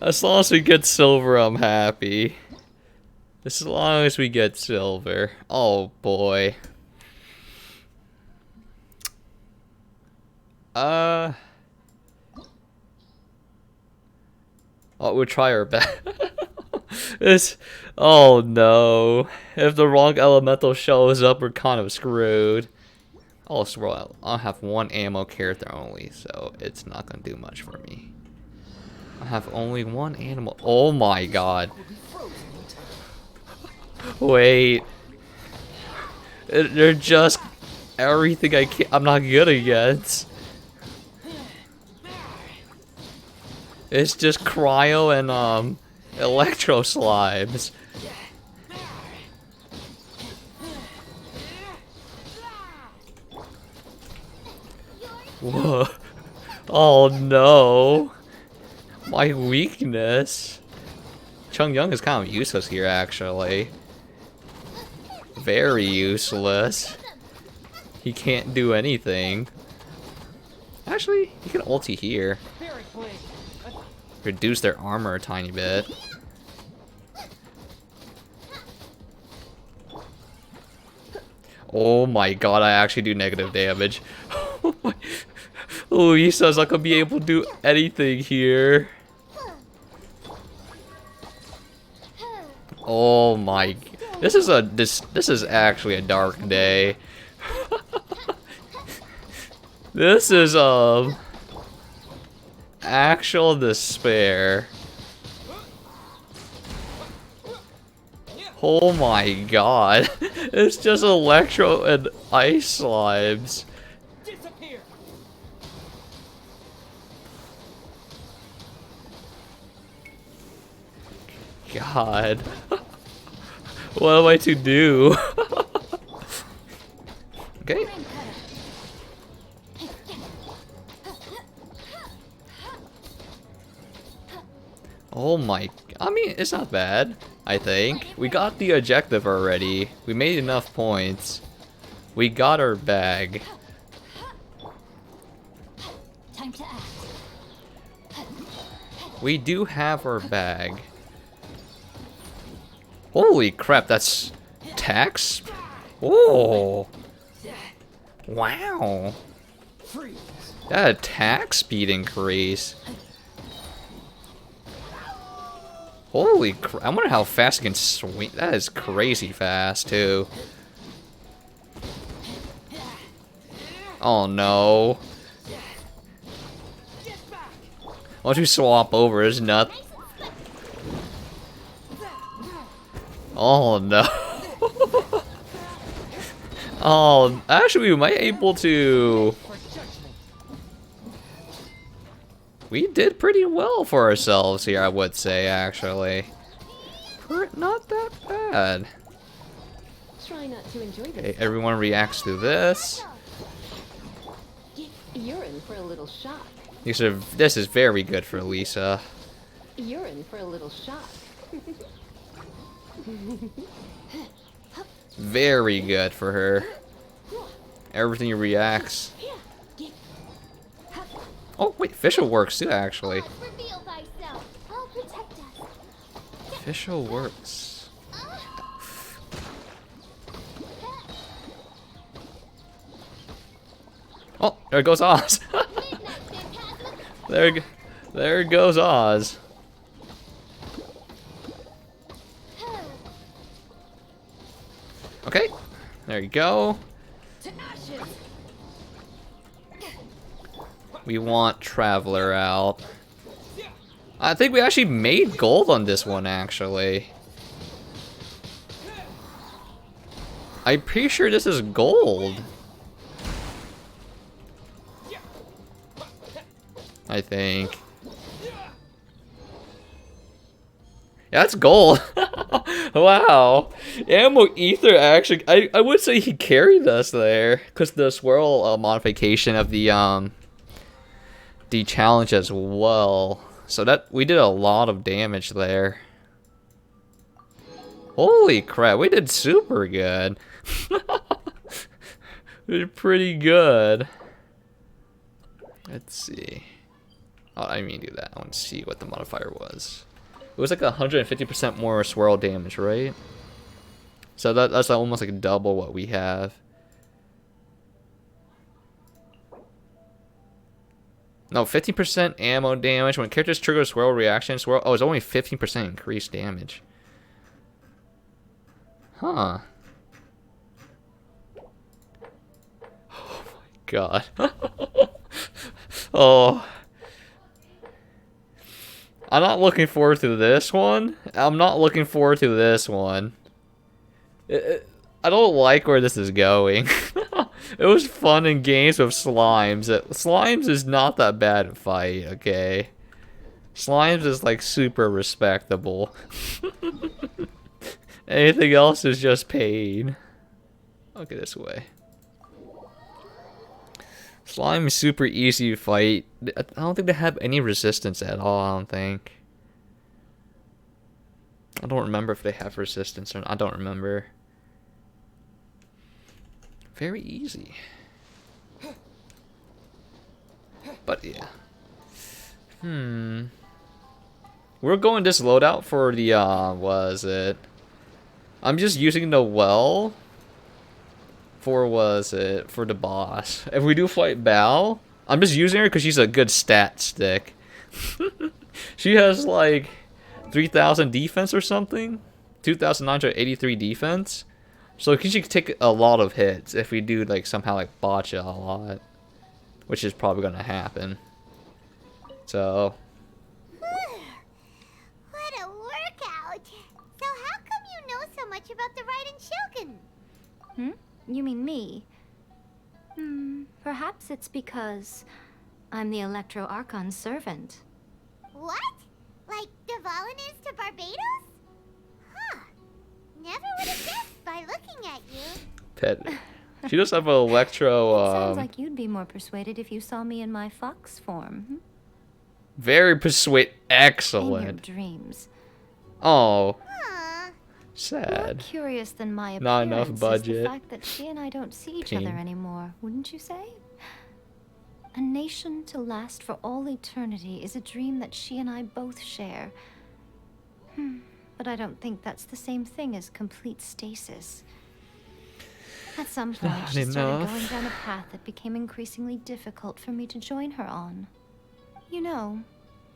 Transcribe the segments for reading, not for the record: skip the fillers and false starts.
As long as we get silver, I'm happy. As long as we get silver. Oh boy. Oh, we'll try our best. It's. Oh no. If the wrong elemental shows up, we're kind of screwed. Also, well, I'll have one ammo character only, so it's not gonna do much for me. I have only one animal. Oh my god. Wait. They're just everything I'm not good against. It's just cryo and electro slimes. Whoa. Oh no. My weakness. Chung Young is kind of useless here, actually. Very useless. He can't do anything. Actually, he can ulti here. Reduce their armor a tiny bit. Oh my god, I actually do negative damage. Luisa's not gonna be able to do anything here. Oh my, this is actually a dark day. This is actual despair. Oh my god. It's just electro and ice slimes. God. What am I to do? Okay. Oh my, I mean, it's not bad, I think. We got the objective already. We made enough points. We got our bag. We do have our bag. Holy crap, that's tax? Oh. Wow. That attack speed increase. Holy crap, I wonder how fast it can swing. That is crazy fast, too. Oh no. Why don't you swap over? It's not. Oh no. Oh, actually, we might be able to. We did pretty well for ourselves here, I would say, actually. Not that bad. Try not to enjoy this. Okay, everyone reacts to this. You're in for a little shock. This is very good for Lisa. You're in for a little shock. Very good for her. Everything reacts. Oh wait, Fischl works too, actually. Fischl works. Oh, there goes Oz. There goes Oz. Okay, there you go. We want Traveler out. I think we actually made gold on this one, actually. I'm pretty sure this is gold. I think. Yeah, that's gold. Wow. Ammo Ether actually, I would say he carried us there. Because the swirl modification of the challenge as well. So that we did a lot of damage there. Holy crap, we did super good. We did pretty good. Let's see. Oh, I didn't mean to do that. I want to see what the modifier was. It was like 150% more swirl damage, right? So that's almost like double what we have. No, 15% ammo damage. When characters trigger a swirl reaction, swirl. Oh, it's only 15% increased damage. Huh. Oh my god. Oh. I'm not looking forward to this one. I'm not looking forward to this one. I don't like where this is going. It was fun in games with slimes. Slimes is not that bad to fight, okay? Slimes is like super respectable. Anything else is just pain. Okay, this way. Slime is super easy to fight. I don't think they have any resistance at all, I don't think. I don't remember if they have resistance or not. I don't remember. Very easy. But yeah. We're going this loadout for the, was it? I'm just using the well for, was it, for the boss. If we do fight Bao, I'm just using her because she's a good stat stick. She has like 3,000 defense or something. 2,983 defense. So she could take a lot of hits if we do like somehow like botch it a lot. Which is probably gonna happen. So What a workout! So how come you know so much about the Raiden Shogun? You mean me? Perhaps it's because I'm the Electro Archon's servant. What? Like Dvalin is to Barbados? Huh. Never would have guessed by looking at you. pet. She does have an electro. Sounds like you'd be more persuaded if you saw me in my fox form. Very persuade. In your Excellent. dreams. Oh, Huh. More sad. curious than my appearance Not enough is budget. the fact that she and I don't see each other Pain. anymore, wouldn't you say? A nation to last for all eternity is a dream that she and I both share. But I don't think that's the same thing as complete stasis. At some point, Not she started enough. going down a path that became increasingly difficult for me to join her on. You know,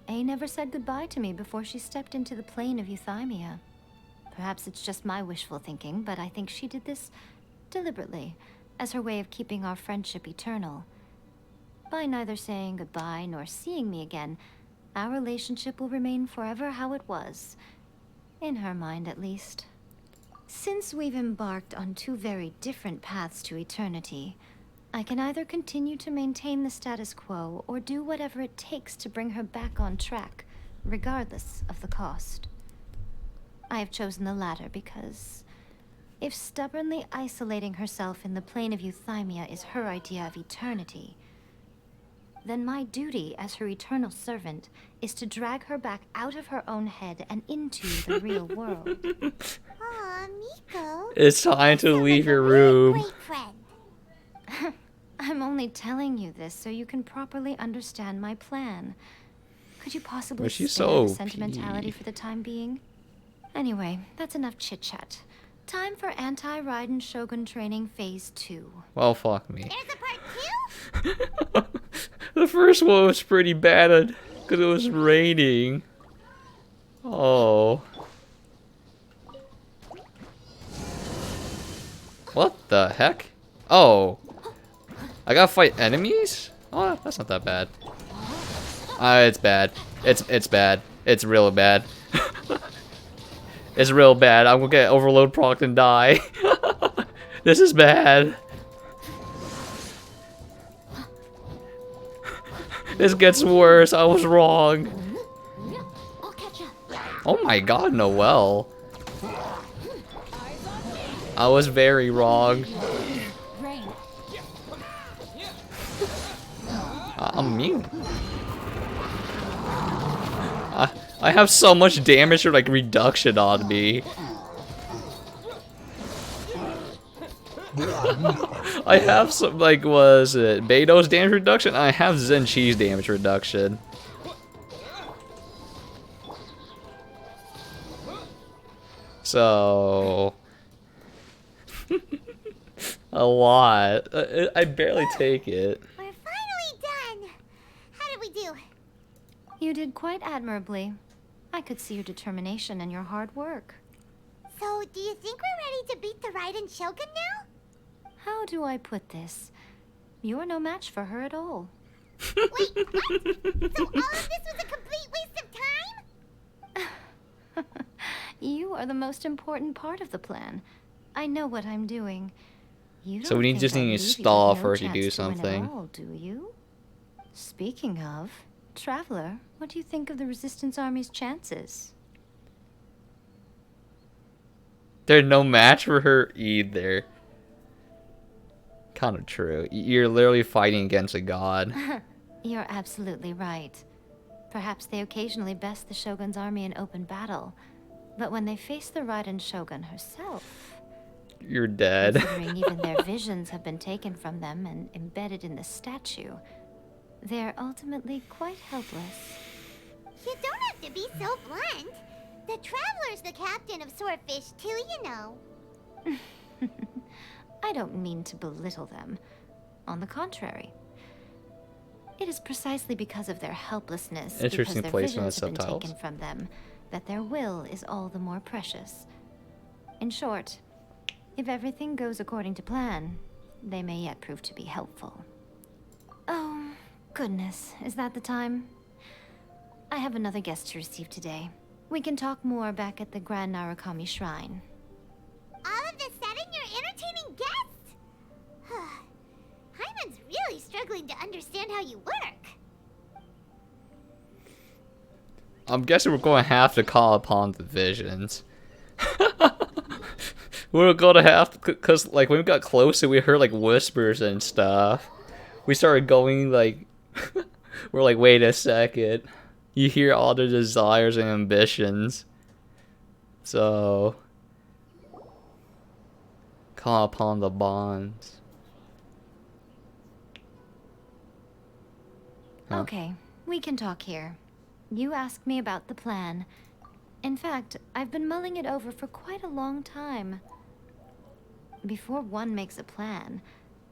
A never said goodbye to me before she stepped into the plane of euthymia. Perhaps it's just my wishful thinking, but I think she did this deliberately, as her way of keeping our friendship eternal. By neither saying goodbye nor seeing me again, our relationship will remain forever how it was. In her mind, at least. Since we've embarked on two very different paths to eternity, I can either continue to maintain the status quo or do whatever it takes to bring her back on track, regardless of the cost. I have chosen the latter because if stubbornly isolating herself in the plane of euthymia is her idea of eternity, then my duty as her eternal servant is to drag her back out of her own head and into the real world. Aw, Miko. It's time to Sounds leave like your a really room. great friend. I'm only telling you this so you can properly understand my plan. Could you possibly But she's spare so the sentimentality OP. for the time being? Anyway, that's enough chit-chat. Time for Anti-Raiden Shogun Training Phase 2. Well, fuck me. There's a part 2? The first one was pretty bad because it was raining. Oh. What the heck? Oh. I gotta fight enemies? Oh, that's not that bad. It's bad. It's bad. It's real bad. It's real bad. I'm gonna get overload proc and die. This is bad. This gets worse. I was wrong. I'll catch up. Oh my god, Noelle. I was very wrong. Rain. I'm immune. I have so much damage or like reduction on me. I have some like was it Beto's damage reduction? I have Zen Chi's damage reduction. So a lot. I barely take it. We're finally done. How did we do? You did quite admirably. I could see your determination and your hard work. So, do you think we're ready to beat the Raiden Shogun now? How do I put this? You're no match for her at all. Wait, what? So all of this was a complete waste of time? You are the most important part of the plan. I know what I'm doing. You don't So we think just I'd need to leave you stall with for no her to do chance win at something. all, do you? Speaking of, Traveler, what do you think of the Resistance Army's chances? They're no match for her either. Kind of true. You're literally fighting against a god. You're absolutely right. Perhaps they occasionally best the Shogun's army in open battle, but when they face the Raiden Shogun herself, You're dead. considering even their visions have been taken from them and embedded in the statue, they're ultimately quite helpless. You don't have to be so blunt. The Traveler's the captain of Swordfish too, you know. I don't mean to belittle them. On the contrary. It is precisely because of their helplessness, Interesting because their placement visions of have been subtitles. taken from them, that their will is all the more precious. In short, if everything goes according to plan, they may yet prove to be helpful. Oh, goodness, is that the time? I have another guest to receive today. We can talk more back at the Grand Narukami Shrine. All of this setting, you're entertaining guests? Hyman's really struggling to understand how you work. I'm guessing we're going to have to call upon the visions. We're going to have to, because like when we got closer, we heard like whispers and stuff. We started going like, we're like, wait a second. You hear all their desires and ambitions. So, call upon the bonds. Huh. Okay, we can talk here. You asked me about the plan. In fact, I've been mulling it over for quite a long time. Before one makes a plan,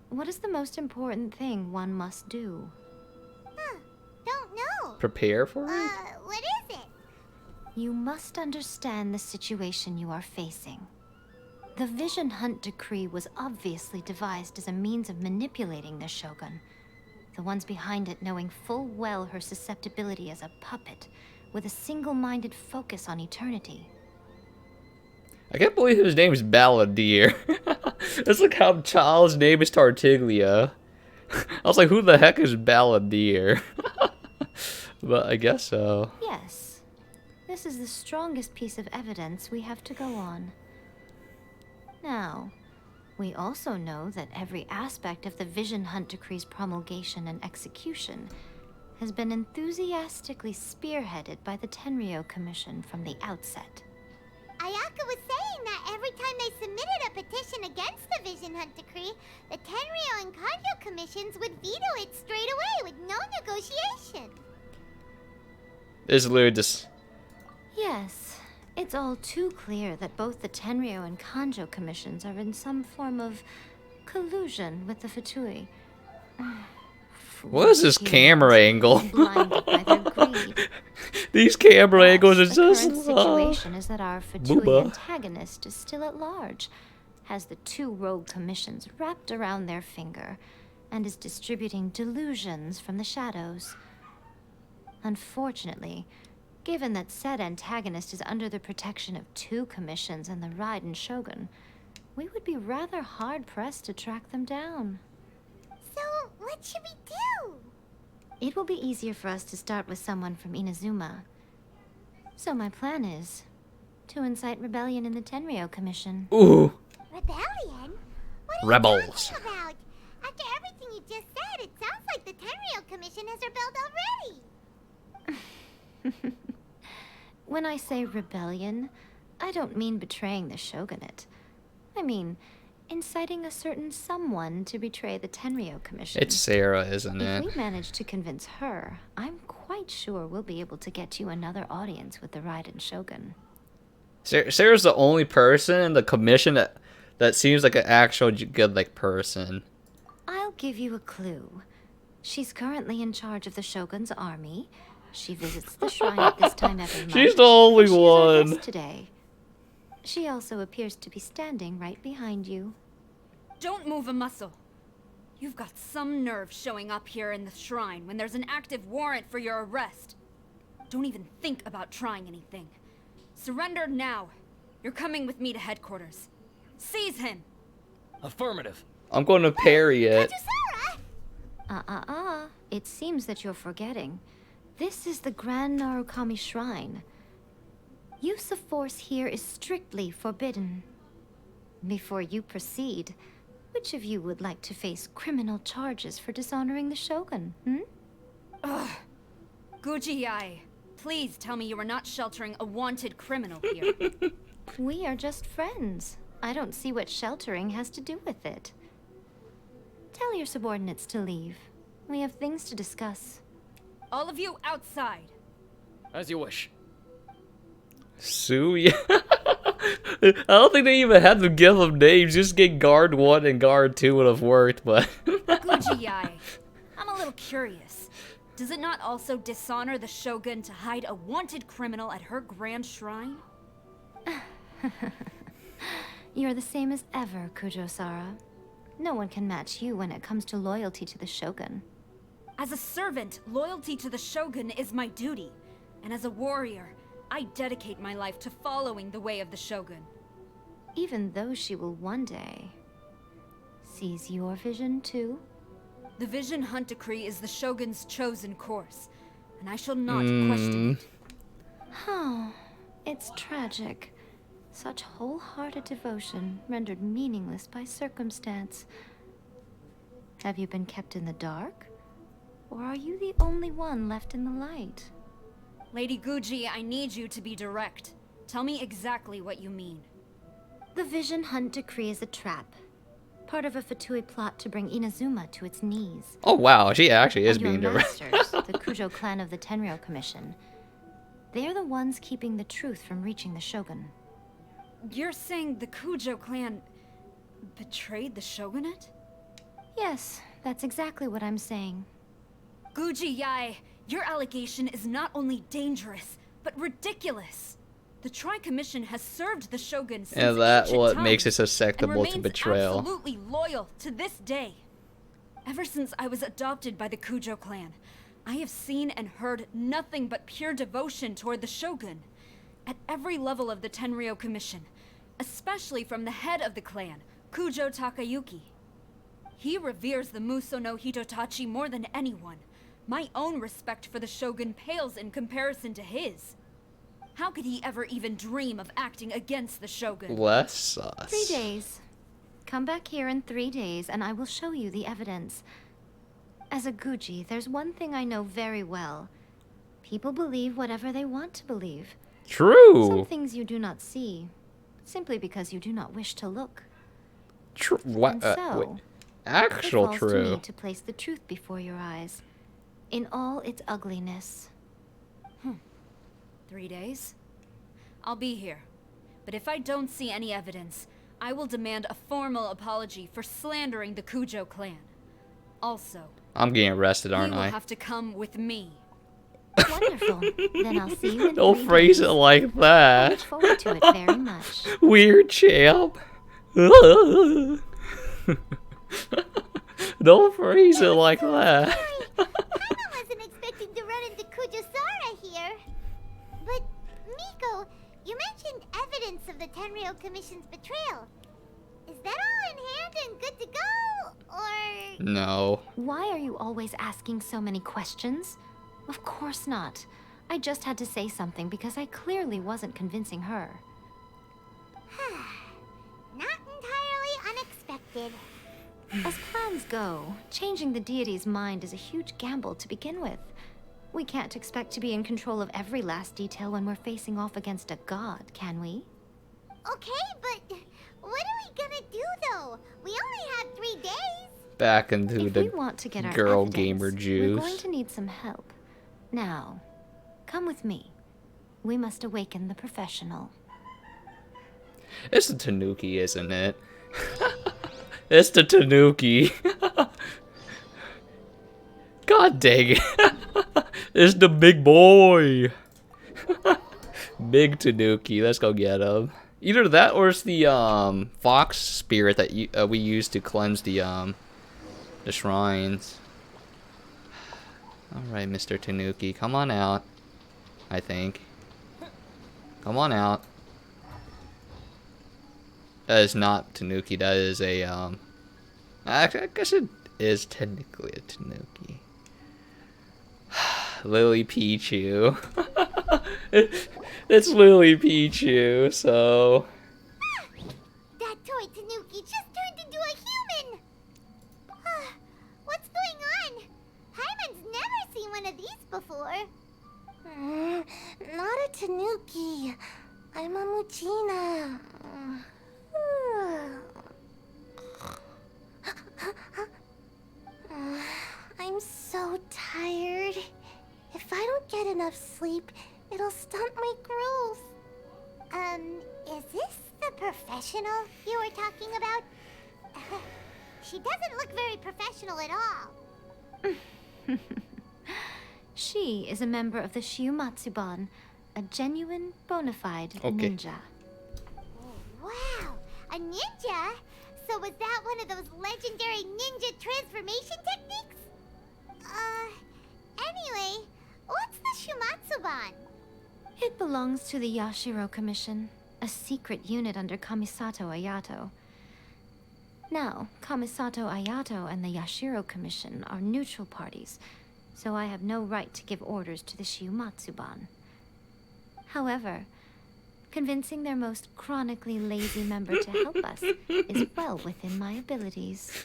what is the most important thing one must do? Don't know. Prepare for it? What is it? You must understand the situation you are facing. The Vision Hunt Decree was obviously devised as a means of manipulating the Shogun. The ones behind it knowing full well her susceptibility as a puppet, with a single-minded focus on eternity. I can't believe his name is Balladeer. It's like how Child's name is Tartaglia. I was like, who the heck is Balladeer? But I guess so. Yes, this is the strongest piece of evidence we have to go on. Now, we also know that every aspect of the Vision Hunt Decree's promulgation and execution has been enthusiastically spearheaded by the Tenryo Commission from the outset. Ayaka was saying that every time they submitted a petition against the Vision Hunt Decree, the Tenryo and Kanjo commissions would veto it straight away with no negotiation. It's literally just... Yes, it's all too clear that both the Tenryo and Kanjo commissions are in some form of collusion with the Fatui. What is this camera angle? Blinded by their greed. These camera angles are The just... current situation is that our Fatui Booba. antagonist is still at large, has the two rogue commissions wrapped around their finger, and is distributing delusions from the shadows. Unfortunately, given that said antagonist is under the protection of two commissions and the Raiden Shogun, we would be rather hard-pressed to track them down. So, what should we do? It will be easier for us to start with someone from Inazuma. So my plan is to incite rebellion in the Tenryo Commission. Ooh. Rebellion? What are Rebels. you talking about? After everything you just said, it sounds like the Tenryo Commission has rebelled already. When I say rebellion, I don't mean betraying the shogunate. I mean inciting a certain someone to betray the Tenryo Commission. It's Sarah, isn't If it? we manage to convince her, I'm quite sure we'll be able to get you another audience with the Raiden Shogun. Sarah's the only person in the commission that seems like an actual good like person. I'll give you a clue. She's currently in charge of the Shogun's army. She visits the shrine at this time every month. She's the only She's our one. guest today. She also appears to be standing right behind you. Don't move a muscle. You've got some nerve showing up here in the shrine when there's an active warrant for your arrest. Don't even think about trying anything. Surrender now. You're coming with me to headquarters. Seize him! Affirmative. I'm going to parry it. Kajusara! It seems that you're forgetting. This is the Grand Narukami Shrine. Use of force here is strictly forbidden. Before you proceed, which of you would like to face criminal charges for dishonoring the Shogun, Ugh. Guji-ai, please tell me you are not sheltering a wanted criminal here. We are just friends. I don't see what sheltering has to do with it. Tell your subordinates to leave. We have things to discuss. All of you outside. As you wish. Suya. I don't think they even had to give them names. Just get guard 1 and guard 2 would have worked, but Guji-ai, I'm a little curious. Does it not also dishonor the Shogun to hide a wanted criminal at her grand shrine? You're the same as ever, Kujo-sara. No one can match you when it comes to loyalty to the Shogun. As a servant, loyalty to the Shogun is my duty. And as a warrior, I dedicate my life to following the way of the Shogun. Even though she will one day seize your vision too. The Vision Hunt Decree is the Shogun's chosen course, and I shall not question it. Oh, it's tragic. Such wholehearted devotion rendered meaningless by circumstance. Have you been kept in the dark? Or are you the only one left in the light? Lady Guji, I need you to be direct. Tell me exactly what you mean. The Vision Hunt Decree is a trap. Part of a Fatui plot to bring Inazuma to its knees. oh wow, she actually is And your being direct. masters, the Kujo clan of the Tenryou Commission. They're the ones keeping the truth from reaching the Shogun. You're saying the Kujo clan betrayed the Shogunate? Yes, that's exactly what I'm saying. Guji-ai, your allegation is not only dangerous, but ridiculous. The Tri-Commission has served the Shogun since And that's ancient what times, makes it and susceptible to remains betrayal. absolutely loyal to this day. Ever since I was adopted by the Kujo clan, I have seen and heard nothing but pure devotion toward the Shogun. At every level of the Tenryou Commission, especially from the head of the clan, Kujo Takayuki. He reveres the Muso no Hitotachi more than anyone. My own respect for the Shogun pales in comparison to his. How could he ever even dream of acting against the Shogun? Less sus. 3 days. Come back here in 3 days and I will show you the evidence. As a Guji, there's one thing I know very well. People believe whatever they want to believe. True. Some things you do not see, simply because you do not wish to look. True. What? And Wait. so, Actual it falls to true. me to place the truth before your eyes, in all its ugliness. 3 days? I'll be here. But if I don't see any evidence, I will demand a formal apology for slandering the Kujo clan. Also, I'm getting arrested, you aren't will I? have to come with me. Wonderful. Then I'll see you in Don't 3 phrase days. it like I look that. forward to it very much. Weird champ. Don't phrase it like that. Paimon wasn't expecting to run into Kujosara here. But, Miko, you mentioned evidence of the Tenryou Commission's betrayal. Is that all in hand and good to go? Or... No. Why are you always asking so many questions? Of course not. I just had to say something because I clearly wasn't convincing her. not entirely unexpected. As plans go, changing the deity's mind is a huge gamble to begin with. We can't expect to be in control of every last detail when we're facing off against a god, can we? Okay, but what are we gonna do though? We only have 3 days. Back into If the we want to get our girl evidence, gamer we're going juice. to need some help. Now, come with me. We must awaken the professional. It's the Tanuki, isn't it? It's the Tanuki. God dang it. It's the big boy. Big Tanuki. Let's go get him. Either that or it's the fox spirit that we use to cleanse the shrines. All right, Mr. Tanuki, come on out. I think. Come on out. That is not Tanuki. That is a I guess it is technically a Tanuki. Lily Pichu. It's Lily Pichu, so. That toy Tanuki just turned into a human! What's going on? Hyman's never seen one of these before. Not a Tanuki. I'm a Muchina. I'm so tired. If I don't get enough sleep, it'll stunt my growth. Is this the professional you were talking about? She doesn't look very professional at all. She is a member of the Shiumatsuban, a genuine, bona fide Okay. ninja. Wow, a ninja? So was that one of those legendary ninja transformation techniques? Anyway, what's the Shumatsuban? It belongs to the Yashiro Commission, a secret unit under Kamisato Ayato. Now, Kamisato Ayato and the Yashiro Commission are neutral parties, so I have no right to give orders to the Shiumatsuban. However, convincing their most chronically lazy member to help us is well within my abilities.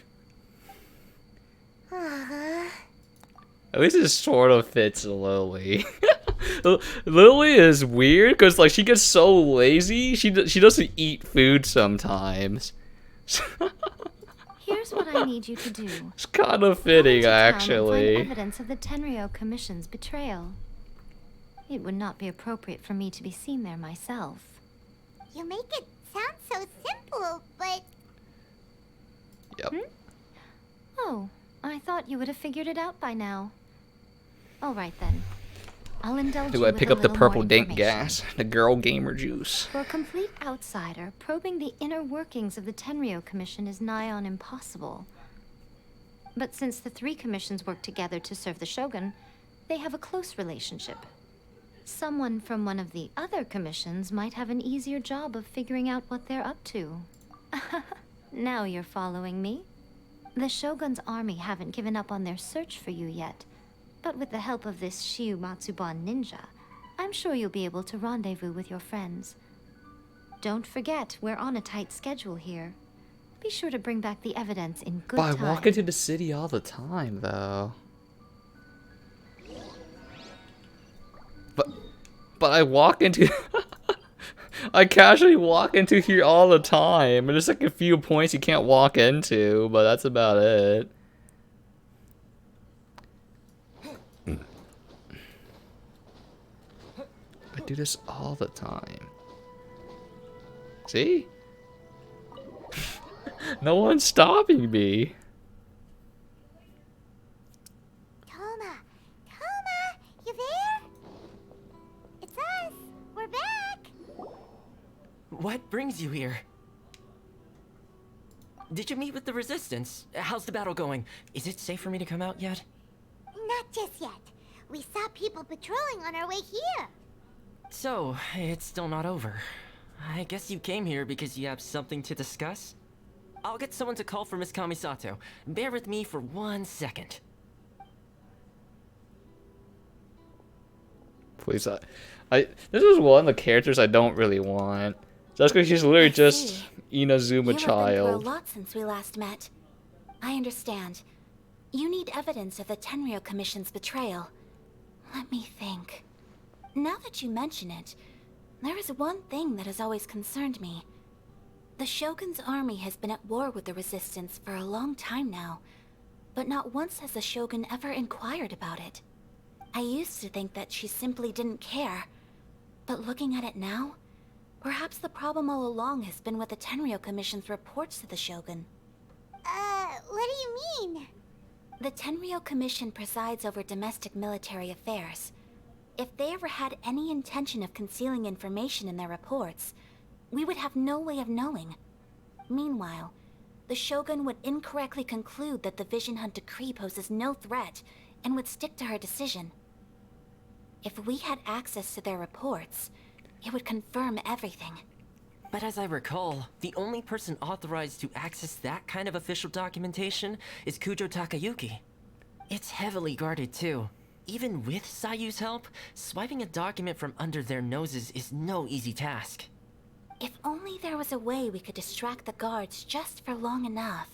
At least it sort of fits Lily. Lily is weird because like she gets so lazy. She doesn't eat food sometimes. Here's what I need you to do. It's kind of Go fitting into town and actually. find evidence of the Tenryo Commission's betrayal. It would not be appropriate for me to be seen there myself. You make it sound so simple, but Yep. Oh, I thought you would have figured it out by now. All right then. I'll indulge you Do I with pick a up the little more purple dank information. gas? The girl gamer juice. For a complete outsider, probing the inner workings of the Tenryo Commission is nigh on impossible. But since the three commissions work together to serve the Shogun, they have a close relationship. Someone from one of the other commissions might have an easier job of figuring out what they're up to. Now you're following me. The Shogun's army haven't given up on their search for you yet, but with the help of this Shiumatsuban ninja, I'm sure you'll be able to rendezvous with your friends. Don't forget, we're on a tight schedule here. Be sure to bring back the evidence in good But I time. walk into the city all the time though. But I walk into I casually walk into here all the time. And there's like a few points you can't walk into, but that's about it. I do this all the time. See? No one's stopping me. Toma, you there? It's us. We're back. What brings you here? Did you meet with the Resistance? How's the battle going? Is it safe for me to come out yet? Not just yet. We saw people patrolling on our way here. So, it's still not over. I guess you came here because you have something to discuss? I'll get someone to call for Miss Kamisato. Bear with me for 1 second. Please, this is one of the characters I don't really want. Just because she's literally just Inazuma You child. have been through a lot since we last met. I understand. You need evidence of the Tenryo Commission's betrayal. Let me think. Now that you mention it, there is one thing that has always concerned me. The Shogun's army has been at war with the Resistance for a long time now, but not once has the Shogun ever inquired about it. I used to think that she simply didn't care, but looking at it now, Perhaps the problem all along has been with the Tenryou Commission's reports to the Shogun. What do you mean? The Tenryou Commission presides over domestic military affairs. If they ever had any intention of concealing information in their reports, we would have no way of knowing. Meanwhile, the Shogun would incorrectly conclude that the Vision Hunt decree poses no threat and would stick to her decision. If we had access to their reports, it would confirm everything. But as I recall, the only person authorized to access that kind of official documentation is Kujo Takayuki. It's heavily guarded too. Even with Sayu's help, swiping a document from under their noses is no easy task. If only there was a way we could distract the guards just for long enough.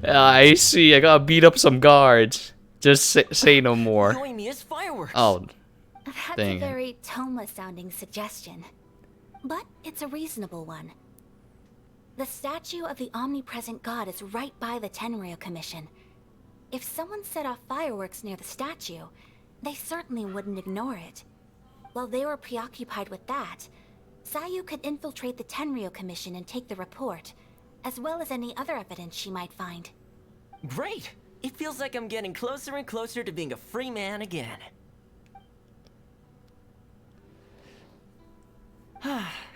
I see. I gotta beat up some guards. Just say no more. Yoimiya's fireworks! Oh, That's dang a it. very Toma-sounding suggestion. But it's a reasonable one. The statue of the omnipresent god is right by the Tenryou Commission. If someone set off fireworks near the statue, they certainly wouldn't ignore it. While they were preoccupied with that, Sayu could infiltrate the Tenryou Commission and take the report, as well as any other evidence she might find. Great! It feels like I'm getting closer and closer to being a free man again.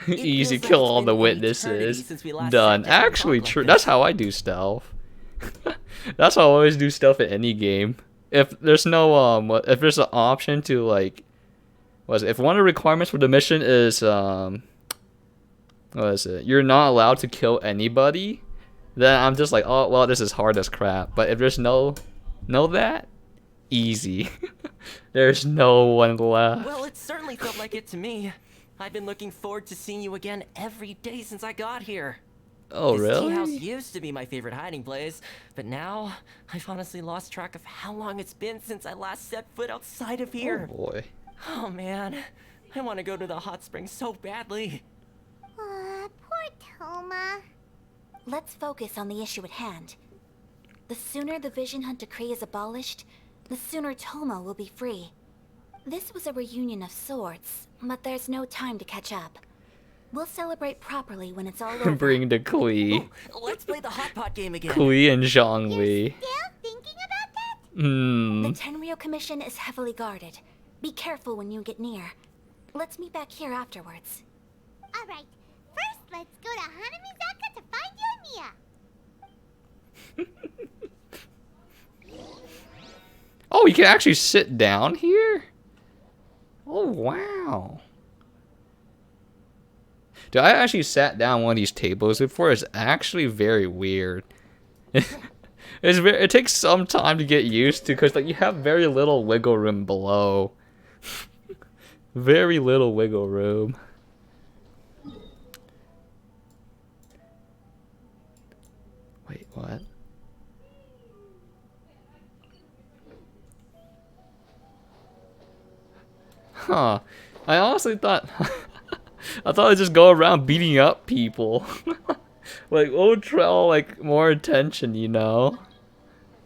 It easy feels like kill it's all been the an witnesses. eternity since we last Done. sat down and Actually, talked like true. this. That's how I do stealth. That's how I always do stealth in any game. If there's no if there's an option to like, if one of the requirements for the mission is what is it? You're not allowed to kill anybody. Then I'm just like, oh well, this is hard as crap. But if there's no that, easy. There's no one left. Well, it certainly felt like it to me. I've been looking forward to seeing you again every day since I got here. Oh This tea really? house used to be my favorite hiding place, but now I've honestly lost track of how long it's been since I last set foot outside of Oh here. boy. Oh man, I want to go to the hot springs so badly. Poor Toma. Let's focus on the issue at hand. The sooner the Vision Hunt decree is abolished, the sooner Toma will be free. This was a reunion of sorts, but there's no time to catch up. We'll celebrate properly when it's all over. Bring the Klee. Let's play the hot pot game again. Klee and Zhongli. Still thinking about that? Hmm. The Tenryou Commission is heavily guarded. Be careful when you get near. Let's meet back here afterwards. Alright, first let's go to Hanamizaka to find Yoimiya. Oh, you can actually sit down here? Oh, wow. Dude, I actually sat down on one of these tables before. It's actually very weird. It takes some time to get used to because like you have very little wiggle room below. Very little wiggle room. Wait, what? Huh. I honestly thought I thought I'd just go around beating up people. Like, we'll draw like more attention, you know?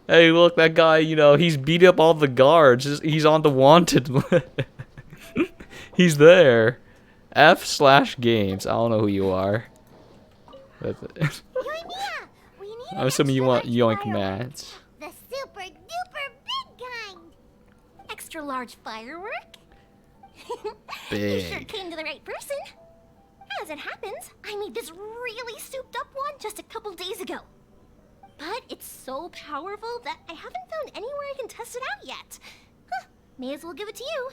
Hey, look, that guy, you know, he's beat up all the guards. He's on the wanted list. He's there. F/games. I don't know who you are. Yoimiya, we need I'm assuming you want yoink firework. mats. The super duper big kind. Extra large firework? You sure Big. came to the right person. As it happens, I made this really souped up one just a couple days ago. But it's so powerful that I haven't found anywhere I can test it out yet. Huh, may as well give it to you.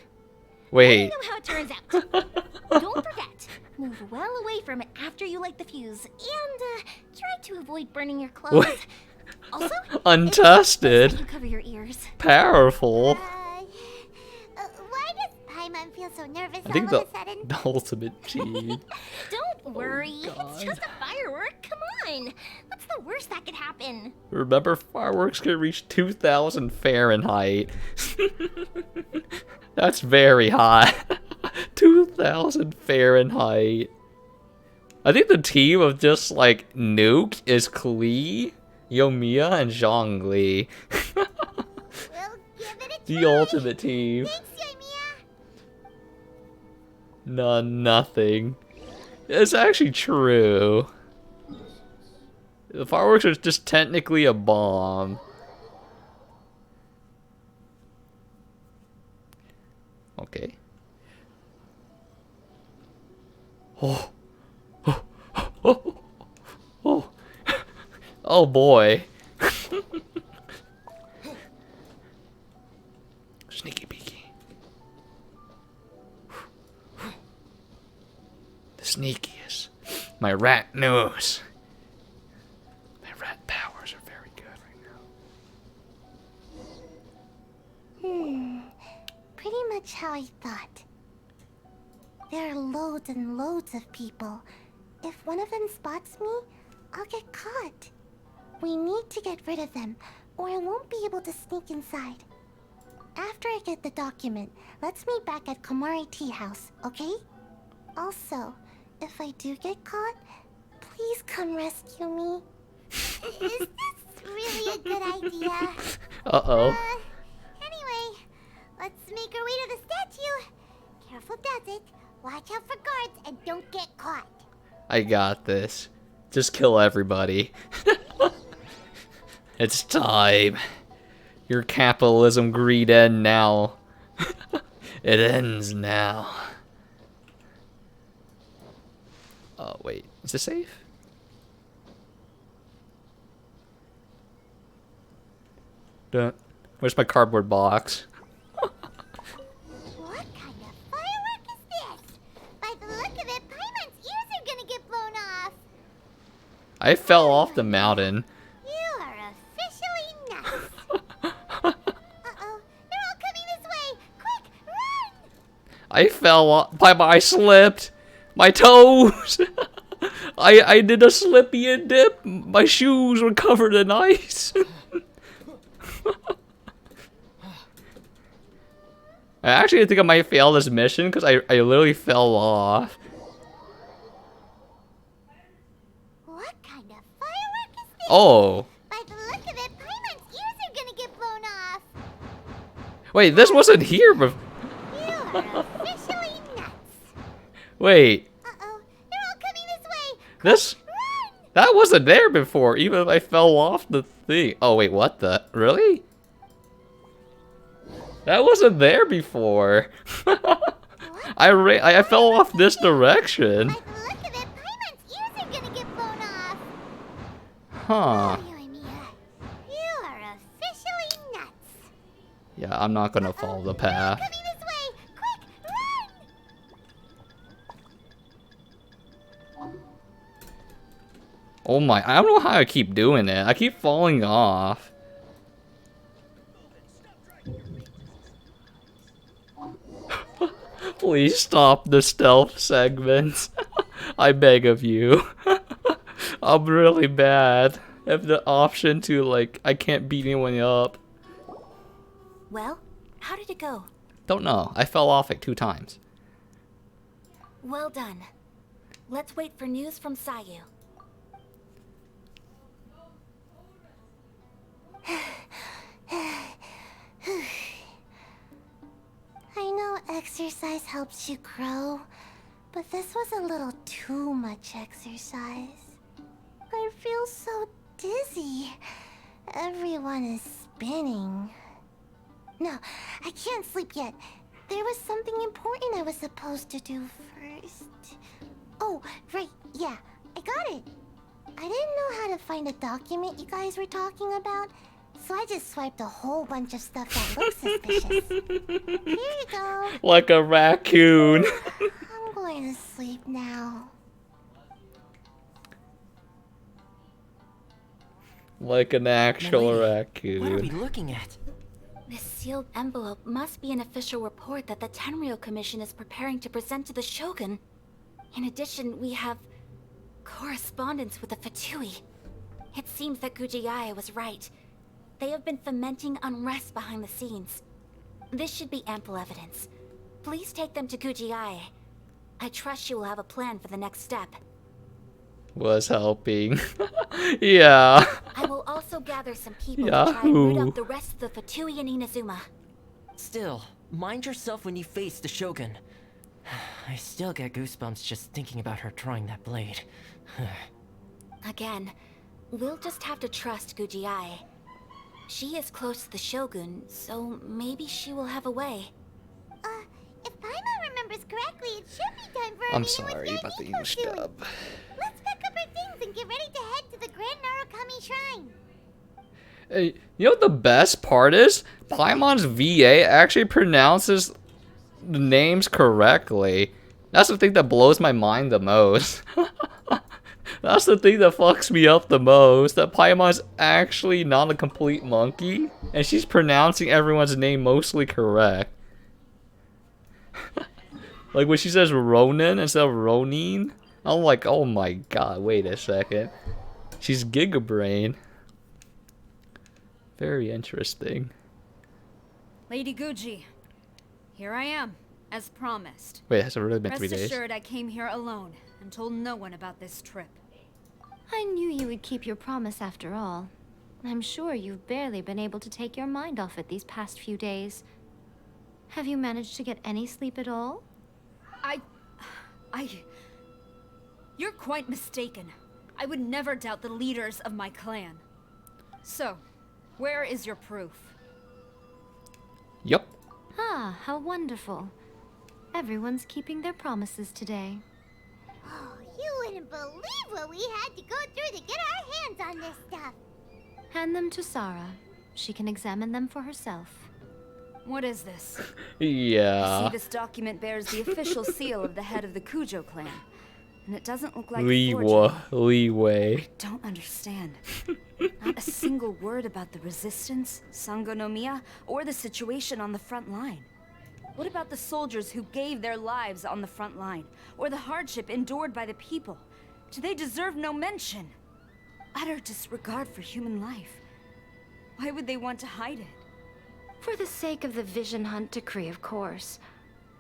Wait. Let me know how it turns out. Don't forget, move well away from it after you light the fuse, and try to avoid burning your clothes. What? Also, Untested. you cover your ears. Powerful. Why does Paimon feel so nervous I think all of a sudden? the ultimate cheat. Don't worry, God. it's just a firework. Come on, what's the worst that could happen? Remember, fireworks can reach 2,000 Fahrenheit. That's very hot. 2,000 Fahrenheit. I think the team of just like Nuke is Klee, Yoimiya, and Zhongli. We'll give it a The ultimate team. Thanks, Yoimiya. Nothing. It's actually true. The fireworks are just technically a bomb. Okay. Oh. Oh. Oh. Oh. Oh boy. Sneaky peeky. The sneakiest. My rat nose. My rat powers are very good right now. Pretty much how I thought. There are loads and loads of people. If one of them spots me, I'll get caught. We need to get rid of them, or I won't be able to sneak inside. After I get the document, let's meet back at Komari Tea House, okay? Also, if I do get caught, please come rescue me. Is this really a good idea? Uh-oh. Anyway, let's make our way to the statue. Careful does it. Watch out for guards and don't get caught. I got this. Just kill everybody. It's time. Your capitalism greed end now. It ends now. Oh, wait. Is it safe? Dun. Where's my cardboard box? What kind of firework is this? By the look of it, Paimon's ears are gonna get blown off. I fell off the mountain. You are officially nuts. Uh-oh, they're all coming this way. Quick, run! I fell off. I slipped. My toes. I did a slippy and dip. My shoes were covered in ice. I actually think I might fail this mission because I literally fell off. What kind of firework is this? Oh. By the look of it, Paimon's ears are gonna get blown off. Wait, this wasn't here before. You are officially nuts. Wait. Uh-oh, they're all coming this way. This? Run! That wasn't there before, even if I fell off the thing. Oh, wait, what the? Really? That wasn't there before. I fell off this direction. By the look of it, Paimon's ears are gonna get blown off. Huh. Oh, Yoimiya, you are officially nuts. Yeah, I'm not gonna follow the path. Coming this way! Quick, run! Oh my, I don't know how I keep doing it. I keep falling off. Please stop the stealth segments. I beg of you. I'm really bad. I have the option to, like, I can't beat anyone up. Well, how did it go? Don't know. I fell off like 2 times. Well done. Let's wait for news from Sayu. I know exercise helps you grow, but this was a little too much exercise. I feel so dizzy. Everyone is spinning. No, I can't sleep yet. There was something important I was supposed to do first. Oh, right, yeah, I got it. I didn't know how to find a document you guys were talking about, so I just swiped a whole bunch of stuff that looks suspicious. Here you go. Like a raccoon. I'm going to sleep now. Like an actual Milady, raccoon. What are we looking at? This sealed envelope must be an official report that the Tenryo Commission is preparing to present to the Shogun. In addition, we have correspondence with the Fatui. It seems that Gujiae was right. They have been fomenting unrest behind the scenes. This should be ample evidence. Please take them to Gujiae. I trust she will have a plan for the next step. Was helping. Yeah. I will also gather some people to try and root Yahoo. out the rest of the Fatui in Inazuma. Still, mind yourself when you face the Shogun. I still get goosebumps just thinking about her drawing that blade. Again, we'll just have to trust Guji-ai. She is close to the Shogun, so maybe she will have a way. If Paimon remembers correctly, it should be time for our I'm meeting sorry with about the Yamiko English soon. dub. Let's pack up our things and get ready to head to the Grand Narukami Shrine. Hey, you know what the best part is? Paimon's VA actually pronounces the names correctly. That's the thing that blows my mind the most. That's the thing that fucks me up the most. That Paimon's actually not a complete monkey, and she's pronouncing everyone's name mostly correct. Like when she says Ronin instead of Ronin, I'm like, oh my god, wait a second. She's Giga Brain. Very interesting. Lady Guji, here I am, as promised. Wait, has it really been Rest 3 days? assured I came here alone and told no one about this trip. I knew you would keep your promise after all. I'm sure you've barely been able to take your mind off it these past few days. Have you managed to get any sleep at all? You're quite mistaken. I would never doubt the leaders of my clan. So, where is your proof? Yup. Ah, how wonderful. Everyone's keeping their promises today. Oh, you wouldn't believe what we had to go through to get our hands on this stuff. Hand them to Sarah. She can examine them for herself. What is this? Yeah. See, this document bears the official seal of the head of the Kujo clan. And it doesn't look like a forgery. Leeway. Don't understand. Not a single word about the resistance, Sangonomiya, or the situation on the front line. What about the soldiers who gave their lives on the front line, or the hardship endured by the people? Do they deserve no mention? Utter disregard for human life. Why would they want to hide it? For the sake of the Vision Hunt decree, of course.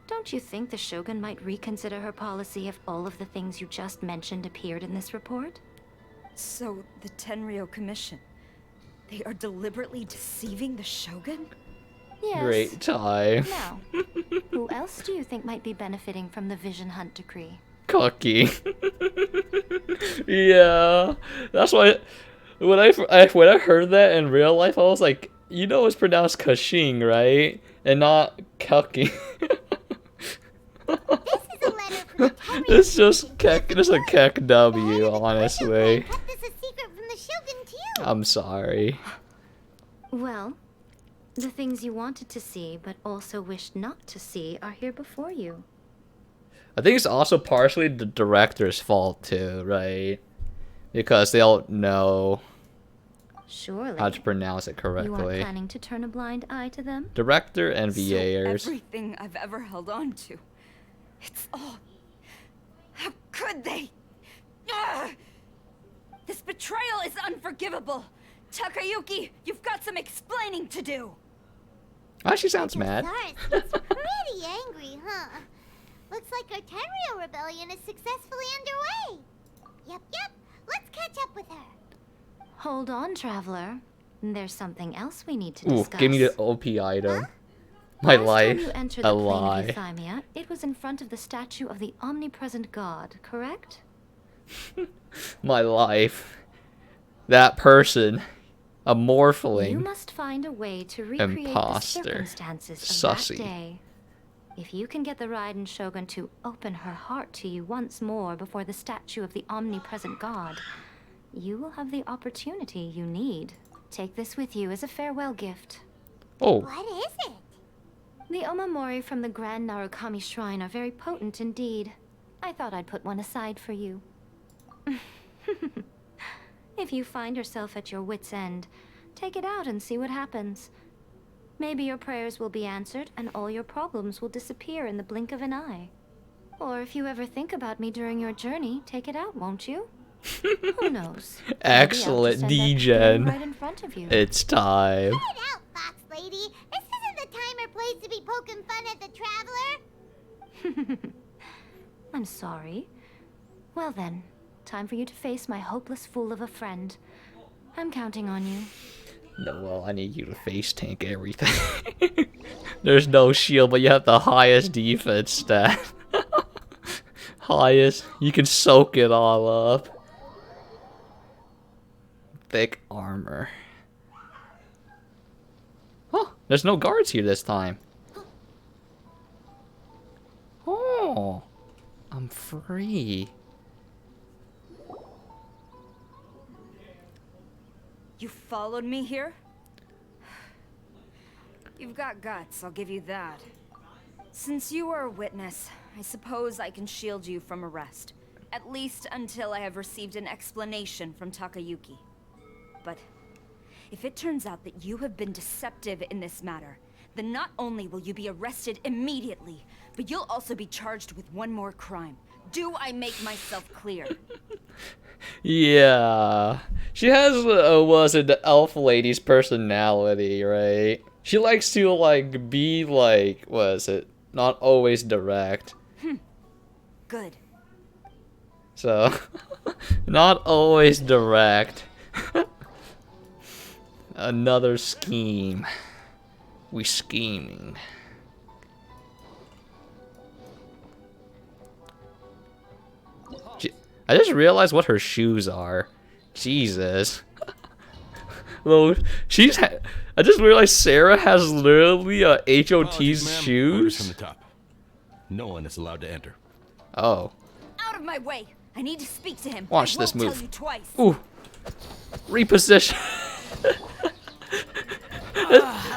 Don't you think the Shogun might reconsider her policy if all of the things you just mentioned appeared in this report? So, the Tenryo Commission, they are deliberately deceiving the Shogun? Yes. Great time. Now, who else do you think might be benefiting from the Vision Hunt decree? Cookie. Yeah. That's why when I heard that in real life, I was like, you know it's pronounced Cushing, right? And not Cucky. This is a letter from the Tenryo It's just Commission. Keck. It's a Keck The W, head of the Kujo honestly. clan kept this a secret from the Shogun too. I'm sorry. Well, the things you wanted to see but also wished not to see are here before you. I think it's also partially the director's fault too, right? Because they don't know Surely. how to pronounce it You aren't correctly. planning to turn a blind eye to them? Director and So VAers. everything I've ever held on to. It's all... How could they? Ugh! This betrayal is unforgivable. Takayuki, you've got some explaining to do. Oh, she sounds mad. Sorry, it's pretty angry, huh? Looks like our Tenryo rebellion is successfully underway. Yep. Let's catch up with her. Hold on, traveler. There's something else we need to Ooh, discuss. give me the OP item. My Last life. time you entered A the plane lie. of Euthymia, it was in front of the statue of the omnipresent god, correct? My life. That person. A You morphling. must find a way to recreate Imposter. the circumstances of Sussy. that day. If you can get the Raiden Shogun to open her heart to you once more before the statue of the omnipresent god, you will have the opportunity you need. Take this with you as a farewell gift. Oh, What is it? The omamori from the Grand Narukami Shrine are very potent indeed. I thought I'd put one aside for you. If you find yourself at your wit's end, take it out and see what happens. Maybe your prayers will be answered and all your problems will disappear in the blink of an eye. Or if you ever think about me during your journey, take it out, won't you? Who knows? Maybe I'll excellent, just end up D-Gen. being right in front of you. It's time. Cut it out, Fox Lady. This isn't the time or place to be poking fun at the traveler. I'm sorry. Well then, time for you to face my hopeless fool of a friend. I'm counting on you. No, well, I need you to face tank everything. There's no shield, but you have the highest defense stat. Highest. You can soak it all up. Thick armor. Huh, there's no guards here this time. Oh, I'm free. You followed me here? You've got guts, I'll give you that. Since you are a witness, I suppose I can shield you from arrest. At least until I have received an explanation from Takayuki. But if it turns out that you have been deceptive in this matter, then not only will you be arrested immediately, but you'll also be charged with one more crime. Do I make myself clear? Yeah. She has, was it the elf lady's personality, right? She likes to, like, be, like, what is it? Not always direct. Good. So, not always direct. Another scheme. We scheming. I just realized what her shoes are. Jesus. Well, I just realized Sarah has literally HOT's Apologies, ma'am. Orders shoes. from the top. No one is allowed to enter. Oh. Out of my way! I need to speak to him. Watch I this won't move. Tell you twice. Ooh. Reposition.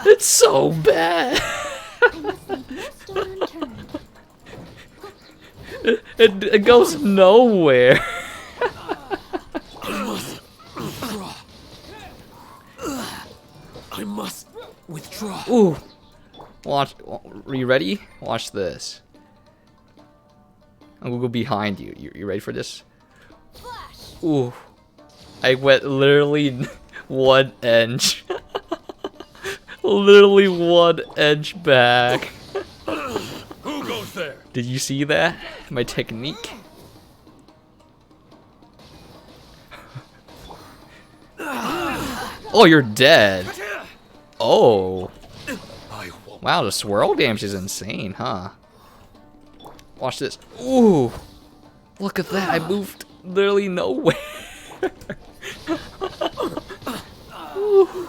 It's so bad. I must leave no stone unturned. It goes nowhere. I must withdraw. Ooh. Watch. Are you ready? Watch this. I'm gonna go behind you. You ready for this? Ooh. I went literally 1 inch. Literally 1 inch back. Who goes there? Did you see that? My technique? Oh, you're dead. Oh. Wow, the swirl damage is insane, huh? Watch this. Ooh. Look at that. I moved literally nowhere. Ooh.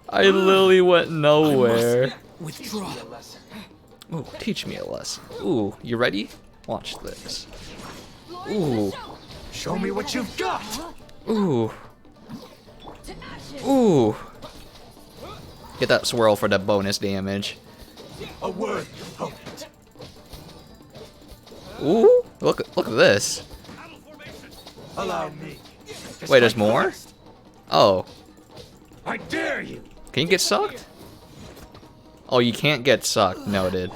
I literally went nowhere. Withdraw. Ooh, teach me a lesson. Ooh, you ready? Watch this. Ooh. Show me what you've got. Ooh. Ooh. Get that swirl for the bonus damage. A word of it. Ooh. Look at this. Allow me. Wait, there's more? Oh. I dare you. Can you get sucked? Oh, you can't get sucked. Noted.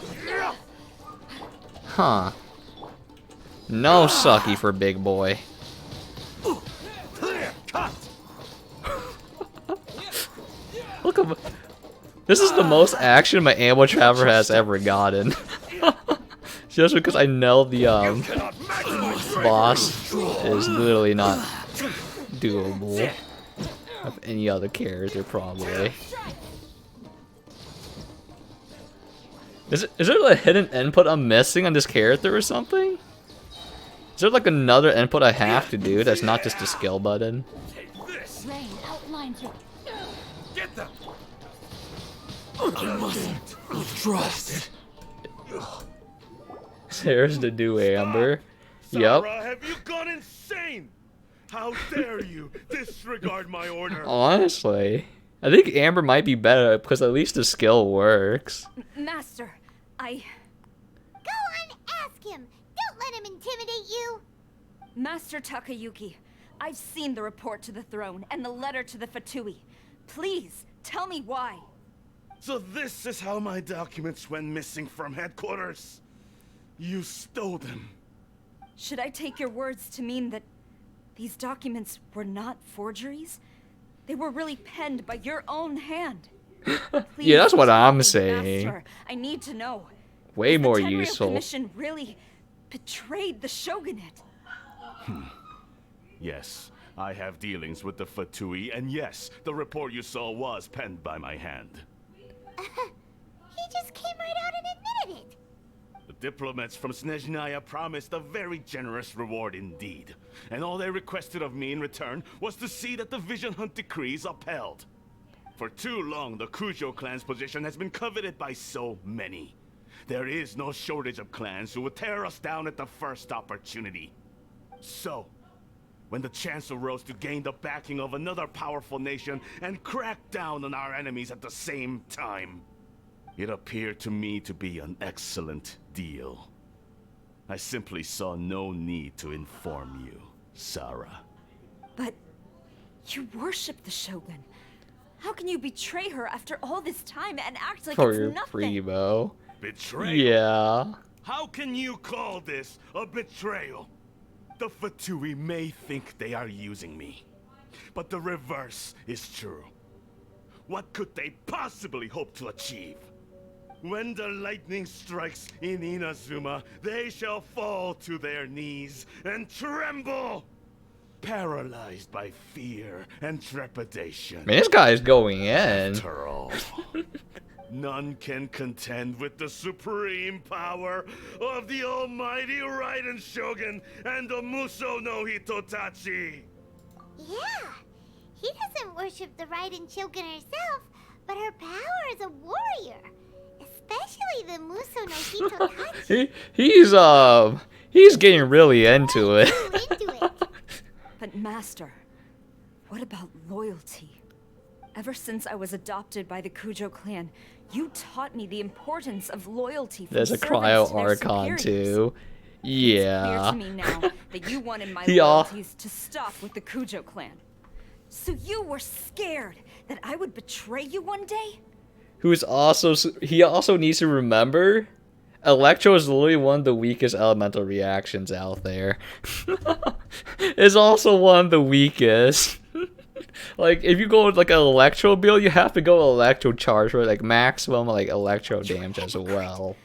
Huh. No sucky for big boy. Clear. Cut. Look at this is the most action my ammo traveler has ever gotten. Just because I know the Cannot match my strength. boss is literally not doable of any other character probably. Is there a hidden input I'm missing on this character or something? Is there like another input I have to do that's not just the skill button? Take this. Rain outlines your Get them. I mustn't withdraw. There's the new Amber. Yep. Sarah, have you gone insane? How dare you disregard my order? Honestly, I think Amber might be better because at least the skill works. Master, Go on, ask him. Don't let him intimidate you. Master Takayuki, I've seen the report to the throne and the letter to the Fatui. Please, tell me why. So this is how my documents went missing from headquarters. You stole them. Should I take your words to mean that these documents were not forgeries? They were really penned by your own hand. Please Yeah, that's what tell I'm me, saying. Master. I need to know. Way Has more the Tenryou useful. Commission really betrayed the shogunate? Yes, I have dealings with the Fatui, and yes, the report you saw was penned by my hand. He just came right out and admitted it. The diplomats from Snezhnaya promised a very generous reward indeed, and all they requested of me in return was to see that the Vision Hunt decree is upheld. For too long, the Kujo clan's position has been coveted by so many. There is no shortage of clans who would tear us down at the first opportunity. So, when the chance arose to gain the backing of another powerful nation and crack down on our enemies at the same time, it appeared to me to be an excellent deal. I simply saw no need to inform you, Sarah. But you worship the Shogun. How can you betray her after all this time and act like For it's your nothing? primo. Betrayal? Yeah. How can you call this a betrayal? The Fatui may think they are using me, but the reverse is true. What could they possibly hope to achieve? When the lightning strikes in Inazuma, they shall fall to their knees and tremble, paralyzed by fear and trepidation. Man, this guy's going in. After all, none can contend with the supreme power of the almighty Raiden Shogun and the Muso no Hitotachi. Yeah, he doesn't worship the Raiden Shogun herself, but her power as a warrior. Especially the Muso no Hitotachi. He's getting really into it. Into it. But Master, what about loyalty? Ever since I was adopted by the Kujo clan, you taught me the importance of loyalty from There's a servants cryo to their archon superiors. too. It's Yeah. clear to me now that you wanted my He al- loyalties to stop with the Kujo clan. So you were scared that I would betray you one day? He also needs to remember Electro is literally one of the weakest elemental reactions out there. Is also one of the weakest. Like if you go with like an Electro build, you have to go Electro charge for like maximum like Electro damage as well.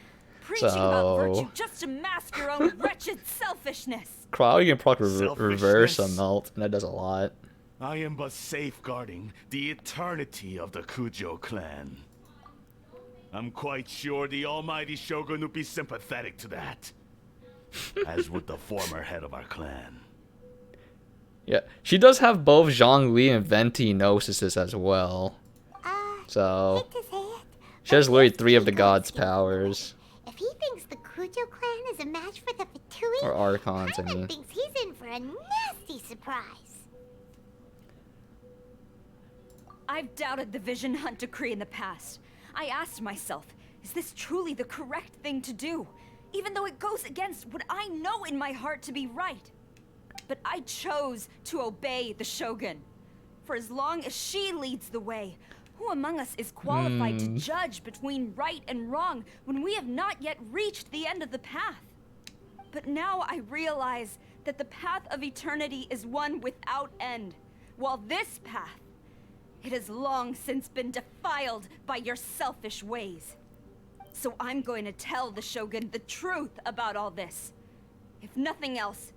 Preaching about virtue So just to mask your own wretched selfishness. Cryo you can proc reverse a Selfishness. melt, and that does a lot. I am but safeguarding the eternity of the Kujo clan. I'm quite sure the almighty Shogun would be sympathetic to that. As would the former head of our clan. Yeah, she does have both Zhongli and Venti Gnosis as well. So Hate to say it, she has but literally yes, 3 of the Miko gods' is feeling powers. If he thinks the Kujo clan is a match for the Fatui, Or Archons, I Paimon mean. thinks he's in for a nasty surprise. I've doubted the Vision Hunt decree in the past. I asked myself, is this truly the correct thing to do? Even though it goes against what I know in my heart to be right. But I chose to obey the Shogun. For as long as she leads the way, who among us is qualified to judge between right and wrong when we have not yet reached the end of the path? But now I realize that the path of eternity is one without end, while this path, it has long since been defiled by your selfish ways. So I'm going to tell the Shogun the truth about all this. If nothing else,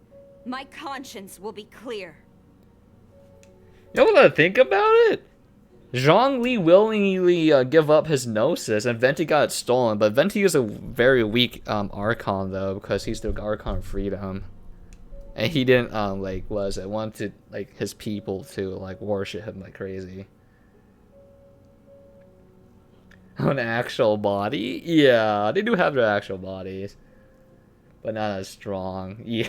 my conscience will be clear. You know what I think about it? Zhongli willingly give up his Gnosis, and Venti got it stolen. But Venti is a very weak Archon, though, because he's the Archon of Freedom. And he didn't, wanted, like, his people to, like, worship him like crazy. An actual body? Yeah, they do have their actual bodies. But not as strong. Yeah.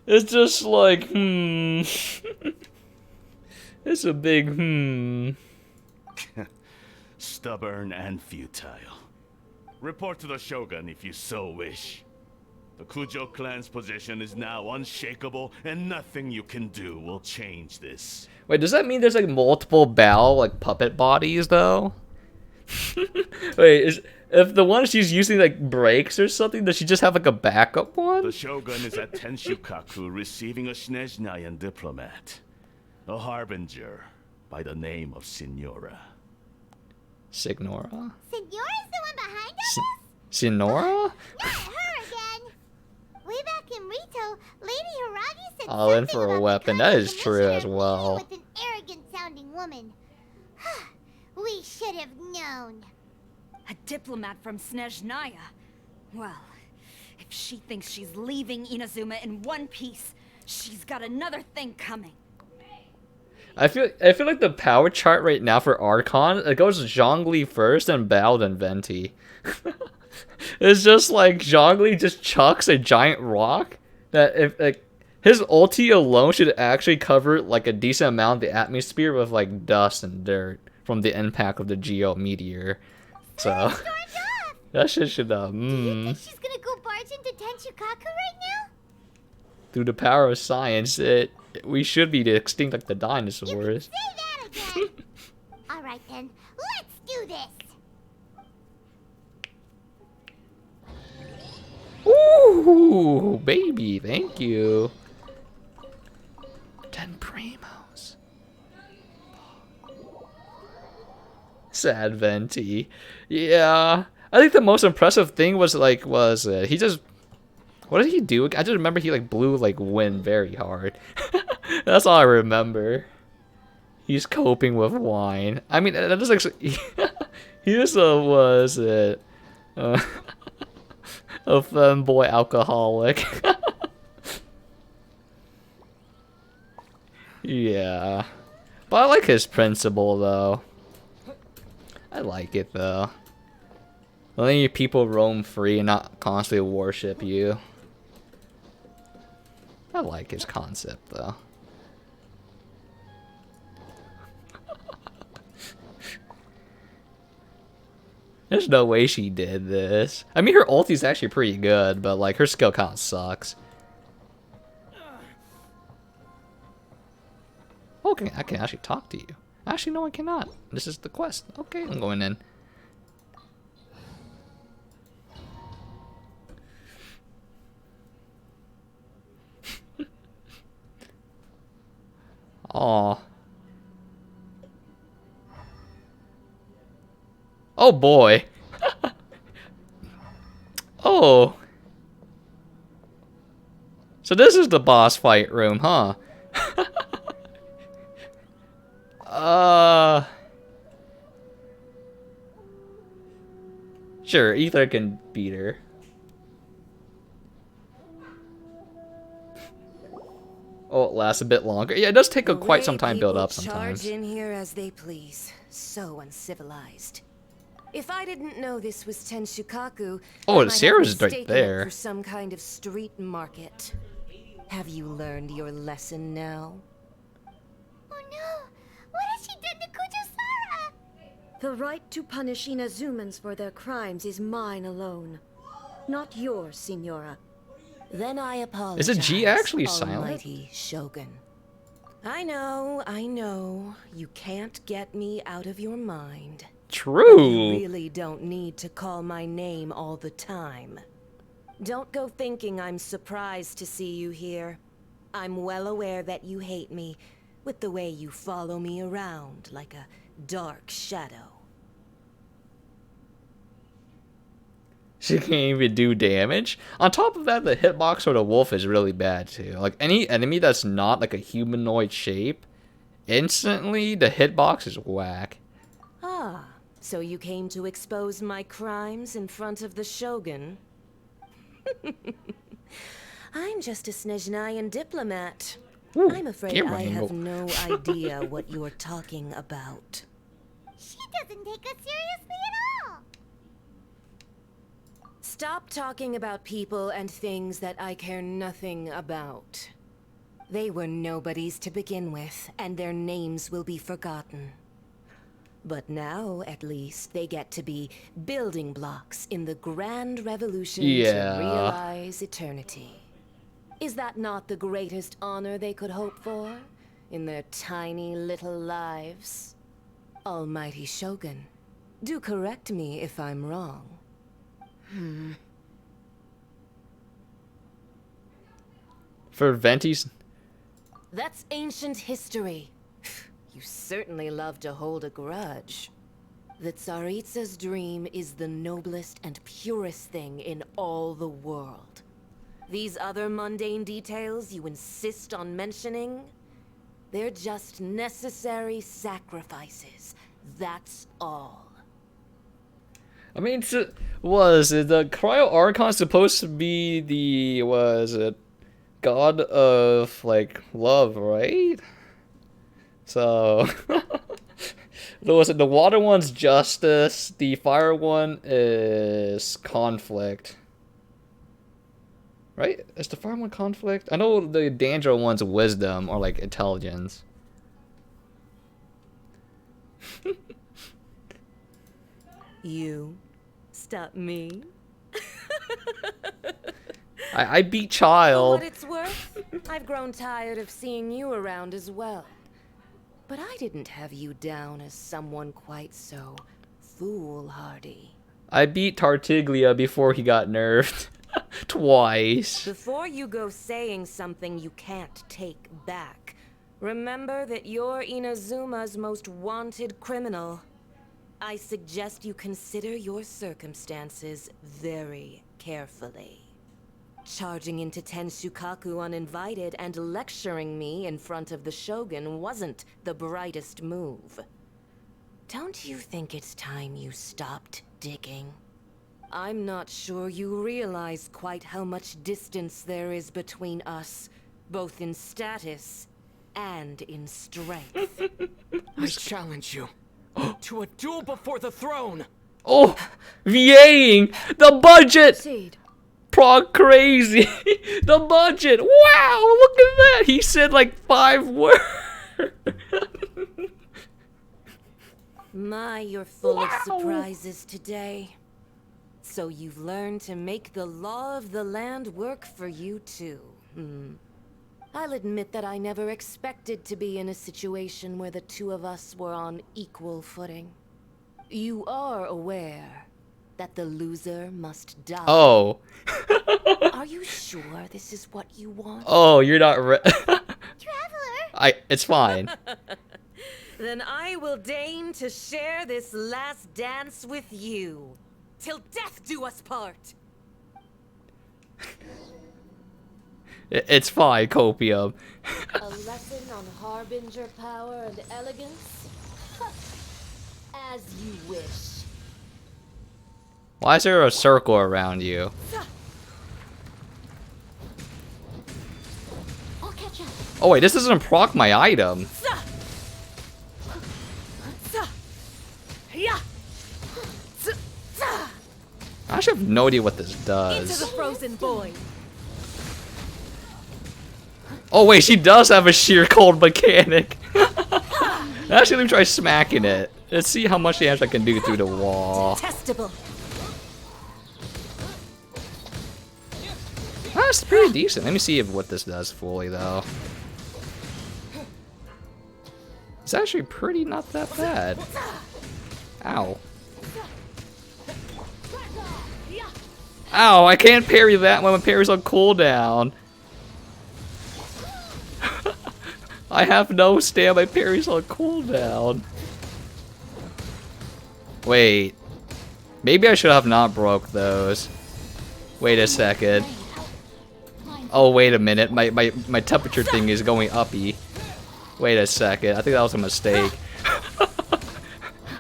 It's just like, It's a big, Stubborn and futile. Report to the Shogun if you so wish. The Kujo clan's position is now unshakable, and nothing you can do will change this. Wait, does that mean there's like multiple Bao like puppet bodies though? Wait, if the one she's using like breaks or something, does she just have like a backup one? The Shogun is at Tenshukaku receiving a Snezhnayan diplomat. A harbinger by the name of Signora. Signora? Signora's the one behind all this? Signora? Not her again! Way back in Rito, Lady Hiragi said All in something for a about the weapon. That is true as commissioner well. meeting with an arrogant-sounding woman. We should have known. A diplomat from Snezhnaya. Well, if she thinks she's leaving Inazuma in one piece, she's got another thing coming. I feel like the power chart right now for Archon, it goes Zhongli first and Bao then Venti. It's just like Zhongli just chucks a giant rock that if like his ulti alone should actually cover like a decent amount of the atmosphere with like dust and dirt from the impact of the Geo meteor. So that shit should Do you think she's gonna go barge into Tenshukaku right now? through the power of science, we should be extinct like the dinosaurs. Say that again. All right then, let's do this. Ooh, baby, thank you. 10 primos. Sad Venti. Yeah. I think the most impressive thing was he just, what did he do? I just remember he like blew like wind very hard. That's all I remember. He's coping with wine. I mean, that is actually, he just was a femboy alcoholic. Yeah. But I like his principle, though. I like it, though. Letting your people roam free and not constantly worship you. I like his concept, though. There's no way she did this. I mean, her ulti's actually pretty good, but like her skill count sucks. Oh, I can actually talk to you. Actually, no, I cannot. This is the quest. Okay, I'm going in. Aw. Oh boy. Oh. So this is the boss fight room, huh? Sure, Ether can beat her. Oh, it lasts a bit longer. Yeah, it does take quite some time to build up sometimes. Charge in here as they please. So uncivilized. If I didn't know this was Tenshukaku, Oh, I might Sarah's have right mistaken it there. for some kind of street market. Have you learned your lesson now? Oh no! What has she done to Kujusara? The right to punish Inazumans for their crimes is mine alone. Not yours, Signora. Then I apologize. Is it G actually silent? Almighty Shogun. I know. You can't get me out of your mind. True. You really don't need to call my name all the time. Don't go thinking I'm surprised to see you here. I'm well aware that you hate me, with the way you follow me around like a dark shadow. She can't even do damage. On top of that, the hitbox for the wolf is really bad too. Like any enemy that's not like a humanoid shape, instantly the hitbox is whack. Ah, so you came to expose my crimes in front of the Shogun? I'm just a Snezhnayan diplomat. Ooh, I'm afraid camera I have angle. no idea what you're talking about. She doesn't take us seriously at all. Stop talking about people and things that I care nothing about. They were nobodies to begin with, and their names will be forgotten. But now, at least, they get to be building blocks in the grand revolution Yeah. to realize eternity. Is that not the greatest honor they could hope for in their tiny little lives? Almighty Shogun, do correct me if I'm wrong. For Venti's. That's ancient history. You certainly love to hold a grudge. The Tsaritsa's dream is the noblest and purest thing in all the world. These other mundane details you insist on mentioning, they're just necessary sacrifices. That's all. I mean, was it the Cryo Archon supposed to be the, was it, god of, like, love, right? So, was it the water one's justice, the fire one is conflict. Right? Is the fire one conflict? I know the danger one's wisdom, or like intelligence. You stop me? I beat For Child. what it's worth, I've grown tired of seeing you around as well. But I didn't have you down as someone quite so foolhardy. I beat Tartaglia before he got nerfed. Twice. Before you go saying something you can't take back, remember that you're Inazuma's most wanted criminal. I suggest you consider your circumstances very carefully. Charging into Tenshukaku uninvited and lecturing me in front of the Shogun wasn't the brightest move. Don't you think it's time you stopped digging? I'm not sure you realize quite how much distance there is between us, both in status and in strength. I challenge you to a duel before the throne. Oh, VAing the budget. Proceed. Prog crazy. The budget. Wow, look at that. He said like 5 words. My, you're full of surprises today. So you've learned to make the law of the land work for you too. I'll admit that I never expected to be in a situation where the two of us were on equal footing. You are aware that the loser must die. Oh. Are you sure this is what you want? Oh, you're not Traveler! It's fine. Then I will deign to share this last dance with you. Till death do us part. It's fine, Copium. A lesson on harbinger power and elegance? As you wish. Why is there a circle around you? I'll catch up. Oh wait, this doesn't proc my item. I actually have no idea what this Into does. the frozen void. Oh wait, she does have a sheer cold mechanic. Actually, let me try smacking it. Let's see how much damage I can do through the wall. Detestable. That's pretty decent. Let me see what this does fully, though. It's actually pretty not that bad. Ow. Ow, I can't parry that when my parry's on cooldown. I have no stamina, my parry's on cooldown. Wait. Maybe I should have not broke those. Wait a second. Oh, wait a minute. My temperature thing is going uppy. Wait a second. I think that was a mistake.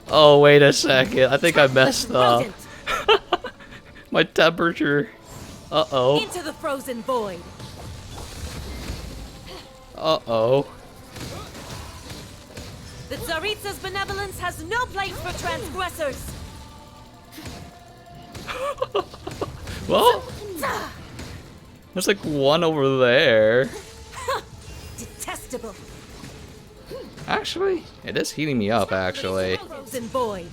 Oh, wait a second. I think I messed up. My temperature. Uh-oh. Into the frozen void. Uh-oh. The Tsaritsa's benevolence has no place for transgressors. Well, there's like one over there. Detestable. Actually, it is heating me up, actually. Frozen void.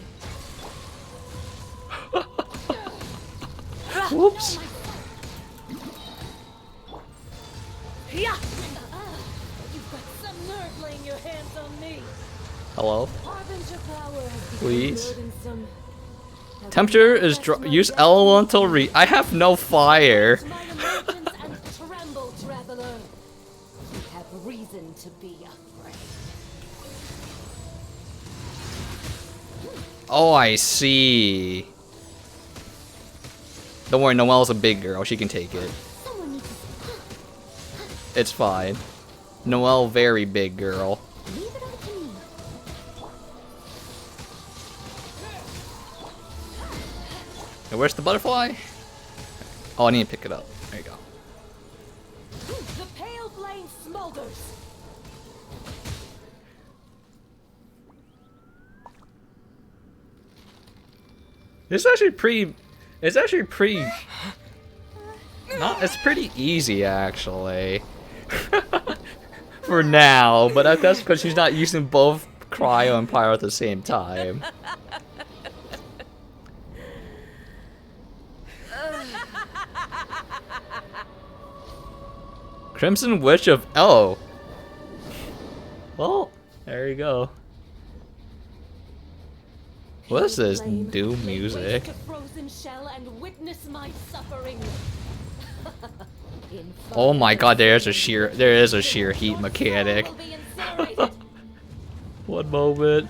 Whoops. Yeah. You've got some nerve laying your hands on me. Hello? Harbinger power has become Please. burdensome. Temperature is use elemental I have no fire. My emotions and tremble, traveler. You have reason to be afraid. Oh, I see. Don't worry, Noelle's a big girl. She can take it. Someone needs It's fine. Noelle, very big girl. Leave it up to me. And where's the butterfly? Oh, I need to pick it up. There you go. The pale flame smolders. It's actually pretty. It's actually pretty. Not. It's pretty easy actually. For now, but that's because she's not using both cryo and pyro at the same time. Crimson Witch of Oh. Well, there you go. What is this doom music? Frozen shell and witness my suffering. Oh my god, there is a sheer heat mechanic. One moment.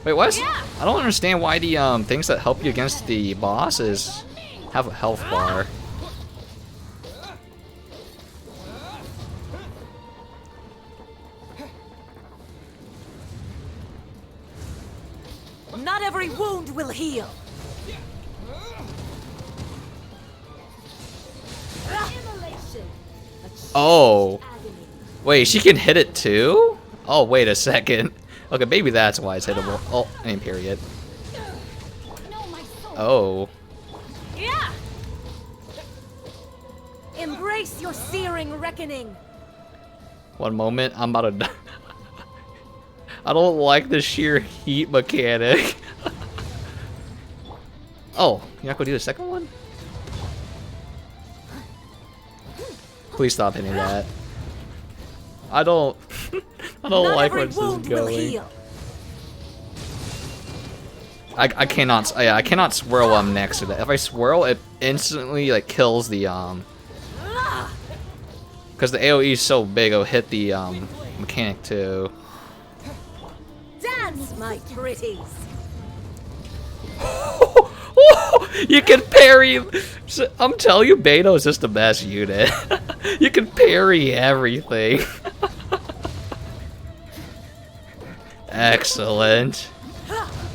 Wait, what? I don't understand why the things that help you against the bosses have a health bar. Not every wound will heal. Immolation. Oh. Wait, she can hit it too? Oh, wait a second. Okay, maybe that's why it's hittable. Oh, I mean, period. Oh. Yeah. Embrace your searing reckoning. One moment, I'm about to die. I don't like the sheer heat mechanic. Oh, you're not gonna do the second one? Please stop hitting that. I don't like where this is going. I cannot swirl while I'm next to that. If I swirl, it instantly like kills the because the AoE is so big, it'll hit the mechanic too. Dance, my pretties. You can parry. I'm telling you, Beto is just the best unit. You can parry everything. Excellent.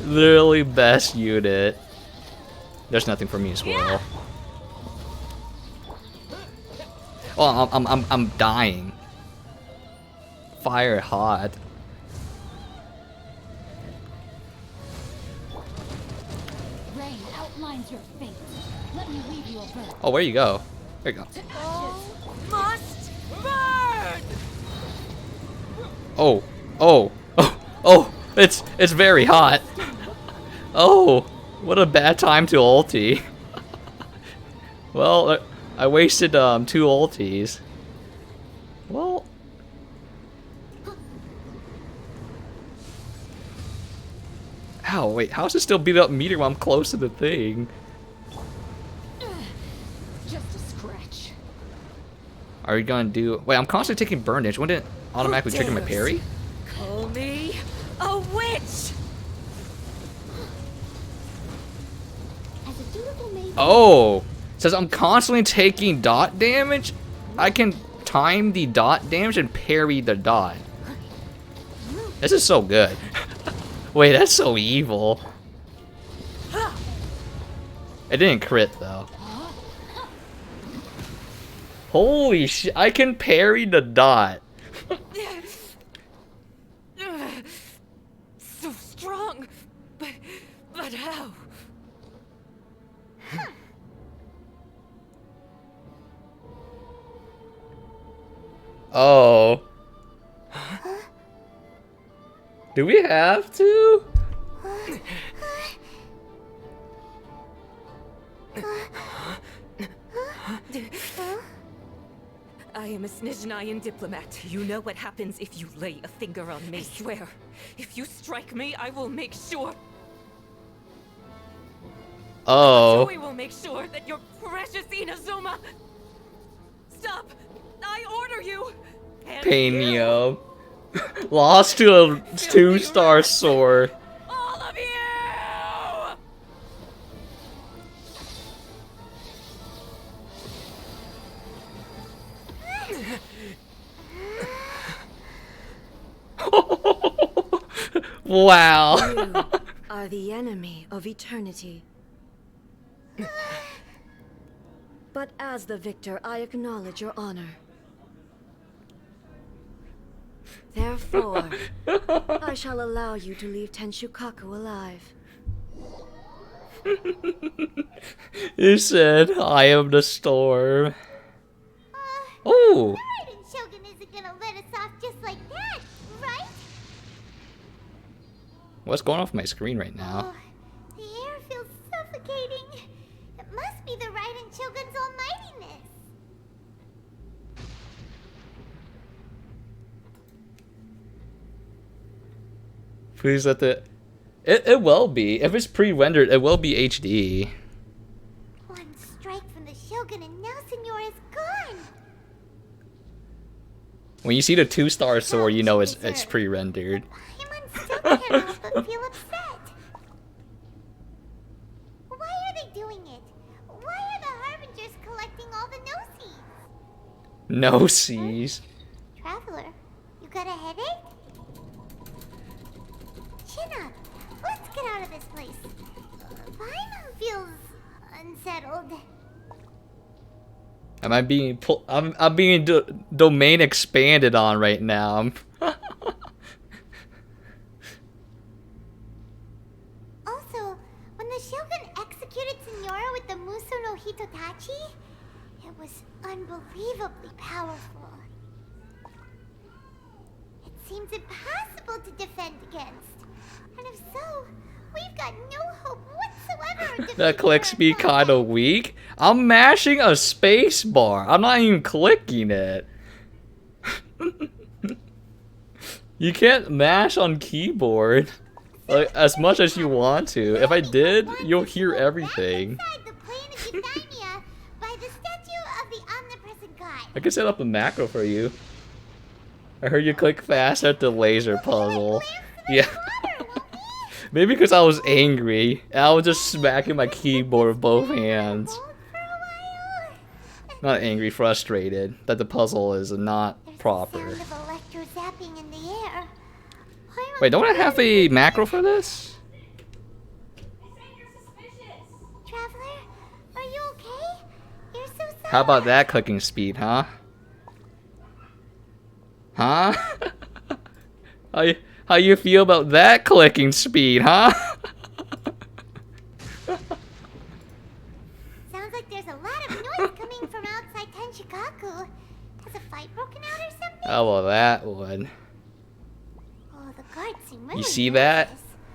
Literally best unit. There's nothing for me to swirl. Oh, I'm dying. Fire hot. Rain outlines your fate. Let me leave you a bird. Oh, where you go? There you go. Must burn. Oh, oh, oh, oh! It's very hot. Oh, what a bad time to ulti. Well, I wasted 2 ultis. Well, ow! Wait, how is it still beat up meter when I'm close to the thing? Just a scratch. Are you gonna do? Wait, I'm constantly taking burn damage. Wouldn't it automatically trigger my parry? Call me a witch. As a dutiful maiden. Oh, it says I'm constantly taking dot damage. I can time the dot damage and parry the dot. This is so good. Wait, that's so evil. It didn't crit though. Holy shit! I can parry the dot. So strong, but how? Oh. Do we have to? I am a Snezhnayan diplomat. You know what happens if you lay a finger on me. Swear, if you strike me, I will make sure. Oh. We will make sure that your precious Inazuma. Stop! I order you. And Peño. Lost to a 2-star sword. all of you. Wow. You are the enemy of eternity. But as the victor, I acknowledge your honor. Therefore, I shall allow you to leave Tenshukaku alive. You said, I am the storm. Oh. The Raiden Shogun isn't gonna let us off just like that, right? What's going on with my screen right now? Oh, the air feels suffocating. It must be the Raiden Shogun's almightiness. Please let the... It will be. If it's pre-rendered, it will be HD. One strike from the Shogun and now Senor is gone. When you see the 2-star sword, you know it's pre-rendered. Paimon still can't help but feel upset. Why are they doing it? Why are the Harbingers collecting all the no-seeds? No seas. Traveler, you got a headache? Chin up. Let's get out of this place. Paimon feels unsettled. Am I being I'm being domain expanded on right now. Also, when the Shogun executed Senora with the Muso no Hitotachi, it was unbelievably powerful. It seems impossible to defend against. And if so, we've got no hope whatsoever of defeating That click her speed opponent. kinda weak. I'm mashing a space bar. I'm not even clicking it. You can't mash on keyboard like as much as you want to. If I did, you'll hear everything. Inside the plane of Euthymia by the statue of the omnipresent god. I can set up a macro for you. I heard you click fast at the laser puzzle. Yeah. Maybe because I was angry. I was just smacking my keyboard with both hands. Not angry, frustrated that the puzzle is not proper. Sound of electro zapping in the air. Wait, don't I have a macro for this? Traveler, are you okay? You're so sad. How about that clicking speed, huh? Huh? How you feel about that clicking speed, huh? Sounds like there's a lot of noise coming from outside Tenshukaku. Has a fight broken out or something? Oh, well, that one. Oh, the guards seem really You see that?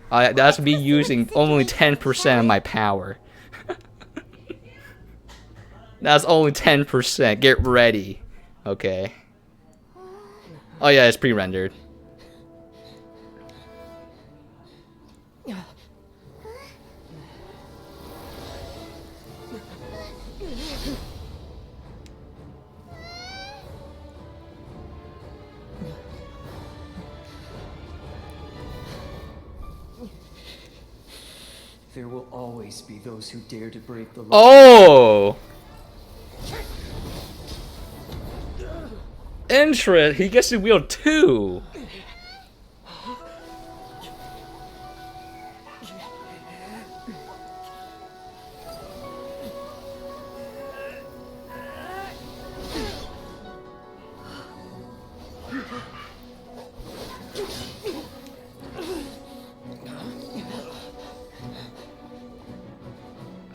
That's me using only 10% of my power. That's only 10%. Get ready. Okay. Oh yeah, it's pre-rendered. There will always be those who dare to break the law. Oh! Interest. He gets to wield 2.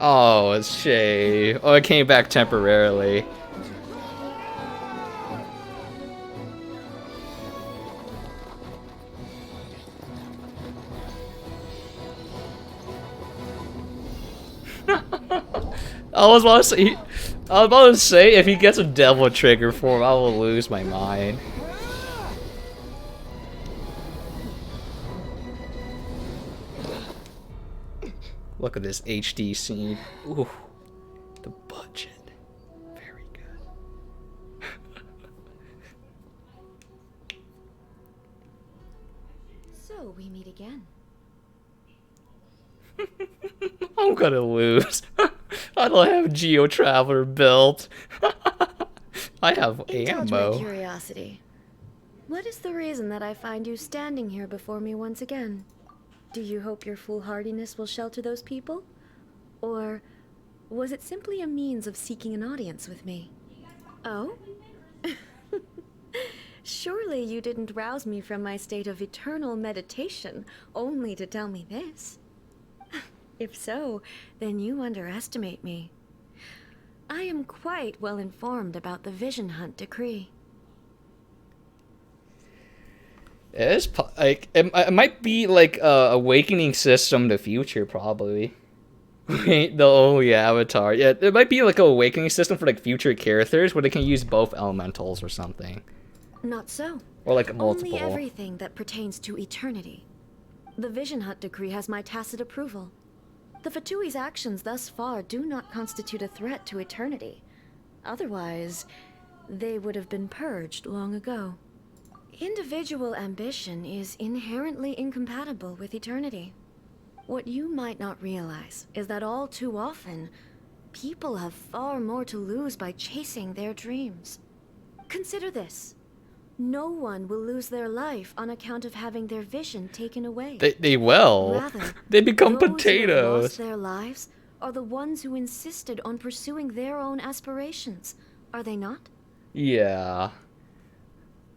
Oh, it's Shay. Oh, it came back temporarily. I was about to say, if he gets a devil trigger form, I will lose my mind. Look at this HD scene. Ooh, the budget. Very good. So we meet again. I'm gonna lose. I don't have Geo Traveler built. I have Indulge my ammo. curiosity. What is the reason that I find you standing here before me once again? Do you hope your foolhardiness will shelter those people? Or was it simply a means of seeking an audience with me? Oh? Surely you didn't rouse me from my state of eternal meditation only to tell me this. If so, then you underestimate me. I am quite well informed about the Vision Hunt decree. It's like it might be like a awakening system to future probably. Wait, the only avatar. Yeah, it might be like a awakening system for like future characters where they can use both elementals or something. Not so. Or like multiple. Only everything that pertains to eternity. The Vision Hunt decree has my tacit approval. The Fatui's actions thus far do not constitute a threat to eternity. Otherwise, they would have been purged long ago. Individual ambition is inherently incompatible with eternity. What you might not realize is that all too often, people have far more to lose by chasing their dreams. Consider this. No one will lose their life on account of having their vision taken away. They will. Rather, they become those who have potatoes. lost their lives are the ones who insisted on pursuing their own aspirations. Are they not? Yeah.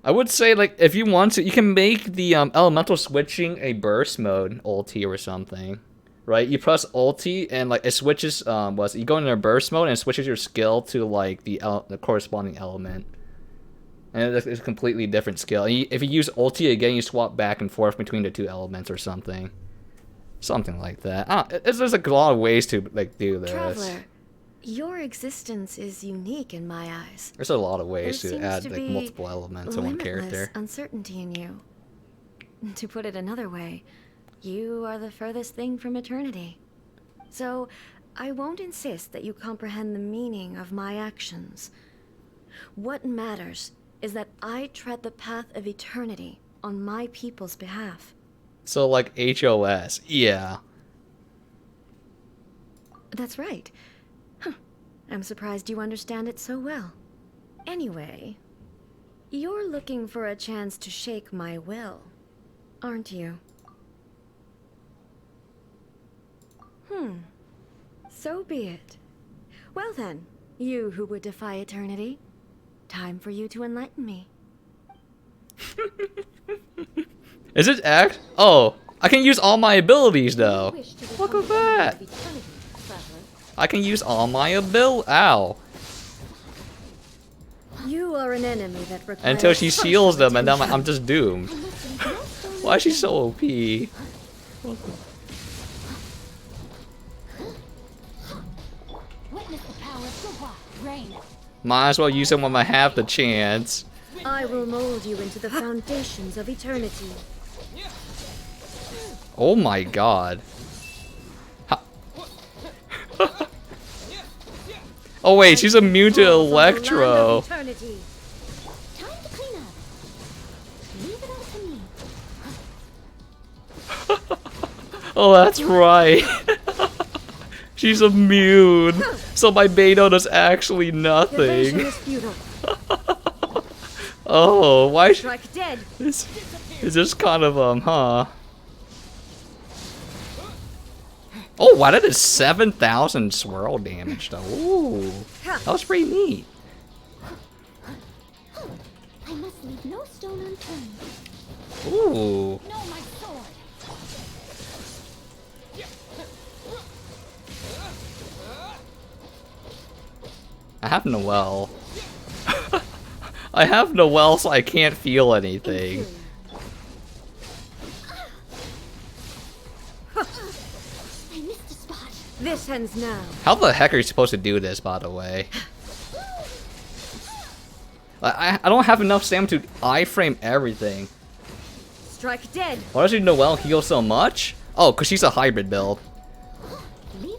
I would say, like, if you want to, you can make the elemental switching a burst mode ulti or something. Right? You press ulti and, like, it switches, you go into a burst mode and it switches your skill to, like, the corresponding element. And it's a completely different skill. And if you use ulti again, you swap back and forth between the two elements or something. Something like that. There's a lot of ways to, like, do this. Traveler, your existence is unique in my eyes. There's a lot of ways There to seems add, to like, be multiple elements to one limitless character. uncertainty in you. To put it another way, you are the furthest thing from eternity. So, I won't insist that you comprehend the meaning of my actions. What matters is that I tread the path of eternity on my people's behalf. So, like, HOS. Yeah. That's right. Huh. I'm surprised you understand it so well. Anyway, you're looking for a chance to shake my will, aren't you? So be it. Well then, you who would defy eternity, time for you to enlighten me. Is it act? Oh, I can use all my abilities though. Look at that. I can use all my Ow. You are an enemy that requires Until she shields them and then attention. I'm just doomed. Why is she so OP? Witness the power of Suwa. Rain. Might as well use them when I have the chance. I will mold you into the foundations of eternity. Oh my god. Oh wait, she's immune to Electro. Time to clean up. Leave it up to me. Oh, that's right. She's immune. So my Beto does actually nothing. Evasion is futile. Oh, why? Strike dead. It's just kind of huh? Oh, wow, that is 7,000 swirl damage though. Ooh, that was pretty neat. I must leave no stone unturned. Ooh. No, my sword. I have Noelle. I have Noelle, so I can't feel anything. I missed a spot. This ends now. How the heck are you supposed to do this, by the way? I don't have enough stamina to iframe everything. Strike dead. Why does Noelle heal so much? Oh, cause she's a hybrid build.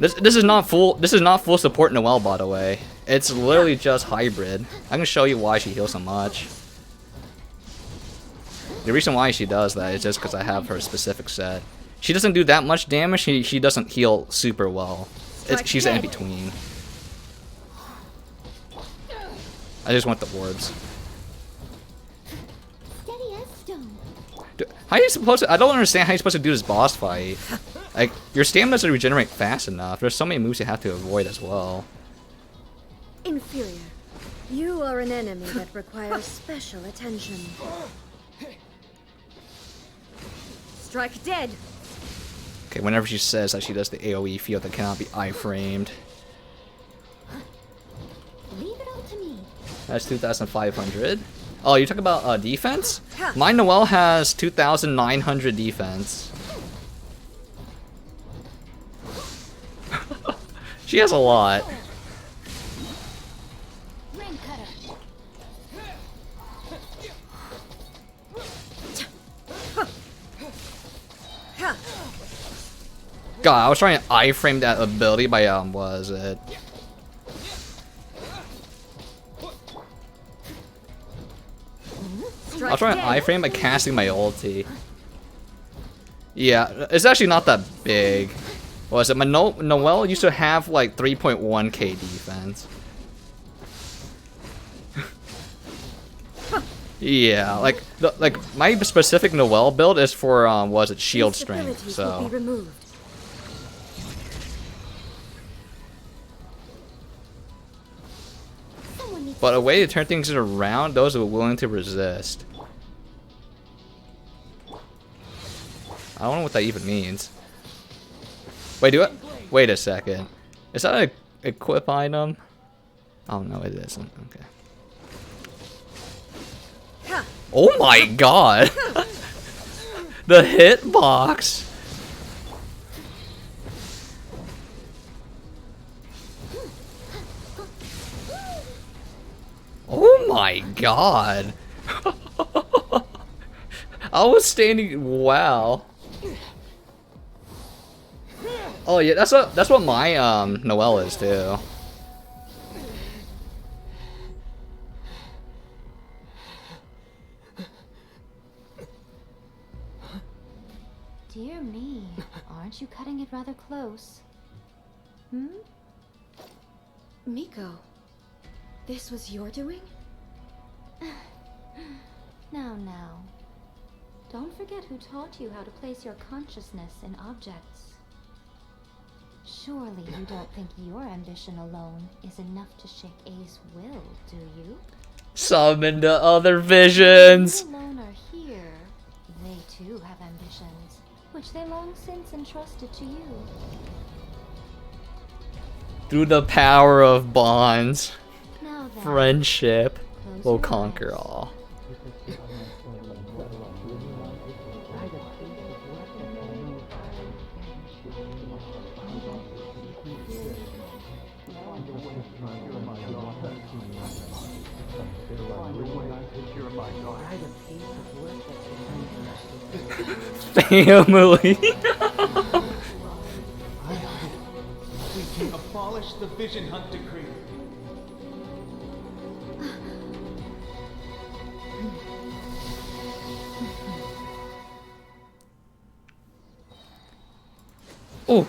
This is not full support Noelle, by the way. It's literally just hybrid. I can show you why she heals so much. The reason why she does that is just because I have her specific set. She doesn't do that much damage. She doesn't heal super well. She's in between. I just want the orbs. Steady How are you supposed to? I don't understand how you're supposed to do this boss fight. Like, your stamina doesn't regenerate fast enough. There's so many moves you have to avoid as well. Inferior. You are an enemy that requires special attention. Strike dead. Okay, whenever she says that she does the AoE field that cannot be iframed. Leave it all to me. That's 2,500. Oh, you talk about defense? My Noelle has 2,900 defense. She has a lot. Rain cutter. God, I was trying to iframe that ability by was it? I was trying to iframe by casting my ulti. Yeah, it's actually not that big. What was it? My Noelle used to have like 3.1k defense. Yeah, like my specific Noelle build is for was it shield strength, so. But a way to turn things around, those who are willing to resist. I don't know what that even means. Wait, do it? Wait a second. Is that an equip item? Oh no, it isn't. Okay. Oh my god! The hitbox! Oh my god! I was standing. Wow. Oh yeah, that's what my Noelle is too. Dear me, aren't you cutting it rather close? Hmm? Miko, this was your doing? Now. Don't forget who taught you how to place your consciousness in objects. Surely you don't think your ambition alone is enough to shake A's will, do you? Summon the other visions! You alone are here. They too have ambitions, which they long since entrusted to you. Through the power of bonds, Now then, friendship close will your conquer eyes. all. Family. We can abolish the Vision Hunt Decree. Oh.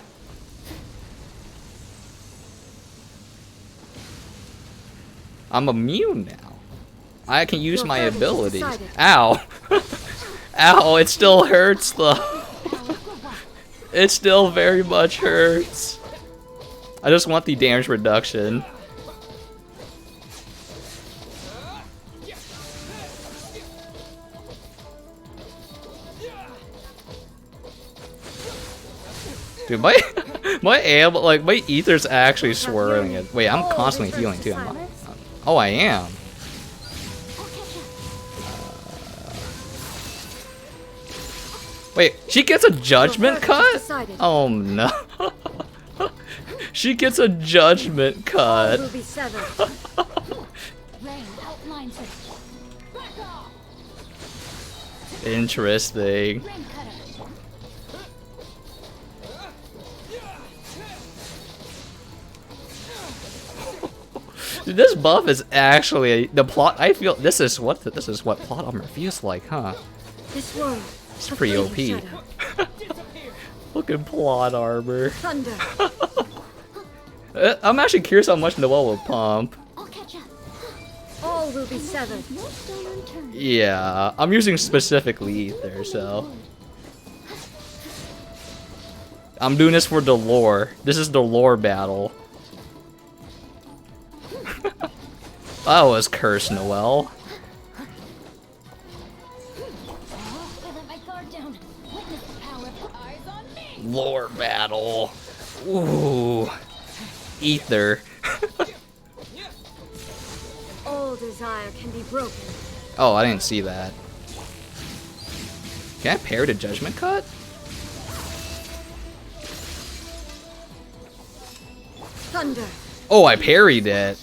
I'm immune now. I can use my abilities. Ow. Ow, it still hurts though. It still very much hurts. I just want the damage reduction. Dude, my ammo, like my ether's actually swirling it. Wait, I'm constantly healing too. I'm not, oh, I am. Wait, she gets a judgment cut? Oh no. She gets a judgment cut. Interesting. Dude, this buff is actually the plot. I feel this is what plot armor feels like, huh? This one. It's pretty OP. Look at plot armor. Thunder. I'm actually curious how much Noelle will pump. All will will be severed. No stone unturned. Yeah, I'm using specifically ether, so I'm doing this for the lore. This is the lore battle. That was cursed, Noel. I let my guard down. Witness the power. Eyes on me. Lore battle. Ooh. Ether. All desire can be broken. Oh, I didn't see that. Can I parry the judgment cut? Thunder. Oh, I parried it.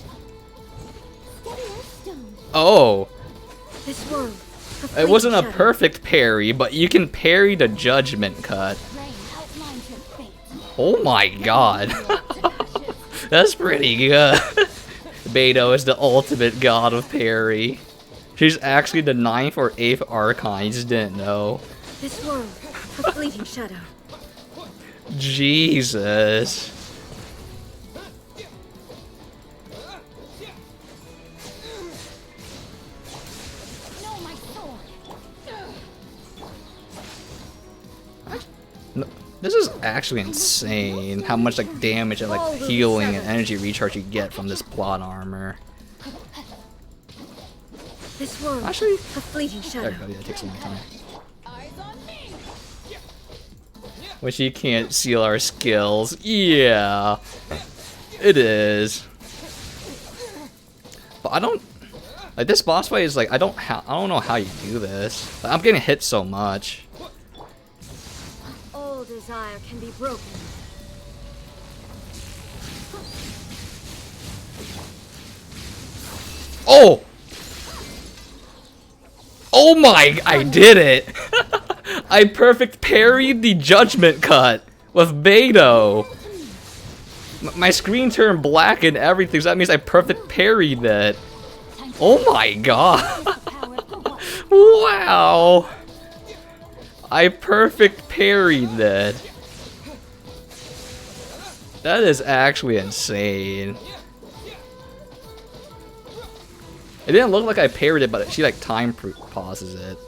Steady as stone. Oh. This world. It wasn't a perfect parry, but you can parry the judgment cut. Rain outlines your fate. Oh my god. That's pretty good. Beto is the ultimate god of parry. She's actually the 9th or 8th archon, you just didn't know. This world. A fleeting shadow. Jesus. No, my sword. No, this is actually insane how much like damage and like healing and energy recharge you get from this plot armor. This world. Actually, A fleeting shadow. there we go, yeah, it takes a long time. Eyes on me. When she can't seal our skills. Yeah. It is. But I don't like this boss fight is like I don't know how you do this. Like, I'm getting hit so much. All desire can be broken. Oh! Oh my, I did it! I perfect parried the judgment cut with Beto. My screen turned black and everything, so that means I perfect parried it. Oh my god. Wow. I perfect parried that. That is actually insane. It didn't look like I parried it, but she like time pauses it.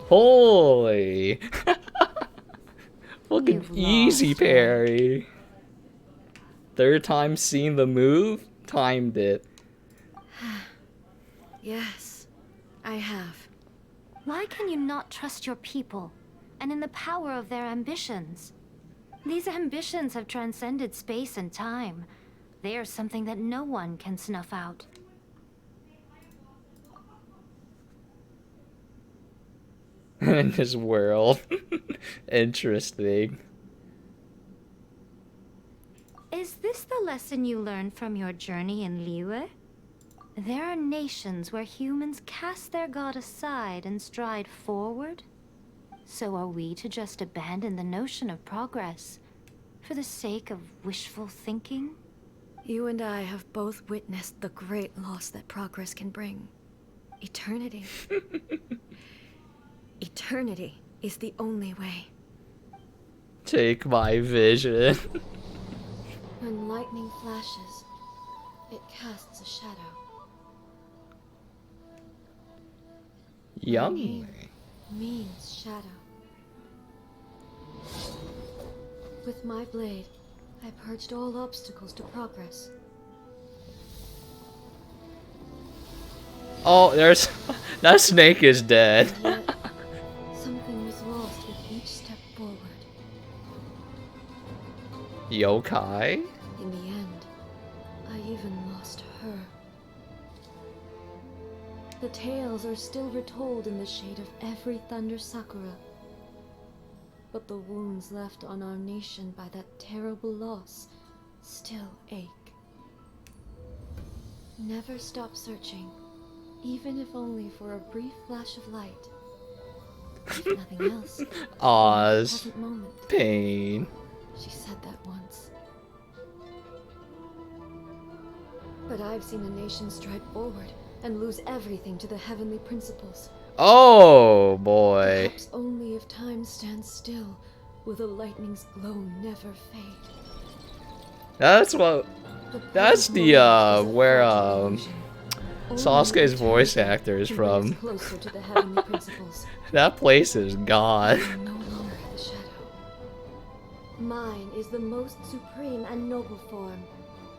Holy. Fucking easy parry. Third time seeing the move, timed it. Yes, I have. Why can you not trust your people and in the power of their ambitions? These ambitions have transcended space and time. They are something that no one can snuff out. In this world. Interesting. Is this the lesson you learned from your journey in Liyue? There are nations where humans cast their god aside and stride forward. So are we to just abandon the notion of progress for the sake of wishful thinking? You and I have both witnessed the great loss that progress can bring. Eternity. Eternity is the only way. Take my vision. When lightning flashes, it casts a shadow. Yummy. Means shadow. With my blade, I purged all obstacles to progress. Oh, there's that snake is dead. Yet, something was lost with each step forward. Yokai? In the end, I even lost her. The tales are still retold in the shade of every thunder sakura. But the wounds left on our nation by that terrible loss still ache. Never stop searching, even if only for a brief flash of light. If nothing else, Oz. a present moment. Pain. She said that once. But I've seen a nation stride forward and lose everything to the heavenly principles. Oh boy. Perhaps only if time stands still will the lightning's glow never fade. That's what. That's the where Sasuke's voice actor is from. Closer to the heavenly principles. That place is God. I am no longer the shadow. Mine is the most supreme and noble form.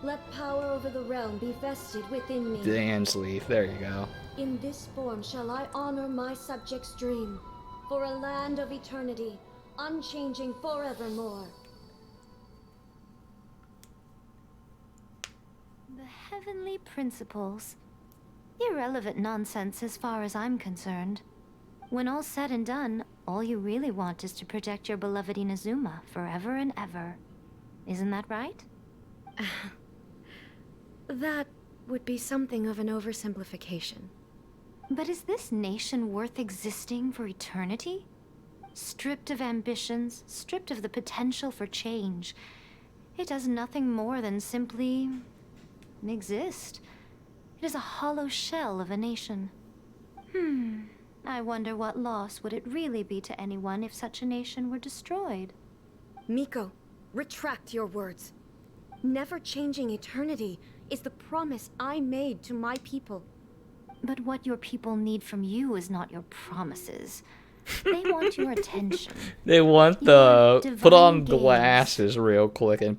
Let power over the realm be vested within me. Dan's leaf. There you go. In this form shall I honor my subjects' dream, for a land of eternity, unchanging forevermore. The heavenly principles. Irrelevant nonsense as far as I'm concerned. When all's said and done, all you really want is to protect your beloved Inazuma forever and ever. Isn't that right? That would be something of an oversimplification. But is this nation worth existing for eternity? Stripped of ambitions, stripped of the potential for change, it does nothing more than simply exist. It is a hollow shell of a nation. I wonder what loss would it really be to anyone if such a nation were destroyed? Miko, retract your words. Never changing eternity is the promise I made to my people. But what your people need from you is not your promises. They want your attention. They want Your the put on divine gaze. glasses real quick and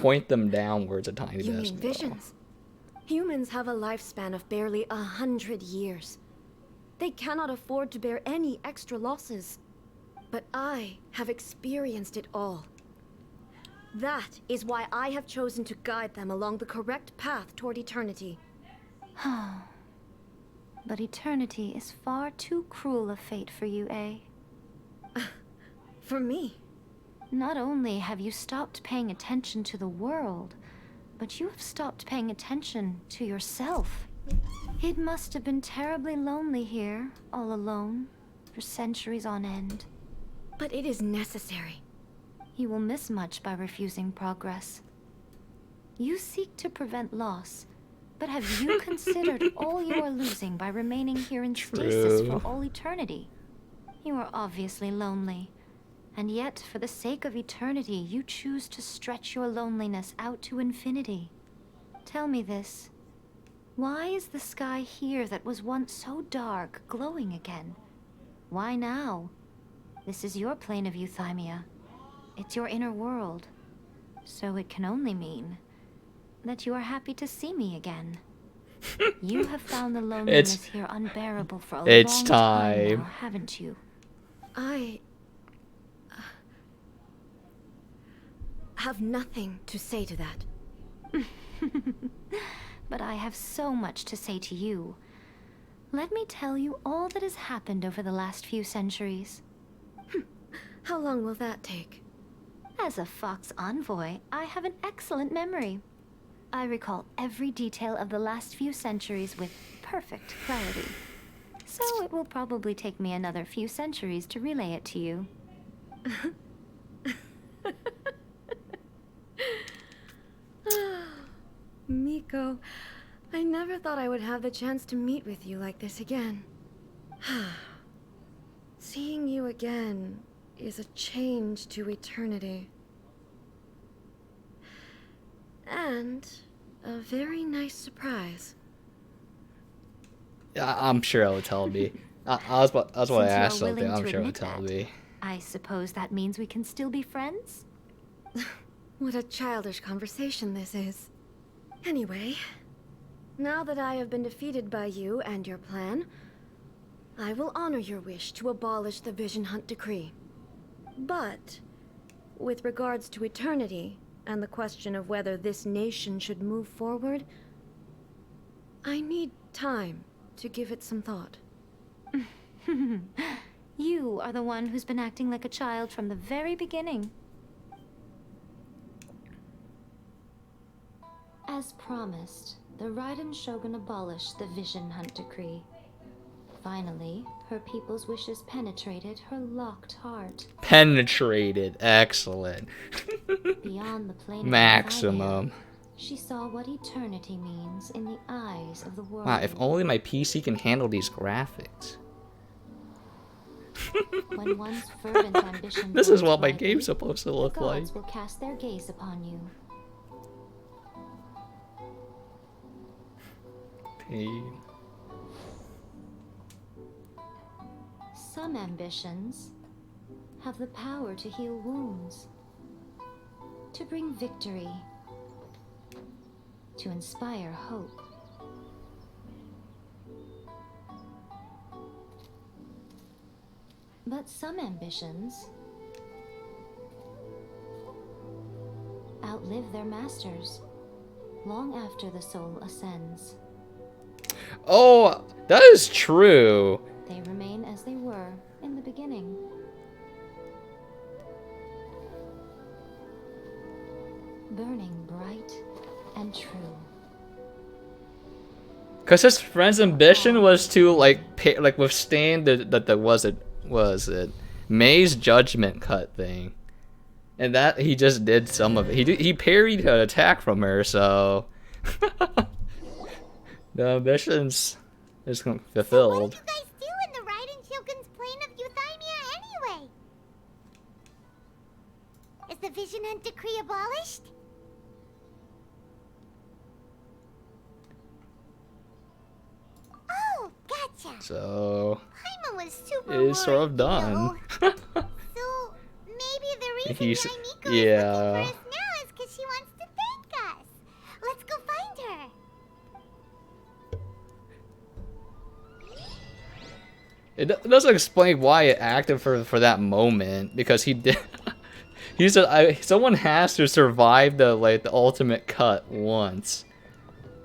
point them downwards a tiny You bit. mean visions? Humans have a lifespan of barely 100 years. They cannot afford to bear any extra losses. But I have experienced it all. That is why I have chosen to guide them along the correct path toward eternity. But eternity is far too cruel a fate for you, eh? For me? Not only have you stopped paying attention to the world, but you have stopped paying attention to yourself. It must have been terribly lonely here, all alone, for centuries on end. But it is necessary. You will miss much by refusing progress. You seek to prevent loss, but have you considered all you are losing by remaining here in stasis True. for all eternity? You are obviously lonely, and yet for the sake of eternity, you choose to stretch your loneliness out to infinity. Tell me this. Why is the sky here that was once so dark glowing again? Why now? This is your plane of euthymia. It's your inner world. So it can only mean that you are happy to see me again. You have found the loneliness here unbearable for a It's long time. now, haven't you? I have nothing to say to that. But I have so much to say to you. Let me tell you all that has happened over the last few centuries. How long will that take? As a Fox envoy, I have an excellent memory. I recall every detail of the last few centuries with perfect clarity. So it will probably take me another few centuries to relay it to you. Miko, I never thought I would have the chance to meet with you like this again. Seeing you again is a change to eternity. And a very nice surprise. Yeah, I'm sure it'll tell me. That's what I Since you are asked something. willing I'm to sure it'll admit tell that, me. I suppose that means we can still be friends? What a childish conversation this is. Anyway, now that I have been defeated by you and your plan, I will honor your wish to abolish the Vision Hunt Decree. But, with regards to eternity, and the question of whether this nation should move forward, I need time to give it some thought. You are the one who's been acting like a child from the very beginning. As promised, the Raiden Shogun abolished the Vision Hunt Decree. Finally, her people's wishes penetrated her locked heart. Penetrated. Excellent. Beyond the plane of Maximum. Euthymia, she saw what eternity means in the eyes of the world. Wow, if only my PC can handle these graphics. When one's fervent ambition This is grows what my widely, game's supposed to look the like. gods will cast their gaze upon you. Some ambitions have the power to heal wounds, to bring victory, to inspire hope. But some ambitions outlive their masters long after the soul ascends. Oh, that is true. They remain as they were in the beginning. Burning bright and true. Cause his friend's ambition was to like withstand the was it May's judgment cut thing, and that he just did some of it. He parried an attack from her, so the ambitions is fulfilled. What did you guys do in the Raiden Shogun's plane of Euthymia anyway? Is the Vision Hunt Decree abolished? Oh, gotcha. So Paimon was super it's sort of worried, done. you know. So maybe the reason He's- why Miko yeah. is looking for us now is because she wants to thank us. Let's go find her. It doesn't explain why it acted for that moment, because he did. He said, "Someone has to survive the ultimate cut once,"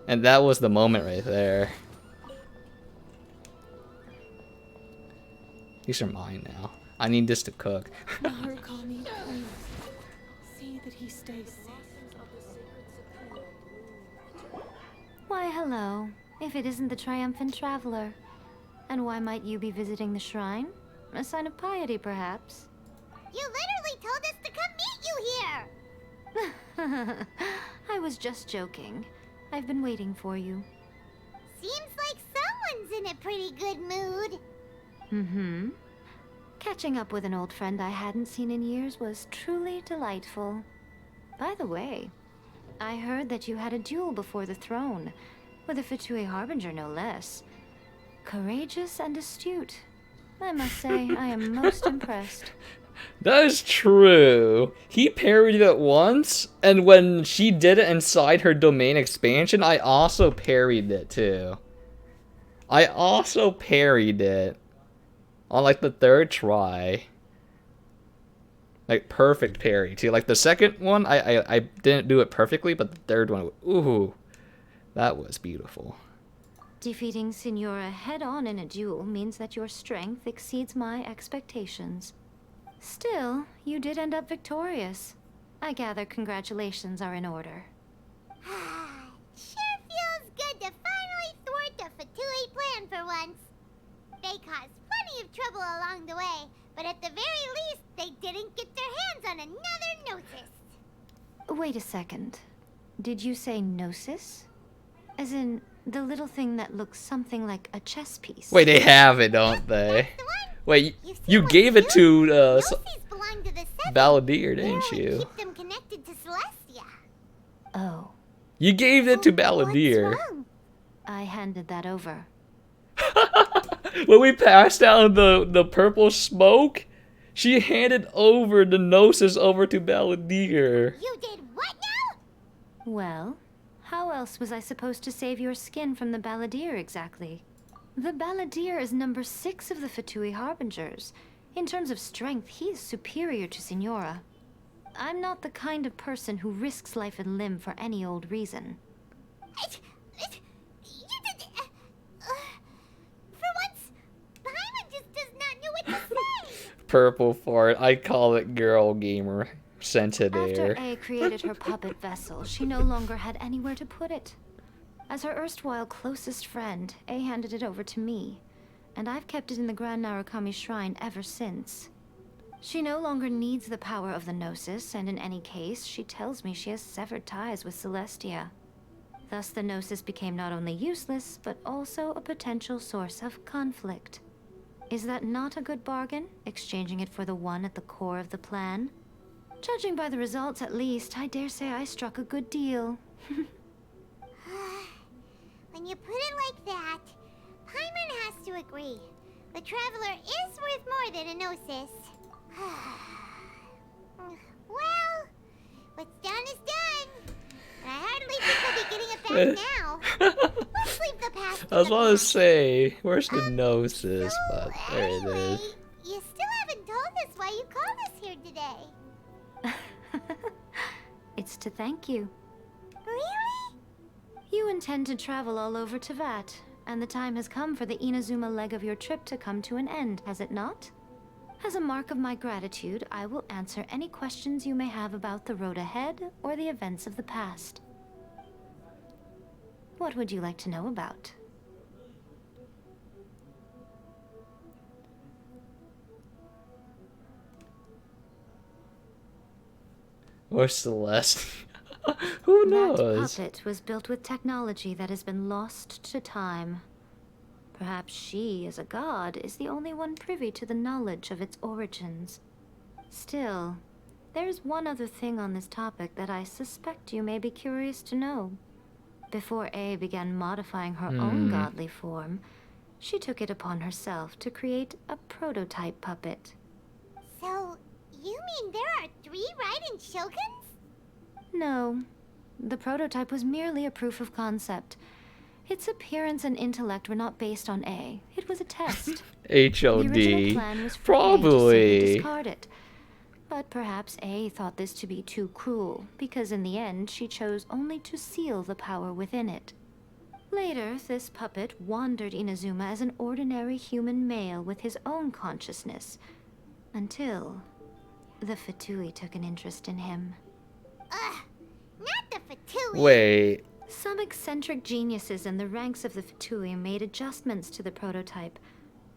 and that was the moment right there. These are mine now. I need this to cook. Narukami, please. See that he stays safe. Why, hello. If it isn't the triumphant traveler. And why might you be visiting the shrine? A sign of piety, perhaps? You literally told us to come meet you here. I was just joking. I've been waiting for you. Seems like someone's in a pretty good mood. Mm-hmm. Catching up with an old friend I hadn't seen in years was truly delightful. By the way, I heard that you had a duel before the throne, with a Fatui Harbinger no less. Courageous and astute. I must say, I am most impressed. That is true. He parried it once, and when she did it inside her domain expansion, I also parried it too. I also parried it on like the third try. Like perfect parry too. Like the second one, I didn't do it perfectly, but the third one, ooh, that was beautiful. Defeating Signora head-on in a duel means that your strength exceeds my expectations. Still, you did end up victorious. I gather congratulations are in order. Sure feels good to finally thwart the Fatui plan for once. They caused plenty of trouble along the way, but at the very least, they didn't get their hands on another Gnosis. Wait a second. Did you say Gnosis? As in, the little thing that looks something like a chess piece. Wait, they have it, don't they? Wait, you gave it to Gnosis belong to the Seven. Balladeer, didn't They you? keep them connected to Celestia. Oh. You gave it to What's Balladeer. wrong? I handed that over. When we passed out the purple smoke, she handed over the Gnosis over to Balladeer. You did what now? Well, how else was I supposed to save your skin from the Balladeer exactly? The Balladeer is number 6 of the Fatui Harbingers. In terms of strength, he is superior to Signora. I'm not the kind of person who risks life and limb for any old reason. For once, Paimon just does not know what to say. Purple fart. I call it girl gamer. Scented After air. A created her puppet vessel, she no longer had anywhere to put it. As her erstwhile closest friend, A handed it over to me, and I've kept it in the Grand Narukami Shrine ever since. She no longer needs the power of the Gnosis, and in any case, she tells me she has severed ties with Celestia. Thus, the Gnosis became not only useless, but also a potential source of conflict. Is that not a good bargain, exchanging it for the one at the core of the plan? Judging by the results, at least, I dare say I struck a good deal. When you put it like that. Paimon has to agree. The Traveler is worth more than a gnosis. Well, what's done is done. And I hardly think we'll be getting it back now. Let's leave the past in I was the about to past. say, where's the gnosis? But there it Anyway, is. you still haven't told us why you called us here today. It's to thank you. Really? You intend to travel all over Teyvat, and the time has come for the Inazuma leg of your trip to come to an end, has it not? As a mark of my gratitude, I will answer any questions you may have about the road ahead or the events of the past. What would you like to know about? Or Celeste. Who That knows? puppet was built with technology that has been lost to time. Perhaps she, as a god, is the only one privy to the knowledge of its origins. Still, there's one other thing on this topic that I suspect you may be curious to know. Before A began modifying her own godly form, she took it upon herself to create a prototype puppet. So, you mean there are 3 Raiden Shoguns? No, the prototype was merely a proof of concept. Its appearance and intellect were not based on A. It was a test. The original HOD. plan was for A to simply Probably. discard it. But perhaps A thought this to be too cruel, because in the end she chose only to seal the power within it. Later, this puppet wandered Inazuma as an ordinary human male with his own consciousness, until the Fatui took an interest in him. Not the Fatui. Wait. Some eccentric geniuses in the ranks of the Fatui made adjustments to the prototype,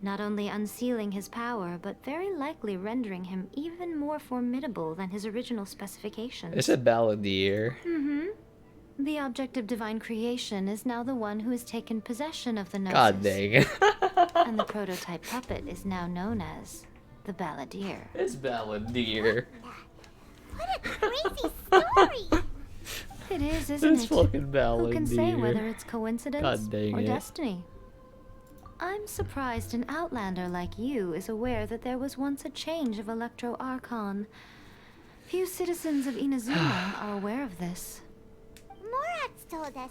not only unsealing his power, but very likely rendering him even more formidable than his original specifications. It's a balladeer. The object of divine creation is now the one who has taken possession of the Gnosis. God dang it. And the prototype puppet is now known as the Balladeer. It's balladeer. What a crazy story. It is, isn't It's it? fucking Who can say balladeer. whether it's coincidence God dang or it. destiny? I'm surprised an outlander like you is aware that there was once a change of Electro Archon. Few citizens of Inazuma are aware of this. Morat's told us.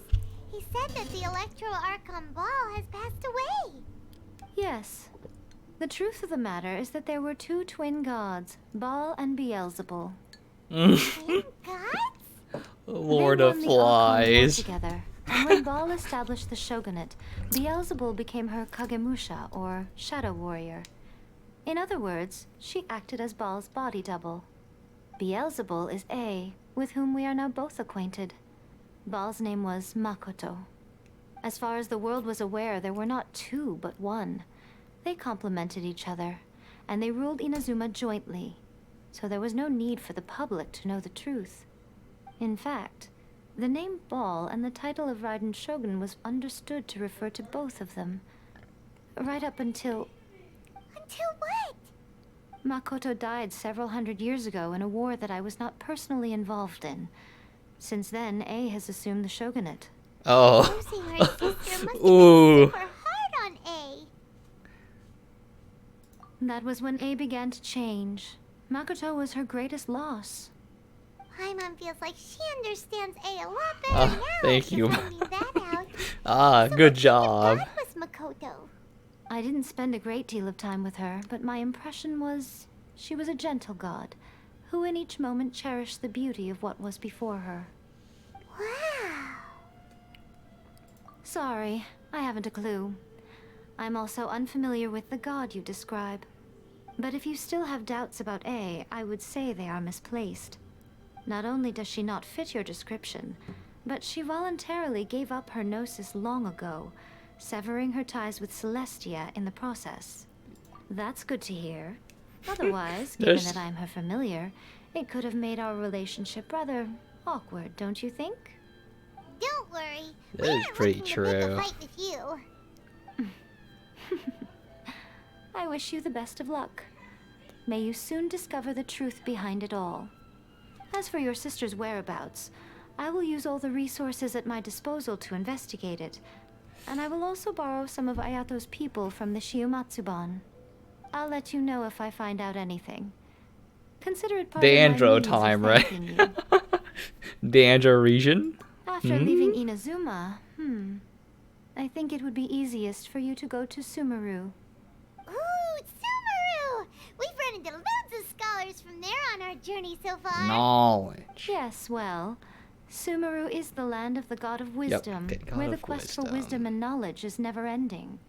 He said that the Electro Archon Ball has passed away. Yes. The truth of the matter is that there were 2 twin gods, Baal and Beelzebul. Twin gods? Lord They of won the Archon war Flies. together, and when Baal established the shogunate, Beelzebul became her Kagemusha, or shadow warrior. In other words, she acted as Baal's body double. Beelzebul is A, with whom we are now both acquainted. Baal's name was Makoto. As far as the world was aware, there were not 2, but 1. They complemented each other, and they ruled Inazuma jointly, so there was no need for the public to know the truth. In fact, the name Baal and the title of Raiden Shogun was understood to refer to both of them. Right up until... Until what? Makoto died several hundred years ago in a war that I was not personally involved in. Since then, A has assumed the shogunate. Oh. Losing her sister must have Ooh. been super hard on A. That was when A began to change. Makoto was her greatest loss. Paimon feels like she understands A a lot better now. Thank you. Finding that out. Good job. What was Makoto? I didn't spend a great deal of time with her, but my impression was she was a gentle god, who in each moment cherished the beauty of what was before her. Wow. Sorry, I haven't a clue. I'm also unfamiliar with the god you describe. But if you still have doubts about A, I would say they are misplaced. Not only does she not fit your description, but she voluntarily gave up her gnosis long ago, severing her ties with Celestia in the process. That's good to hear. Otherwise, given There's- that I'm her familiar, it could have made our relationship rather awkward, don't you think? Don't worry. That we is aren't pretty looking to pick true. a fight with you. I wish you the best of luck. May you soon discover the truth behind it all. As for your sister's whereabouts, I will use all the resources at my disposal to investigate it. And I will also borrow some of Ayato's people from the Shiumatsuban. I'll let you know if I find out anything. Consider it part of my Dandro means of time, right? thanking you. Dandro region? After leaving Inazuma, I think it would be easiest for you to go to Sumeru. Ooh, Sumeru! We've run into loads of scholars from there on our journey so far. Knowledge. Yes, well, Sumeru is the land of the God of Wisdom, okay, God where the of quest for Wisdom. wisdom and knowledge is never ending.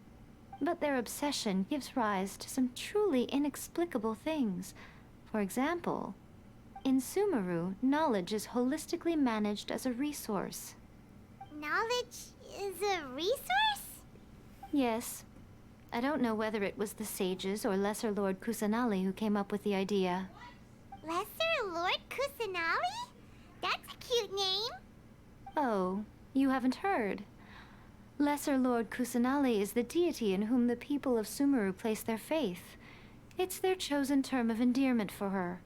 But their obsession gives rise to some truly inexplicable things. For example, in Sumeru, knowledge is holistically managed as a resource. Knowledge is a resource? Yes. I don't know whether it was the sages or Lesser Lord Kusanali who came up with the idea. Lesser Lord Kusanali? That's a cute name. Oh, you haven't heard. Lesser Lord Kusanali is the deity in whom the people of Sumeru place their faith. It's their chosen term of endearment for her.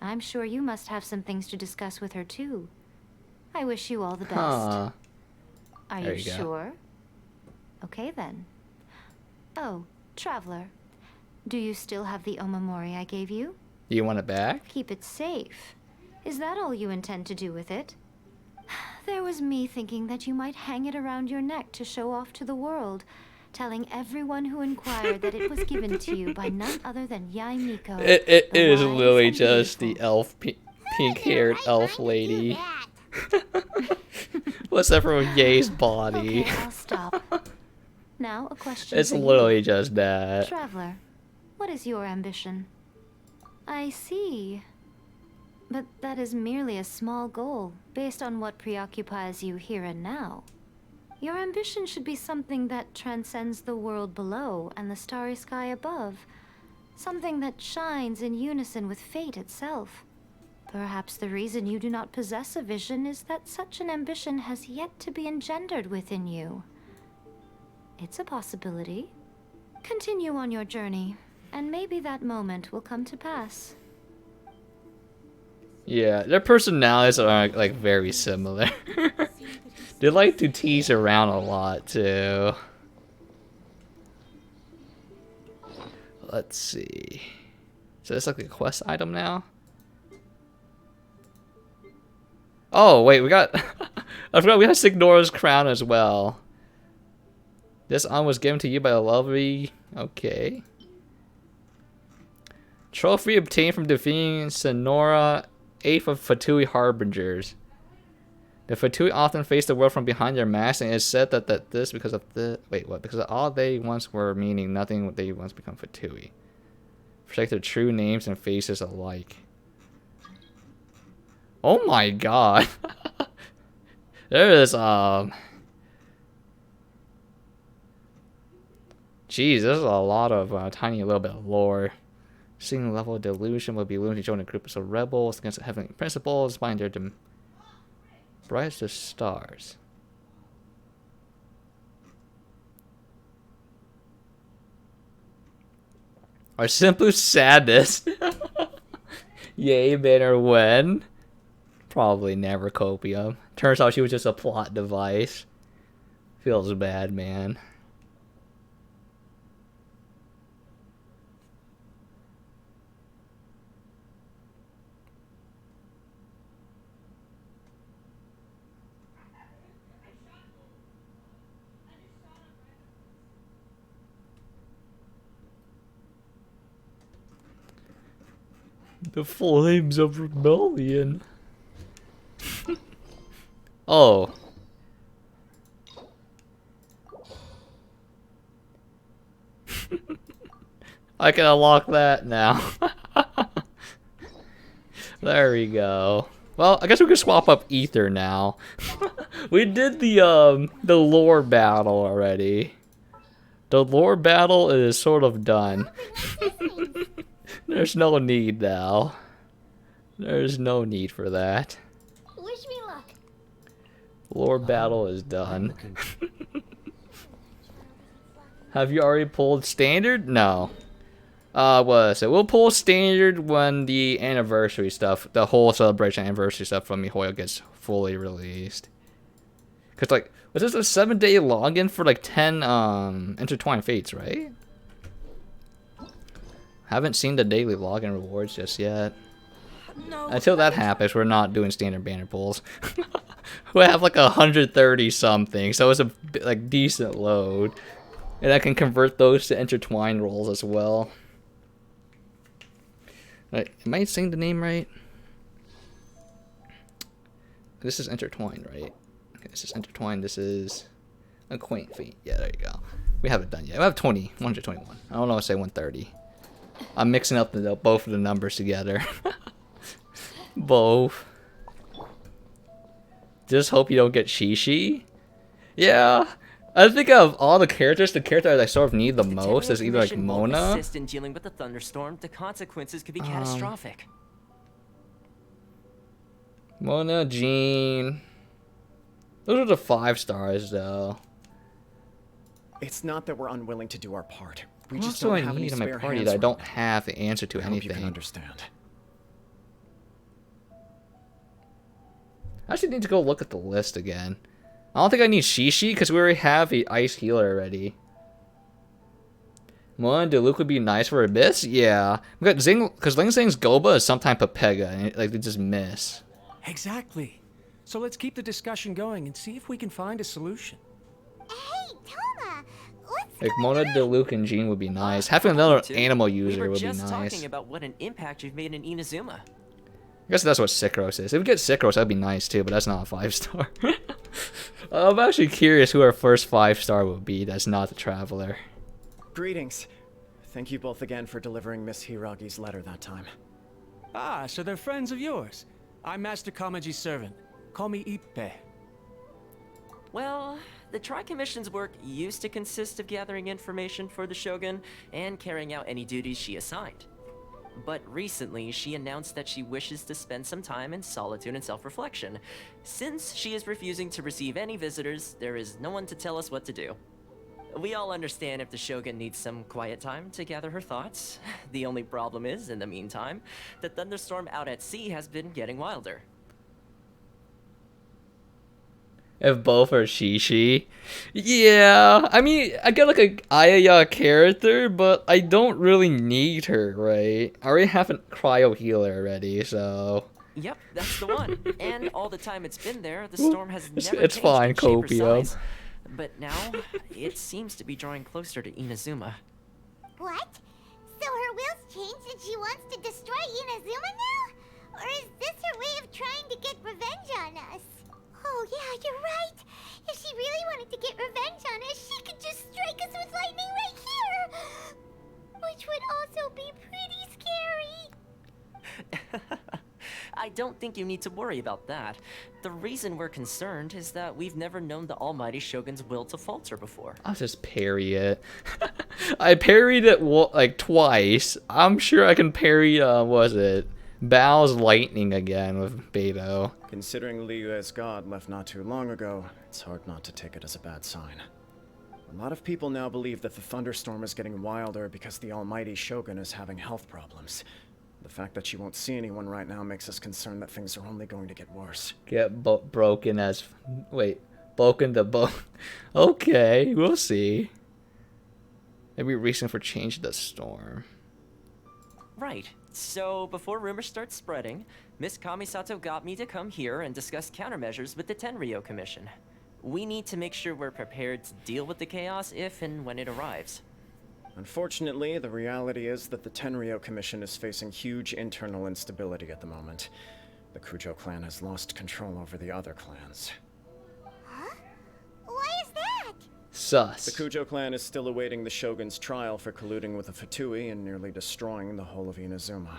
I'm sure you must have some things to discuss with her too. I wish you all the best. Huh. Are There you you go. sure? Okay then. Oh, Traveler. Do you still have the omamori I gave you? You want it back? Keep it safe. Is that all you intend to do with it? There was me thinking that you might hang it around your neck to show off to the world, telling everyone who inquired that it was given to you by none other than Yai Miko. It the is wise literally and just beautiful. the elf, pink-haired elf lady. What's that from Ye's body? Okay, I'll stop. Now, a question It's for you. literally just that. Traveler, what is your ambition? I see. But that is merely a small goal, based on what preoccupies you here and now. Your ambition should be something that transcends the world below and the starry sky above. Something that shines in unison with fate itself. Perhaps the reason you do not possess a vision is that such an ambition has yet to be engendered within you. It's a possibility. Continue on your journey, and maybe that moment will come to pass. Yeah, their personalities are like very similar. They like to tease around a lot too. Let's see. So it's like a quest item now? Oh, wait, we got... I forgot we had Signora's crown as well. This arm was given to you by a lovely... Okay. Trophy obtained from defeating Sonora, 8th of Fatui Harbingers. The Fatui often face the world from behind their mask, and it is said that this because of the... Wait, what? Because all they once were, meaning nothing, they once become Fatui. Protect their true names and faces alike. Oh my god. There is, Jeez, there's a lot of tiny little bit of lore. Seeing level of delusion will be willing to join a group of rebels against the heavenly principles, find their brightest of stars. Our simple sadness. Yay, banner when? Probably never copium. Turns out she was just a plot device. Feels bad, man. The flames of rebellion. Oh. I can unlock that now. There we go. Well, I guess we can swap up Ether now. We did the lore battle already. The lore battle is sort of done. There's no need now. There's no need for that. Wish me luck. Lore battle is done. Have you already pulled standard? No. What is it? We'll pull standard when the anniversary stuff, the whole celebration anniversary stuff from Mihoyo gets fully released. Cause like, was this a 7-day login for like 10 intertwined fates, right? Haven't seen the daily login rewards just yet. No. Until that happens, we're not doing standard banner pulls. We have like 130 something, so it's a like decent load, and I can convert those to intertwined rolls as well. Right, am I saying the name right? This is intertwined, right? Okay, this is intertwined. This is a quaint feat. Yeah, there you go. We haven't done yet. We have 121. I don't know. I say 130. I'm mixing up both of the numbers together. Both. Just hope you don't get Shishi. Yeah. I think of all the characters, the character that I sort of need the most is either like Mona. Assist in dealing with the thunderstorm, the consequences could be catastrophic. Mona, Jean. Those are the 5 stars though. It's not that we're unwilling to do our part. We What just else do don't I have any need in my spare party hands that I right don't now. have the answer to I hope anything? you can understand. I actually need to go look at the list again. I don't think I need Shishi because we already have a ice healer already. Mona Diluc would be nice for Abyss? Yeah. Because Ling Zing's Goba is sometimes Pepega, and like they just miss. Exactly. So let's keep the discussion going and see if we can find a solution. Hey, Toma, what's Like Mona Diluc and Jean would be nice. Having another animal We user were would be just nice. talking about what an impact you've made in Inazuma. I guess that's what Sikros is. If we get Sikros, that'd be nice too, but that's not a 5-star. I'm actually curious who our first 5-star would be that's not the Traveler. Greetings. Thank you both again for delivering Miss Hiragi's letter that time. Ah, so they're friends of yours. I'm Master Kamaji's servant. Call me Ippe. Well, the Tri-Commission's work used to consist of gathering information for the Shogun and carrying out any duties she assigned. But recently, she announced that she wishes to spend some time in solitude and self-reflection. Since she is refusing to receive any visitors, there is no one to tell us what to do. We all understand if the Shogun needs some quiet time to gather her thoughts. The only problem is, in the meantime, the thunderstorm out at sea has been getting wilder. If both are Shishi. Yeah, I mean, I get like a Ayaya character, but I don't really need her, right? I already have a cryo healer already, so... Yep, that's the one. And all the time it's been there, the storm has never It's changed fine, in shape or Copium. size. But now, it seems to be drawing closer to Inazuma. What? So her will's changed and she wants to destroy Inazuma now? Or is this her way of trying to get revenge on us? Oh yeah, you're right. If she really wanted to get revenge on us, she could just strike us with lightning right here. Which would also be pretty scary. I don't think you need to worry about that. The reason we're concerned is that we've never known the Almighty Shogun's will to falter before. I'll just parry it. I parried it like twice. I'm sure I can parry, was it? Bao's lightning again with Beto. Considering Liu as god left not too long ago, it's hard not to take it as a bad sign. A lot of people now believe that the thunderstorm is getting wilder because the almighty Shogun is having health problems. The fact that she won't see anyone right now makes us concerned that things are only going to get worse. Get broken as... Wait. Broken the bone. Okay, we'll see. Maybe reason for change the storm. Right. So, before rumors start spreading, Miss Kamisato got me to come here and discuss countermeasures with the Tenryou Commission. We need to make sure we're prepared to deal with the chaos if and when it arrives. Unfortunately, the reality is that the Tenryou Commission is facing huge internal instability at the moment. The Kujo clan has lost control over the other clans. Huh? Why is that? Sus. The Kujo clan is still awaiting the Shogun's trial for colluding with the Fatui and nearly destroying the whole of Inazuma.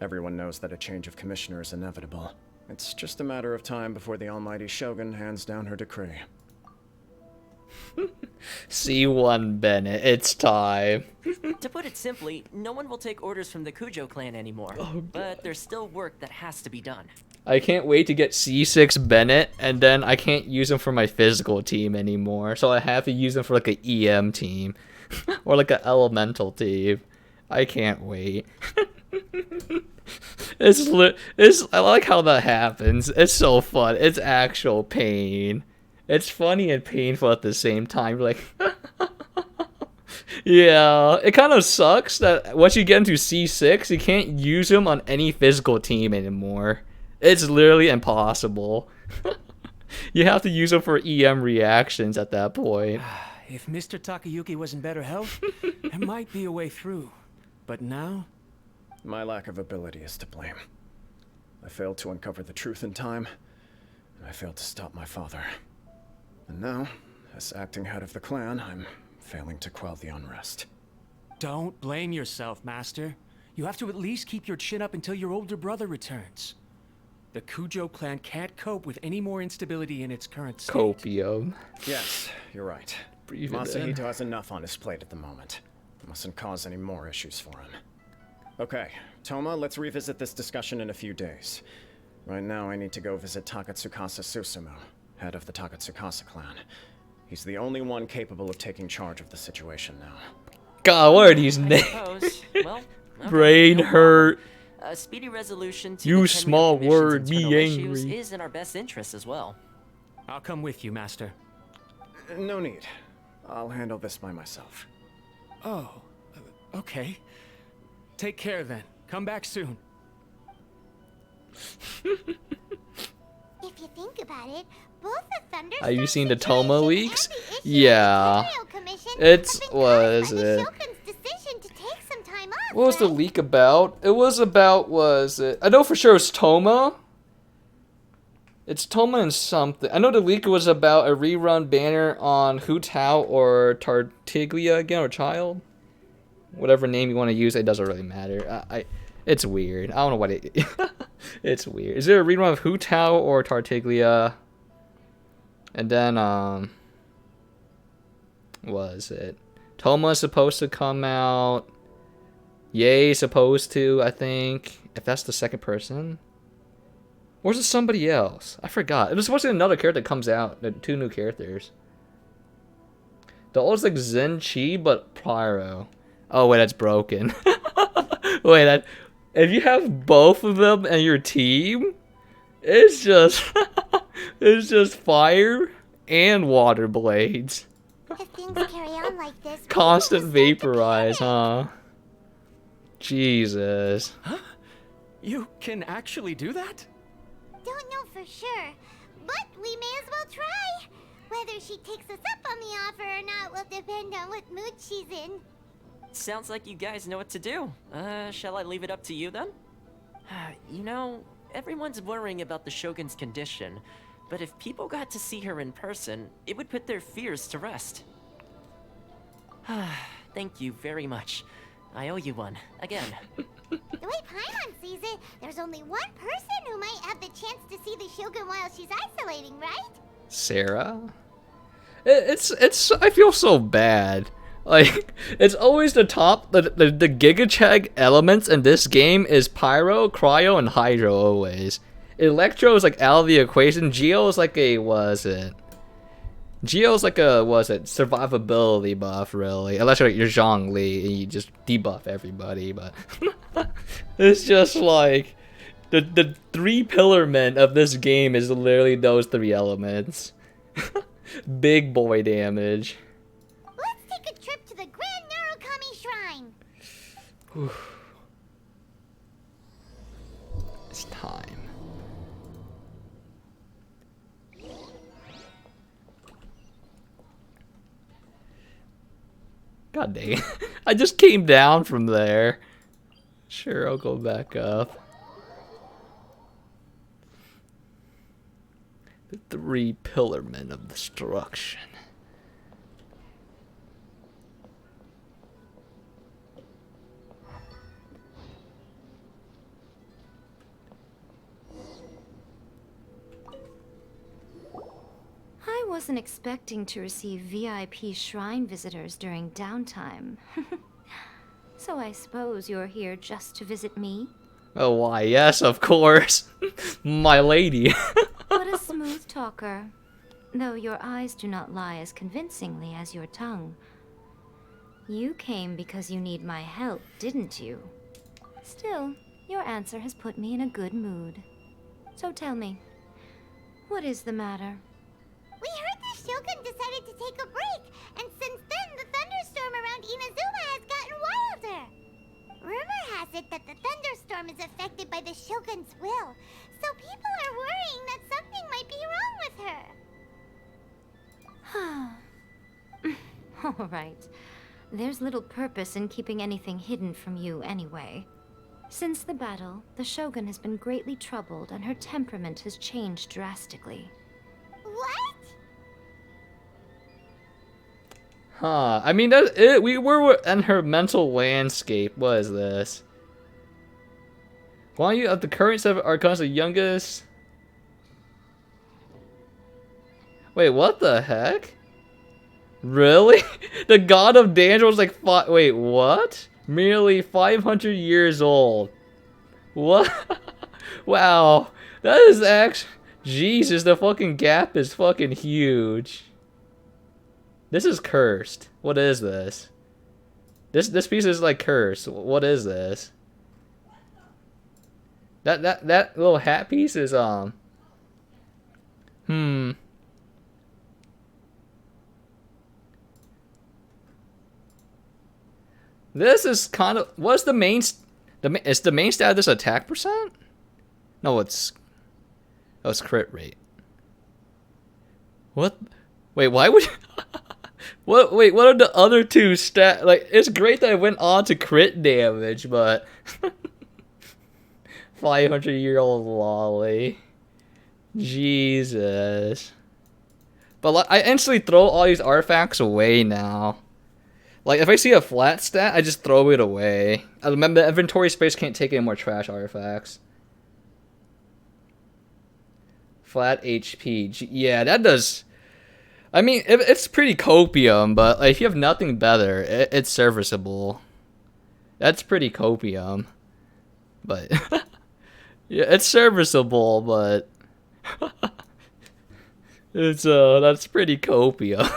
Everyone knows that a change of commissioner is inevitable. It's just a matter of time before the almighty Shogun hands down her decree. C1 Bennett, it's time. To put it simply, no one will take orders from the Kujo clan anymore. But there's still work that has to be done. I can't wait to get C6 Bennett, and then I can't use him for my physical team anymore. So I have to use him for like an EM team. Or like an elemental team. I can't wait. I like how that happens. It's so fun. It's actual pain. It's funny and painful at the same time. Like, yeah, it kind of sucks that once you get into C6, you can't use them on any physical team anymore. It's literally impossible. You have to use them for EM reactions at that point. If Mr. Takayuki was in better health, there might be a way through. But now? My lack of ability is to blame. I failed to uncover the truth in time, and I failed to stop my father. And now, as acting head of the clan, I'm failing to quell the unrest. Don't blame yourself, Master. You have to at least keep your chin up until your older brother returns. The Kujo clan can't cope with any more instability in its current state. Copium. Yes, you're right. Breathe it in. Masahito has enough on his plate at the moment. Mustn't cause any more issues for him. Okay, Toma, let's revisit this discussion in a few days. Right now, I need to go visit Takatsukasa Susumu, head of the Takatsukasa clan. He's the only one capable of taking charge of the situation now. God, what are these names? Well, Brain hurt. A speedy resolution to You the small Tenryou word, Commission's be internal issues angry. is in our best interest as well. I'll come with you, Master. No need. I'll handle this by myself. Oh, okay. Take care then. Come back soon. If you think about it, both the Thunderstorm Have you seen the situation Toma and leaks? the issue Yeah. with the Tenryou Commission It's have been was caused by the it? Shogun's decision to take some time off, What was the right? leak about? It was about, was it? I know for sure it's Toma. It's Toma and something. I know the leak was about a rerun banner on Hu Tao or Tartaglia again, or Child. Whatever name you want to use, it doesn't really matter. It's weird. I don't know what it. It's weird. Is there a rerun of Hu Tao or Tartaglia? And then was it? Toma's supposed to come out. Yay, supposed to, I think. If that's the second person. Or is it somebody else? I forgot. It was supposed to be another character that comes out. The two new characters. The old's like Zen Chi, but Pyro. Oh, wait, that's broken. Wait, if you have both of them in your team, it's just... it's just fire and water blades. If things carry on like this, Constant vaporize, huh? Jesus. Huh? You can actually do that? Don't know for sure, but we may as well try. Whether she takes us up on the offer or not will depend on what mood she's in. Sounds like you guys know what to do. Shall I leave it up to you then? You know, everyone's worrying about the Shogun's condition, but if people got to see her in person, it would put their fears to rest. Thank you very much. I owe you one, again. The way Paimon sees it, there's only one person who might have the chance to see the Shogun while she's isolating, right? Sarah? It's I feel so bad. Like, it's always the top, the Gigachag elements in this game is Pyro, Cryo, and Hydro always. Electro is like out of the equation. Geo is like a, Geo's like a, survivability buff, really. Unless you're Zhongli and you just debuff everybody, but... It's just like... The three pillar men of this game is literally those three elements. Big boy damage. Let's take a trip to the Grand Narukami Shrine. It's time. God dang it. I just came down from there. Sure, I'll go back up. The three pillar men of destruction. I wasn't expecting to receive VIP shrine visitors during downtime. So I suppose you're here just to visit me? Oh, why, yes, of course. My lady. What a smooth talker. Though your eyes do not lie as convincingly as your tongue. You came because you need my help, didn't you? Still, your answer has put me in a good mood. So tell me, what is the matter? We heard Shogun decided to take a break, and since then the thunderstorm around Inazuma has gotten wilder. Rumor has it that the thunderstorm is affected by the Shogun's will, so people are worrying that something might be wrong with her. All right. There's little purpose in keeping anything hidden from you anyway. Since the battle, the Shogun has been greatly troubled and her temperament has changed drastically. What? Huh. I mean, that it. We were in her mental landscape. What is this? Why are you at the current 7 archons the youngest? Wait, what the heck? Really? The god of danger was like wait, what? Merely 500 years old. What? Wow. That is actually... Jesus, the fucking gap is fucking huge. This is cursed. What is this? This piece is like cursed. What is this? That little hat piece is This is kind of... What's the main... Is the main stat of this attack percent? No, it's... Oh, it's crit rate. What? Wait, why would... What? Wait, what are the other two stat... Like, it's great that I went on to crit damage, but... 500-year-old lolly. Jesus. But like, I instantly throw all these artifacts away now. Like, if I see a flat stat, I just throw it away. I remember the inventory space can't take any more trash artifacts. Flat HP. Yeah, that does... I mean, it's pretty copium, but like, if you have nothing better, it's serviceable. That's pretty copium. But... yeah, it's serviceable, but... it's, that's pretty copium.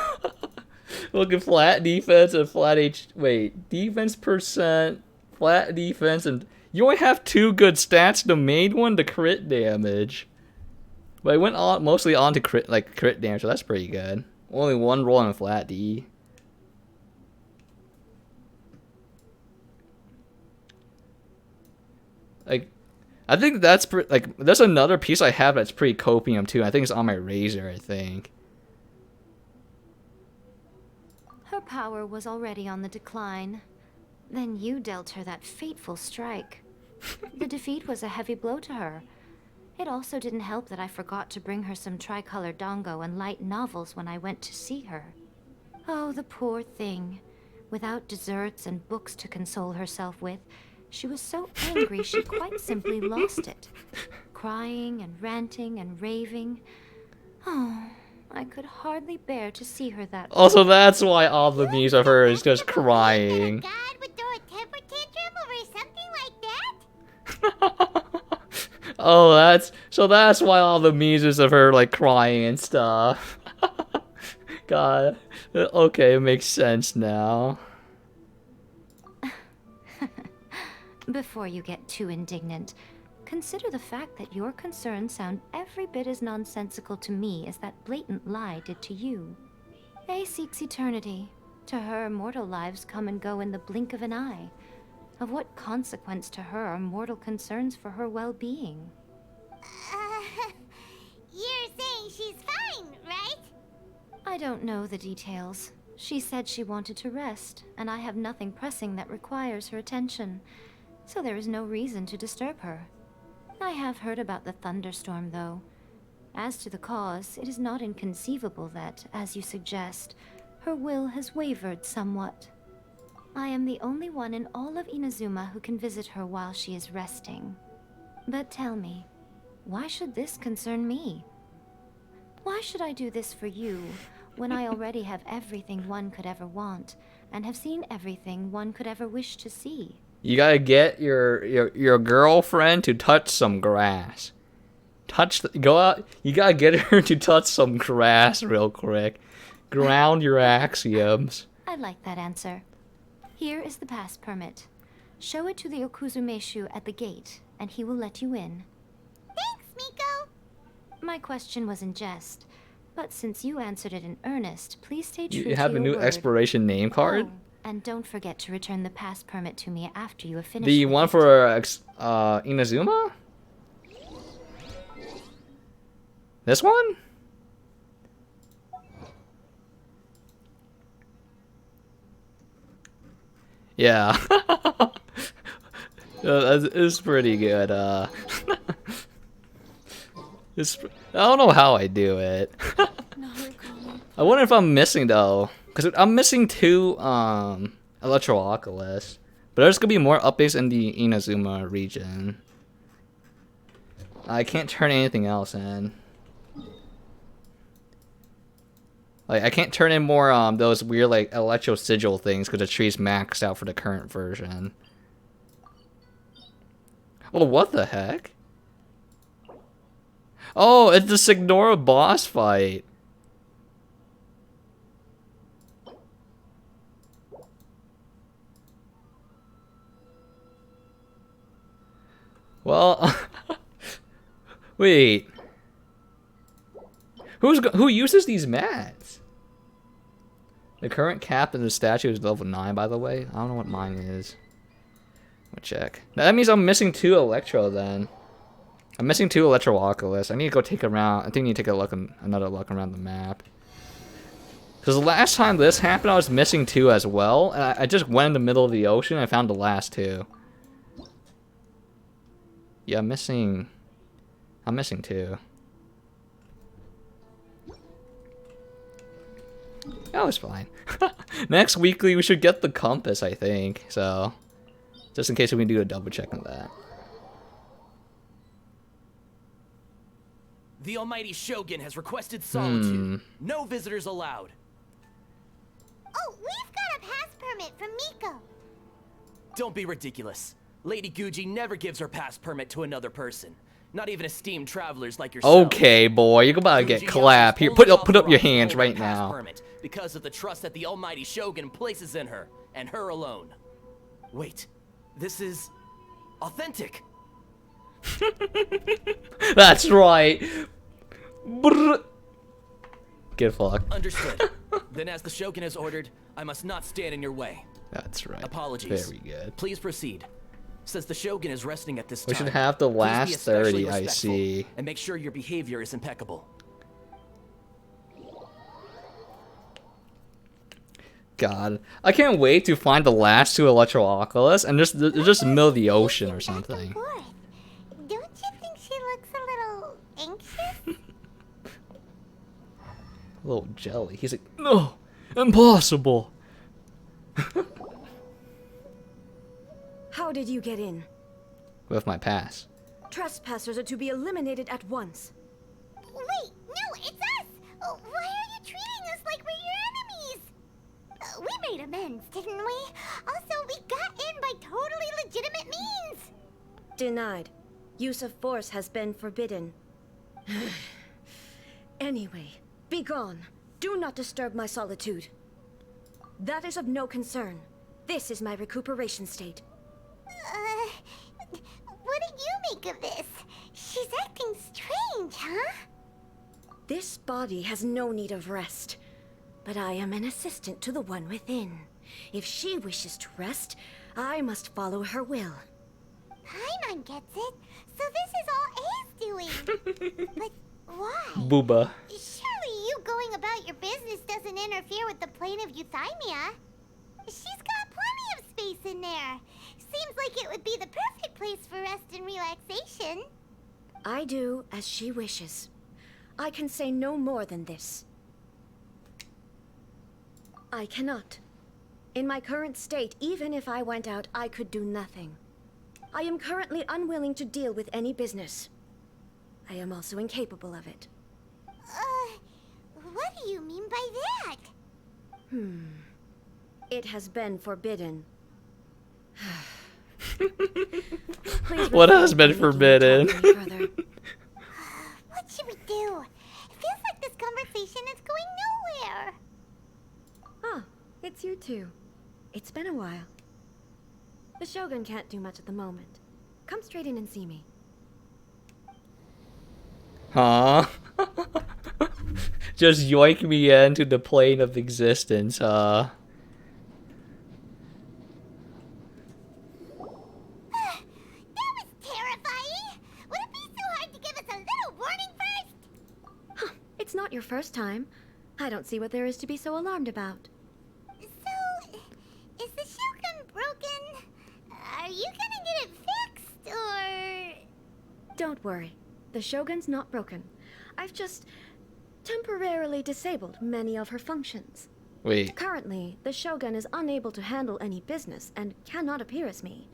Look at flat defense and flat wait, defense percent, flat defense, and you only have 2 good stats. The main one, the crit damage. But I went on mostly on to crit damage, so that's pretty good. Only 1 roll on flat D. Like, I think that's like there's another piece I have that's pretty copium too. I think it's on my razor, I think. Her power was already on the decline. Then you dealt her that fateful strike. The defeat was a heavy blow to her. It also didn't help that I forgot to bring her some tricolor dongo and light novels when I went to see her. Oh, the poor thing. Without desserts and books to console herself with, she was so angry she quite simply lost it. Crying and ranting and raving. Oh... I could hardly bear to see her that way. Also, that's why all the memes of her is just crying. God would throw a temper tantrum over something like that? Oh, that's why all the memes is of her like crying and stuff. God. Okay, it makes sense now. Before you get too indignant, consider the fact that your concerns sound every bit as nonsensical to me as that blatant lie did to you. A seeks eternity. To her, mortal lives come and go in the blink of an eye. Of what consequence to her are mortal concerns for her well-being? You're saying she's fine, right? I don't know the details. She said she wanted to rest, and I have nothing pressing that requires her attention, so there is no reason to disturb her. I have heard about the thunderstorm, though. As to the cause, it is not inconceivable that, as you suggest, her will has wavered somewhat. I am the only one in all of Inazuma who can visit her while she is resting. But tell me, why should this concern me? Why should I do this for you, when I already have everything one could ever want, and have seen everything one could ever wish to see? You gotta get your girlfriend to touch some grass. Go out. You gotta get her to touch some grass real quick. Ground your axioms. I like that answer. Here is the pass permit. Show it to the Okuzumeshu at the gate, and he will let you in. Thanks, Miko. My question was in jest. But since you answered it in earnest, please stay true to You have a your new word. exploration name card? Oh, and don't forget to return the pass permit to me after you have finished The with one it. for Inazuma? This one? Yeah. It's pretty good. I don't know how I do it. I wonder if I'm missing though, because I'm missing 2 Electro Oculus, but there's gonna be more updates in the Inazuma region. I can't turn anything else in. Like I can't turn in more those weird like Electro Sigil things because the tree's maxed out for the current version. Oh, what the heck? Oh, it's the Signora boss fight. Well, wait. Who uses these mats? The current cap in the statue is level 9, by the way. I don't know what mine is. I'll check. That means I'm missing 2 Electro then. I'm missing 2 Electro Oculus. I need to go take a round. I think I need to take a look, another look around the map. Because the last time this happened, I was missing 2 as well. And I just went in the middle of the ocean and I found the last 2. Yeah, I'm missing 2. That was fine. Next weekly, we should get the compass, I think. So, just in case we can do a double check on that. The Almighty Shogun has requested solitude. No visitors allowed. Oh, we've got a pass permit from Miko. Don't be ridiculous. Lady Guji never gives her pass permit to another person. Not even esteemed travelers like yourself. Okay, boy, you're about to get clapped. Here, put up your hands right now. Permit because of the trust that the Almighty Shogun places in her, and her alone. Wait, this is authentic. That's right. Brr. Get fucked. Understood. Then as the Shogun has ordered, I must not stand in your way. That's right. Apologies. Very good. Please proceed. Since the Shogun is resting at this We time, should have the please be last especially 30, I respectful see. And make sure your behavior is impeccable. God, I can't wait to find the last 2 Electro Oculus and just mill the ocean or something. Don't you think she looks a little anxious? A little jelly. He's like, no, impossible. How did you get in? With my pass. Trespassers are to be eliminated at once. Wait, no, it's us! Why are you treating us like we're your enemies? We made amends, didn't we? Also, we got in by totally legitimate means! Denied. Use of force has been forbidden. Anyway, be gone. Do not disturb my solitude. That is of no concern. This is my recuperation state. What do you make of this? She's acting strange, huh? This body has no need of rest. But I am an assistant to the one within. If she wishes to rest, I must follow her will. Paimon gets it. So this is all A's doing. But why? Booba. Surely you going about your business doesn't interfere with the plane of Euthymia. She's got plenty of space in there. Seems like it would be the perfect place for rest and relaxation. I do as she wishes. I can say no more than this. I cannot. In my current state, even if I went out, I could do nothing. I am currently unwilling to deal with any business. I am also incapable of it. What do you mean by that? It has been forbidden. What has been forbidden? What should we do? It feels like this conversation is going nowhere. Ah, it's you two. It's been a while. The Shogun can't do much at the moment. Come straight in and see me. just yoink me into the plane of existence, That was terrifying! Would it be so hard to give us a little warning first? It's not your first time. I don't see what there is to be so alarmed about. So, is the Shogun broken? Are you gonna get it fixed, or...? Don't worry. The Shogun's not broken. I've just temporarily disabled many of her functions. Wait. Currently, the Shogun is unable to handle any business and cannot appear as me.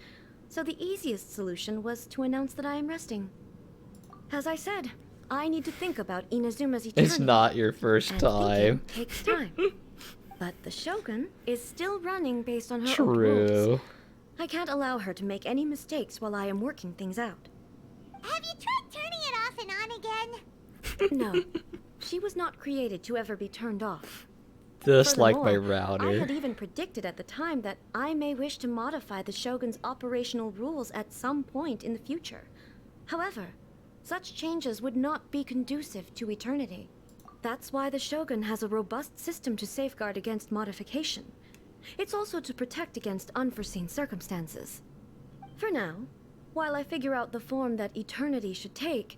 So the easiest solution was to announce that I am resting. As I said, I need to think about Inazuma's eternity. It's not your first and time. thinking takes time. But the Shogun is still running based on her own True. rules. I can't allow her to make any mistakes while I am working things out. Have you tried turning it off and on again? No, she was not created to ever be turned off. Just like my Furthermore, I router. had even predicted at the time that I may wish to modify the Shogun's operational rules at some point in the future. However, such changes would not be conducive to eternity. That's why the Shogun has a robust system to safeguard against modification. It's also to protect against unforeseen circumstances. For now, while I figure out the form that eternity should take,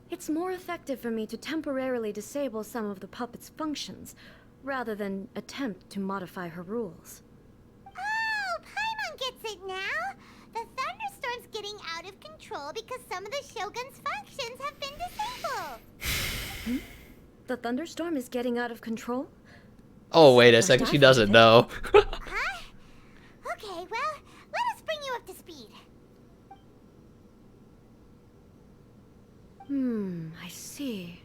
it's more effective for me to temporarily disable some of the puppet's functions, rather than attempt to modify her rules. Oh, Paimon gets it now! The thunderstorm's getting out of control because some of the Shogun's functions have been disabled. The thunderstorm is getting out of control? Oh, wait a second. She doesn't know. Huh? Okay, well, let us bring you up to speed. I see.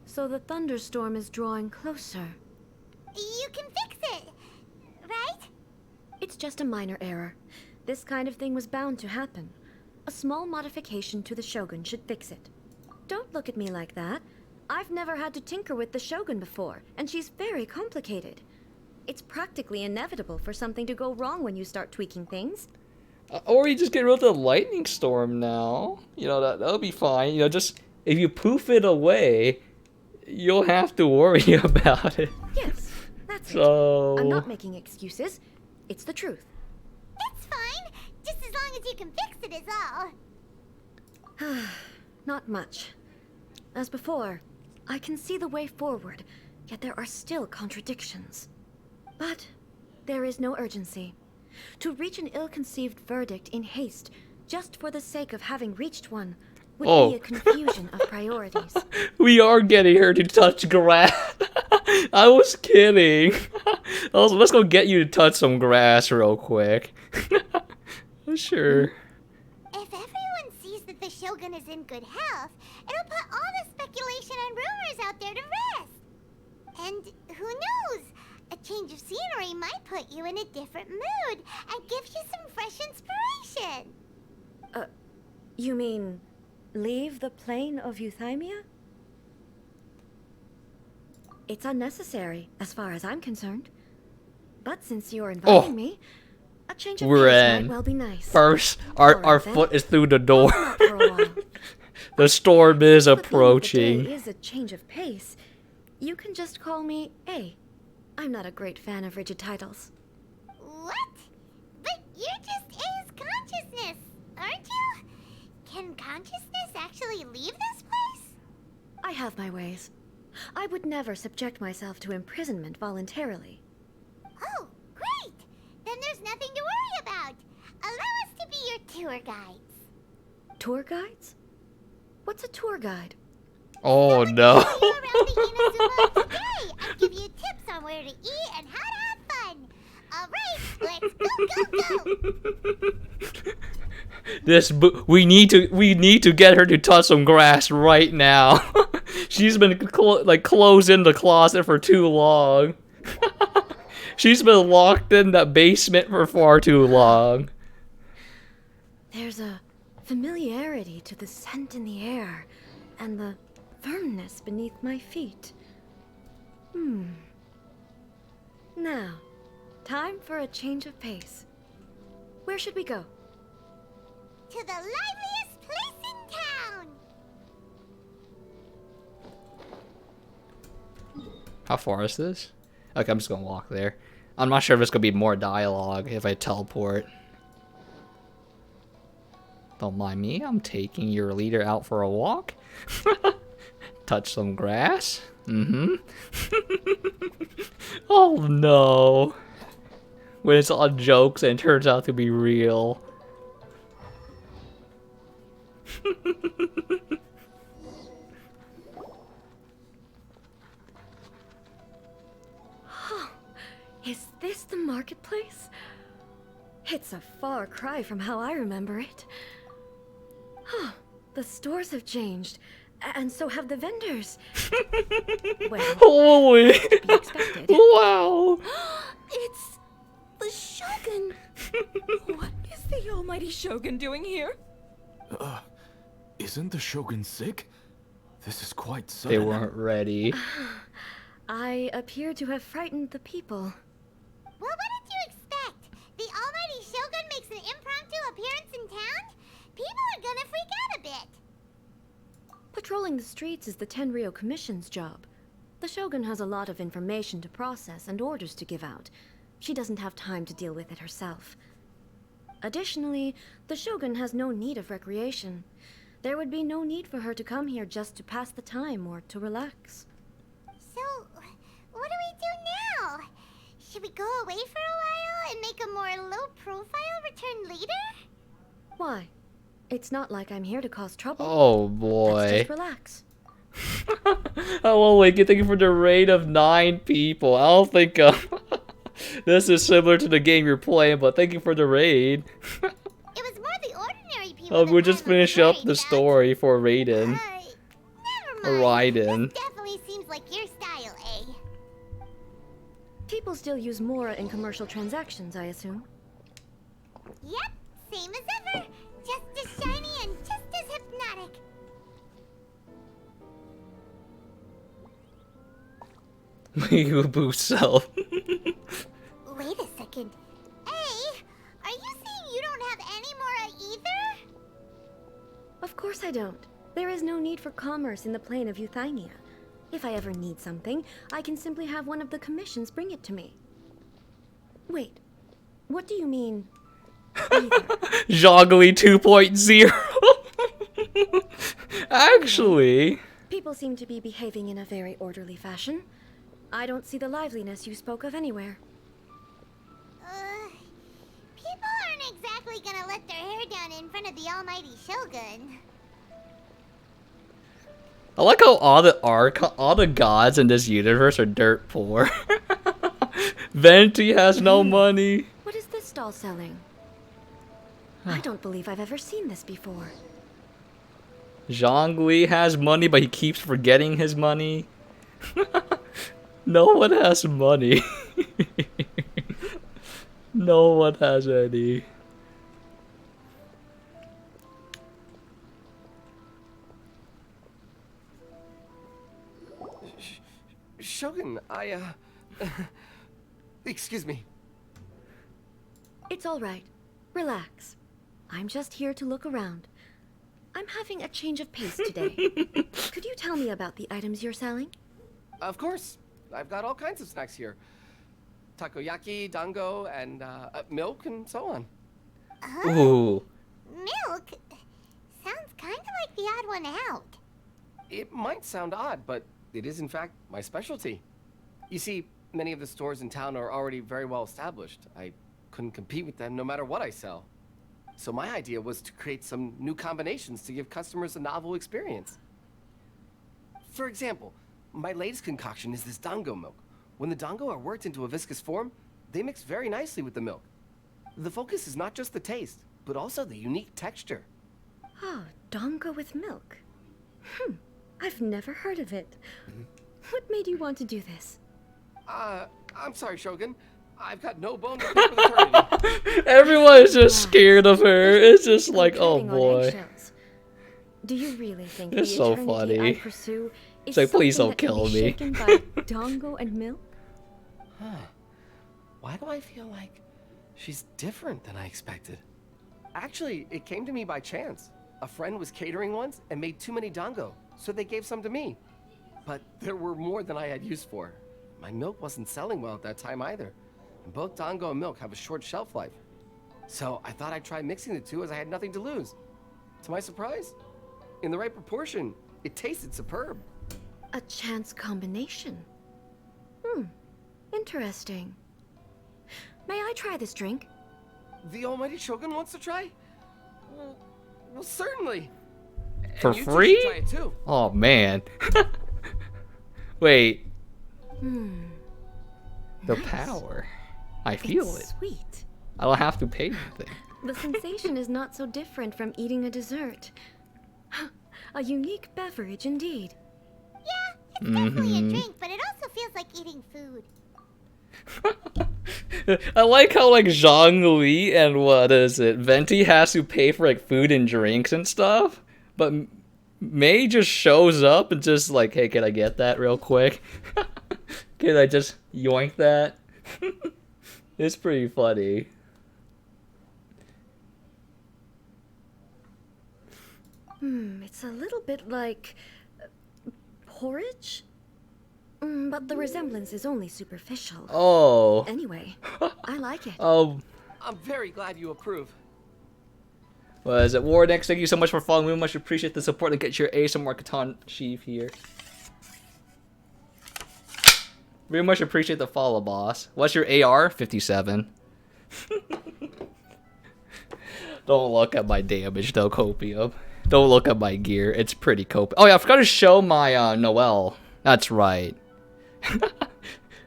So the thunderstorm is drawing closer. You can fix it, right? It's just a minor error. This kind of thing was bound to happen. A small modification to the Shogun should fix it. Don't look at me like that. I've never had to tinker with the Shogun before, and she's very complicated. It's practically inevitable for something to go wrong when you start tweaking things. Or you just get rid of the lightning storm now. You know, that'll be fine. You know, just if you poof it away, you'll have to worry about it. Yes, that's So... it. I'm not making excuses. It's the truth. It's fine, just as long as you can fix it is all. Not much. As before, I can see the way forward, yet there are still contradictions. But there is no urgency. To reach an ill-conceived verdict in haste, just for the sake of having reached one, would be a confusion of priorities. We are getting her to touch grass. I was kidding. Let's go get you to touch some grass real quick. Sure. If everyone sees that the Shogun is in good health, it'll put all the speculation and rumors out there to rest. And who knows? A change of scenery might put you in a different mood and give you some fresh inspiration. You mean leave the plane of Euthymia? It's unnecessary, as far as I'm concerned. But since you're inviting me, a change of We're pace in. might well be nice. First, our foot is through the door. For a while. The storm is The theme of the approaching. day is a change of pace. You can just call me A. I'm not a great fan of rigid titles. What? But you're just A's consciousness, aren't you? Can consciousness actually leave this place? I have my ways. I would never subject myself to imprisonment voluntarily. Oh, great! Then there's nothing to worry about. Allow us to be your tour guides. Tour guides? What's a tour guide? Oh no. Today, I'll give you tips on where to eat and how to have fun. All right, let's go. We need to get her to touch some grass right now. She's been closed in the closet for too long. She's been locked in that basement for far too long. There's a familiarity to the scent in the air and the firmness beneath my feet. Now, time for a change of pace. Where should we go? To the liveliest place in town. How far is this? Okay, I'm just gonna walk there. I'm not sure if it's gonna be more dialogue if I teleport. Don't mind me, I'm taking your leader out for a walk. Touch some grass. Mm-hmm. Oh no. When it's all jokes and it turns out to be real. Is this the marketplace? It's a far cry from how I remember it. The stores have changed, and so have the vendors. Well, holy! to be expected. Wow! It's the Shogun! What is the almighty Shogun doing here? Isn't the Shogun sick? This is quite sudden. They weren't ready. I appear to have frightened the people. Well, what did you expect? The almighty Shogun makes an impromptu appearance in town? People are gonna freak out a bit. Patrolling the streets is the Tenryou Commission's job. The Shogun has a lot of information to process and orders to give out. She doesn't have time to deal with it herself. Additionally, the Shogun has no need of recreation. There would be no need for her to come here just to pass the time or to relax. So, what do we do now? Should we go away for a while and make a more low-profile return later? Why? It's not like I'm here to cause trouble. Oh boy. Let's just relax. Oh, wait, thank you for the raid of 9 people. I don't think this is similar to the game you're playing, but thank you for the raid. It was more the ordinary people. We'll just finish up the story for Raiden. Never Or mind. Raiden. This definitely seems like your style, eh? People still use Mora in commercial transactions, I assume. Yep, same as ever. Just as shiny and just as hypnotic. Weeaboo self. Wait a second. Hey, are you saying you don't have any Mora either? Of course I don't. There is no need for commerce in the plane of Euthymia. If I ever need something, I can simply have one of the commissions bring it to me. Wait, what do you mean? Joggly 2.0. Actually, People seem to be behaving in a very orderly fashion. I don't see the liveliness you spoke of anywhere. People aren't exactly gonna let their hair down in front of the almighty Shogun. I like how all the gods in this universe are dirt poor. Venti has no money. What is this doll selling? I don't believe I've ever seen this before. Zhongli has money, but he keeps forgetting his money. No one has money. No one has any. Shogun, excuse me. It's all right. Relax. I'm just here to look around. I'm having a change of pace today. Could you tell me about the items you're selling? Of course. I've got all kinds of snacks here. Takoyaki, dango, and milk, and so on. Ooh. Milk? Sounds kind of like the odd one out. It might sound odd, but it is in fact my specialty. You see, many of the stores in town are already very well established. I couldn't compete with them no matter what I sell. So my idea was to create some new combinations to give customers a novel experience. For example, my latest concoction is this dango milk. When the dango are worked into a viscous form, they mix very nicely with the milk. The focus is not just the taste, but also the unique texture. Oh, dango with milk. I've never heard of it. What made you want to do this? I'm sorry, Shogun. I've got no bone to pick with eternity. Everyone is just scared of her. It's just like, oh boy. Do you really think It's the so eternity funny. I pursue is It's like, please something don't that can be kill me. shaken by dango and milk? Huh. Why do I feel like she's different than I expected? Actually, it came to me by chance. A friend was catering once and made too many dango, so they gave some to me. But there were more than I had use for. my milk wasn't selling well at that time either. And both dango and milk have a short shelf life. So I thought I'd try mixing the two as I had nothing to lose. To my surprise, in the right proportion, it tasted superb. A chance combination. Interesting. May I try this drink? The almighty Shogun wants to try? Well, certainly. For And you two should free? try it too. Oh man. Wait. The power. I feel it. Sweet. I don't have to pay anything. The sensation is not so different from eating a dessert. A unique beverage indeed. Yeah, it's definitely a drink, but it also feels like eating food. I like how like Zhongli and what is it, Venti has to pay for like food and drinks and stuff, but May just shows up and just like, hey, can I get that real quick? Can I just yoink that? It's pretty funny. It's a little bit like porridge? But the resemblance is only superficial. Oh. Anyway, I like it. Oh. I'm very glad you approve. What is it? Wardex, thank you so much for following. We much appreciate the support to get your ASMR Catan sheaf here. We much appreciate the follow, boss. What's your AR? 57. Don't look at my damage, though, Copium. Don't look at my gear. It's pretty copium. Oh, yeah, I forgot to show my Noelle. That's right.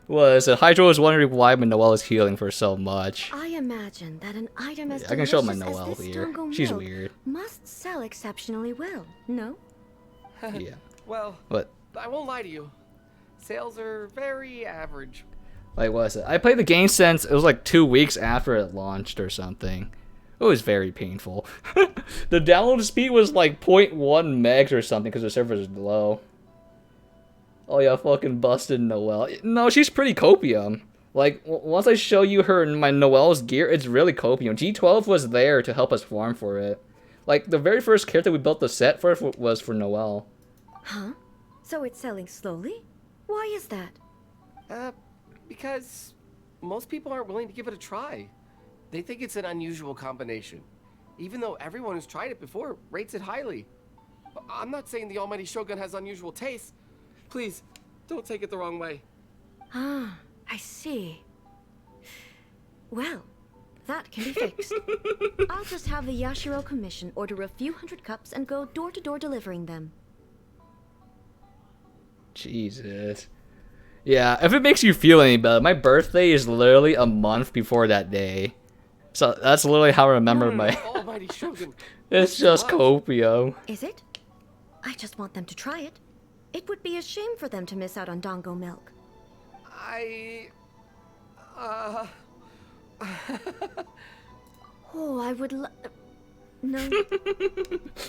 Was it? Hydro was wondering why my Noelle is healing for so much. I imagine that an item as I can show my delicious Noelle as this here. dango She's milk weird. must sell exceptionally well, no? Yeah. Well, What? I won't lie to you. Sales are very average. Like, what was it? I played the game since it was like 2 weeks after it launched or something. It was very painful. The download speed was like 0.1 megs or something because the server is low. Oh yeah, fucking busted Noelle. No, she's pretty copium. Like, once I show you her in my Noelle's gear, it's really copium. G12 was there to help us farm for it. Like, the very first character we built the set for was for Noelle. Huh? So it's selling slowly? Why is that? Because most people aren't willing to give it a try. They think it's an unusual combination. Even though everyone who's tried it before rates it highly. I'm not saying the almighty Shogun has unusual taste. Please, don't take it the wrong way. Ah, I see. Well, that can be fixed. I'll just have the Yashiro Commission order a few hundred cups and go door to door delivering them. Jesus. Yeah, if it makes you feel any better, my birthday is literally a month before that day. So that's literally how I remember my... Almighty Shogun. It's just copium. Is it? I just want them to try it. It would be a shame for them to miss out on dango milk. Oh, I would no.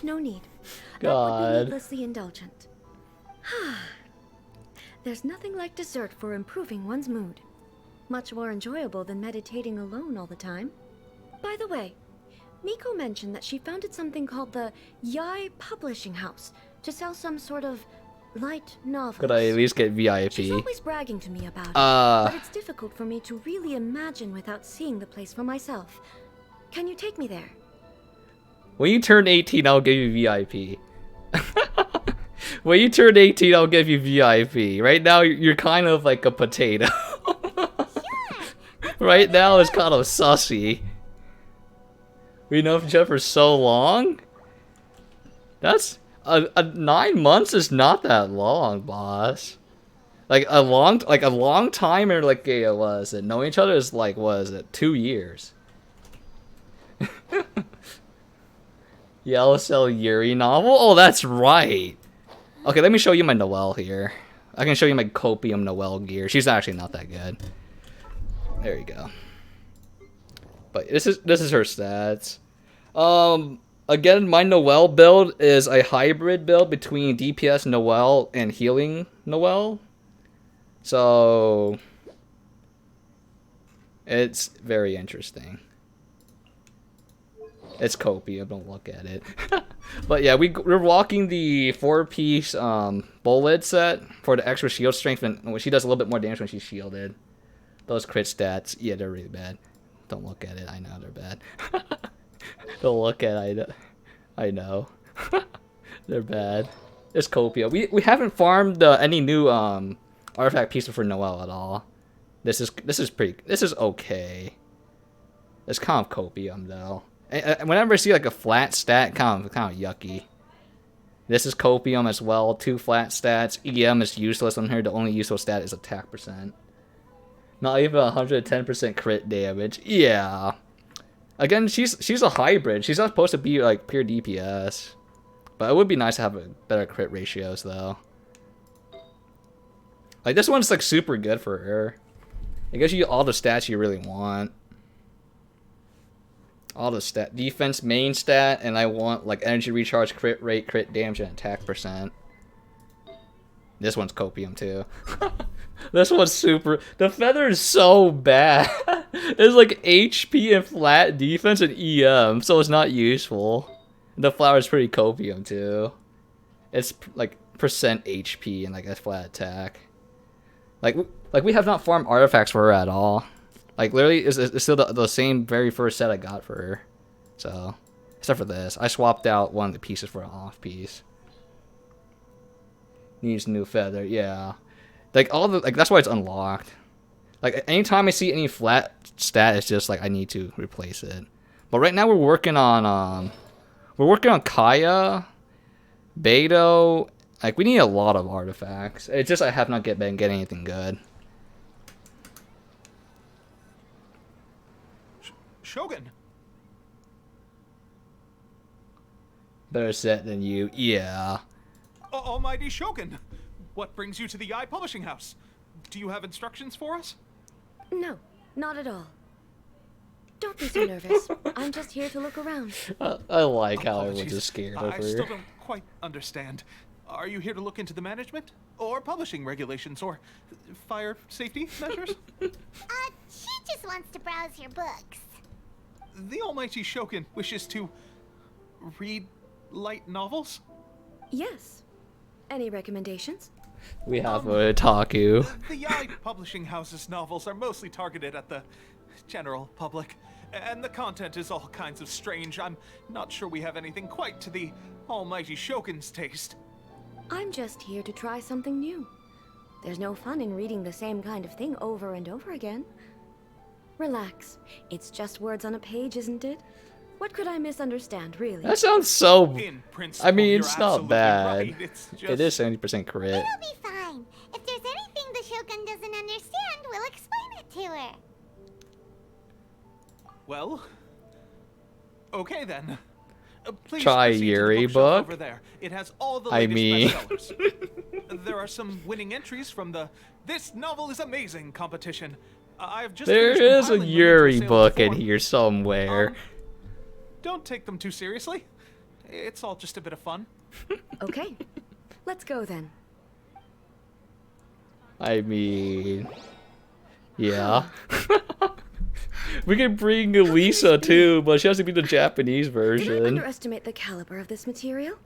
No need. That would be needlessly indulgent. There's nothing like dessert for improving one's mood. Much more enjoyable than meditating alone all the time. By the way, Miko mentioned that she founded something called the Yai Publishing House to sell some sort of light novels. Could I at least get VIP? She's always bragging to me about it, but it's difficult for me to really imagine without seeing the place for myself. Can you take me there? When you turn 18, I'll give you VIP. When you turn 18, I'll give you VIP. Right now, you're kind of like a potato. Right now, it's kind of sussy. We know each other for so long? That's... 9 months is not that long, boss. Like a long time, or like was it knowing each other is like, what is it, 2 years? Yellow Cell Yuri novel? Oh, that's right. Okay, let me show you my Noelle here. I can show you my copium Noelle gear. She's actually not that good. There you go. But this is her stats. Again, my Noelle build is a hybrid build between DPS Noelle and healing Noelle. So it's very interesting. It's copium, don't look at it. But yeah, we're walking the 4-piece bullet set for the extra shield strength, and she does a little bit more damage when she's shielded. Those crit stats, yeah, they're really bad. Don't look at it, I know they're bad. Don't look at it, I know. They're bad. It's copium. We haven't farmed any new artifact pieces for Noelle at all. This is okay. It's kind of copium though. And whenever I see like a flat stat, kind of yucky. This is copium as well. 2 flat stats. EM is useless on her. The only useful stat is attack percent. Not even 110% crit damage. Yeah. Again, she's a hybrid. She's not supposed to be like pure DPS. But it would be nice to have better crit ratios though. Like this one's like super good for her. It gives you all the stats you really want. All the stat, defense main stat, and I want like energy recharge, crit rate, crit damage, and attack percent. This one's copium too. This one's super. The feather is so bad. It's like HP and flat defense and EM, so it's not useful. The flower is pretty copium too. It's like percent HP and like a flat attack. Like we have not farmed artifacts for her at all. Like, literally, it's still the same very first set I got for her. So, except for this. I swapped out one of the pieces for an off piece. Needs new feather, yeah. Like, that's why it's unlocked. Like, anytime I see any flat stat, it's just like, I need to replace it. But right now, we're working on Kaya, Beto. Like, we need a lot of artifacts. It's just I have not been getting anything good. Shogun. Better set than you, yeah. Almighty Shogun, what brings you to the Eye Publishing House? Do you have instructions for us? No, not at all. Don't be so nervous. I'm just here to look around. I like how everyone's just scared of her. I still don't quite understand. Are you here to look into the management? Or publishing regulations? Or fire safety measures? She just wants to browse your books. The Almighty Shogun wishes to read light novels? Yes. Any recommendations? We have a otaku. The Eye Publishing House's novels are mostly targeted at the general public, and the content is all kinds of strange. I'm not sure we have anything quite to the Almighty Shogun's taste. I'm just here to try something new. There's no fun in reading the same kind of thing over and over again. Relax. It's just words on a page, isn't it? What could I misunderstand, really? That sounds so... I mean, you're it's not bad. right. It's It is 70% crit. It'll be fine. If there's anything the Shogun doesn't understand, we'll explain it to her. Well, okay then. Please Try proceed to the Yuri bookshelf book. over there. It has all the I latest mean... bestsellers. There are some winning entries from the "This Novel is Amazing" competition. I've just There finished is a compiling them into Yuri saleable book in form. here somewhere. Don't take them too seriously. It's all just a bit of fun. Okay. Let's go then. I mean... Yeah. We could bring Lisa too, but she has to be the Japanese Did I version. underestimate the caliber of this material?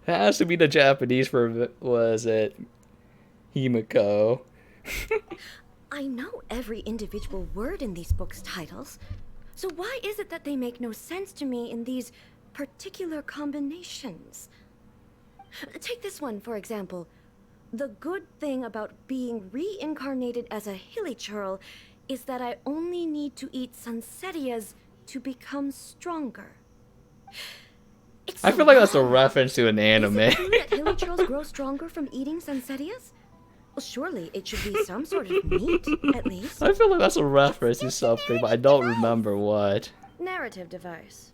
It has to be the Japanese for, was it Himiko? I know every individual word in these books' titles. So why is it that they make no sense to me in these particular combinations? Take this one, for example. The good thing about being reincarnated as a hilly churl is that I only need to eat sunsettias to become stronger. I feel like that's a reference to an anime. Is it true that hilly churls grow stronger from eating sunsettias? Well, surely it should be some sort of meat, at least. I feel like that's a reference to something, but I don't remember what. Narrative device.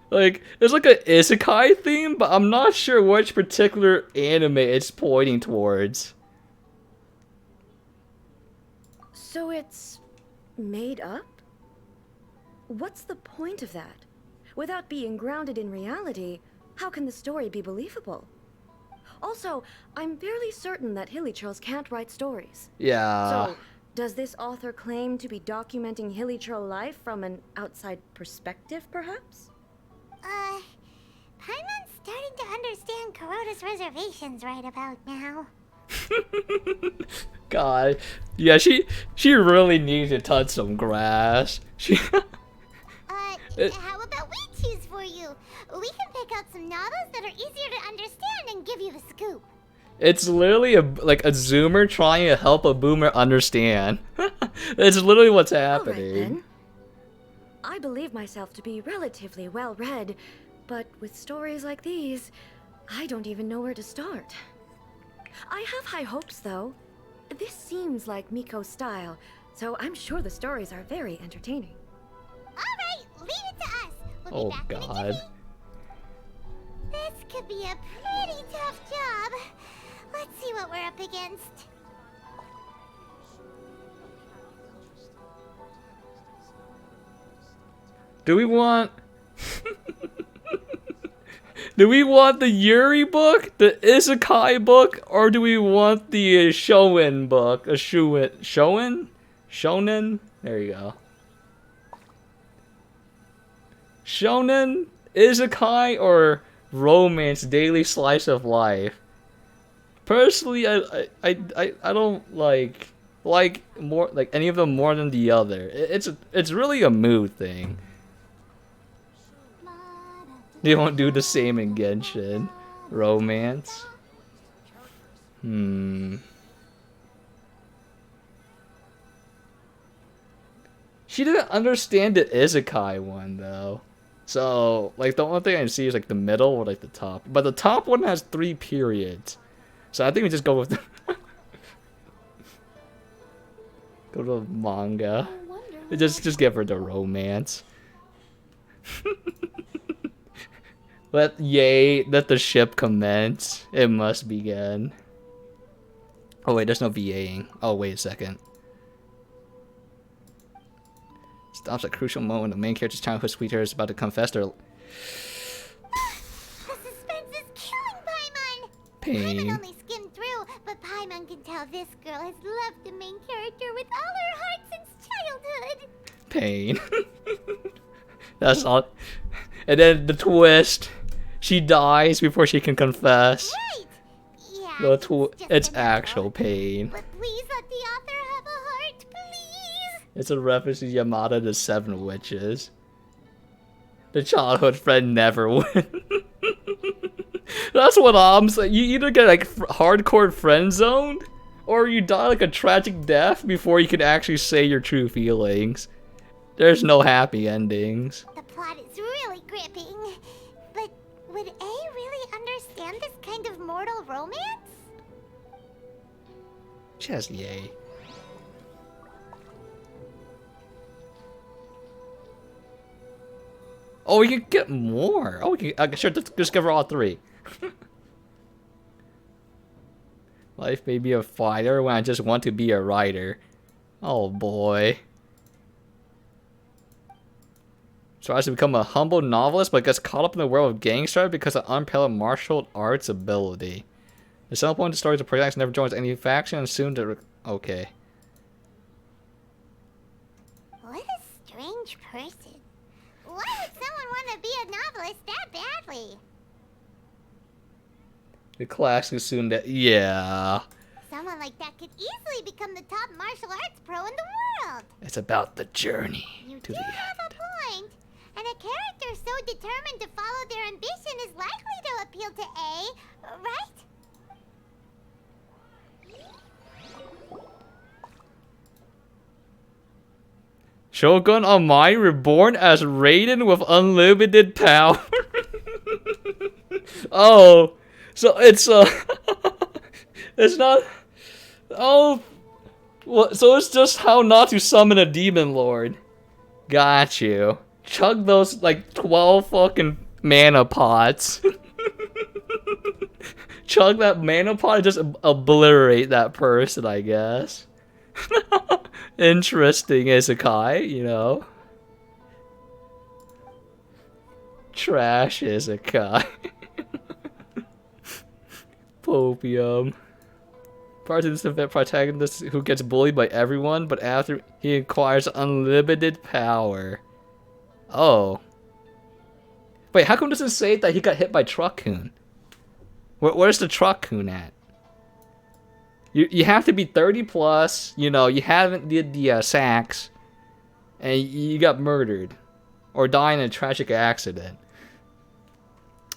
Like, there's like a isekai theme, but I'm not sure which particular anime it's pointing towards. So it's made up? What's the point of that? Without being grounded in reality, how can the story be believable? Also, I'm fairly certain that hilly churls can't write stories. Yeah. So, does this author claim to be documenting hilly churl life from an outside perspective, perhaps? Paimon's starting to understand Kuroda's reservations right about now. God. Yeah, she really needs to touch some grass. She How about we choose for you? We can pick out some novels that are easier to understand and give you the scoop. It's literally like a zoomer trying to help a boomer understand. It's literally what's happening. All right, then. I believe myself to be relatively well read, but with stories like these, I don't even know where to start. I have high hopes, though. This seems like Miko's style, so I'm sure the stories are very entertaining. Alright, leave it to us. We'll Oh be back in a God. jiffy. This could be a pretty tough job. Let's see what we're up against. Do we want Do we want the Yuri book, the Isekai book, or do we want the Shonen book? Shonen? There you go. Shonen, Isekai, or romance, daily slice of life? Personally, I don't like more like any of them more than the other. It's really a mood thing. They won't do the same in Genshin. Romance. She didn't understand the Isekai one though. So like the only thing I can see is like the middle or like the top. But the top one has 3 periods. So I think we just go with the go to manga. Just give her the romance. Let the ship commence. It must begin. Oh wait, there's no VAing. Oh wait a second. Stops at a crucial moment when the main character's childhood sweetheart is about to confess their The suspense is killing Paimon! pain. Paimon only skimmed through, but Paimon can tell this girl has loved the main character with all her heart since childhood. Pain. That's all. And then the twist. She dies before she can confess. Right! Yeah, It's actual pain. but please let the author have a heart, please! It's a reference to Yamada the 7 Witches. The childhood friend never wins. That's what I'm saying. You either get like hardcore friend zoned, or you die like a tragic death before you can actually say your true feelings. There's no happy endings. The plot is really gripping. But would A really understand this kind of mortal romance? Just yay. Oh, we can get more. Oh, we can. Sure, just give her all 3. Life may be a fighter when I just want to be a writer. Oh boy. Tries to become a humble novelist, but gets caught up in the world of gangster because of unparalleled martial arts ability. At some point, the story of the protagonist never joins any faction, and soon to okay. What a strange person. Why would someone want to be a novelist that badly? The class is soon to yeah. Someone like that could easily become the top martial arts pro in the world. It's about the journey You to do the have end. a point. And a character so determined to follow their ambition is likely to appeal to A, right? Shogun Amai reborn as Raiden with unlimited power. Oh, so it's it's not. Oh, what? So it's just how not to summon a demon lord. Got you. Chug those like 12 fucking mana pots. Chug that mana pot and just obliterate that person, I guess. Interesting Isekai, you know. Trash Isekai. Hopium. Prior to this event, protagonist who gets bullied by everyone, but after he acquires unlimited power. Oh. Wait, how come it doesn't say that he got hit by Truck-kun? Where's the Truck-kun at? You have to be 30 plus, you know, you haven't did the sacks, and you got murdered. Or die in a tragic accident.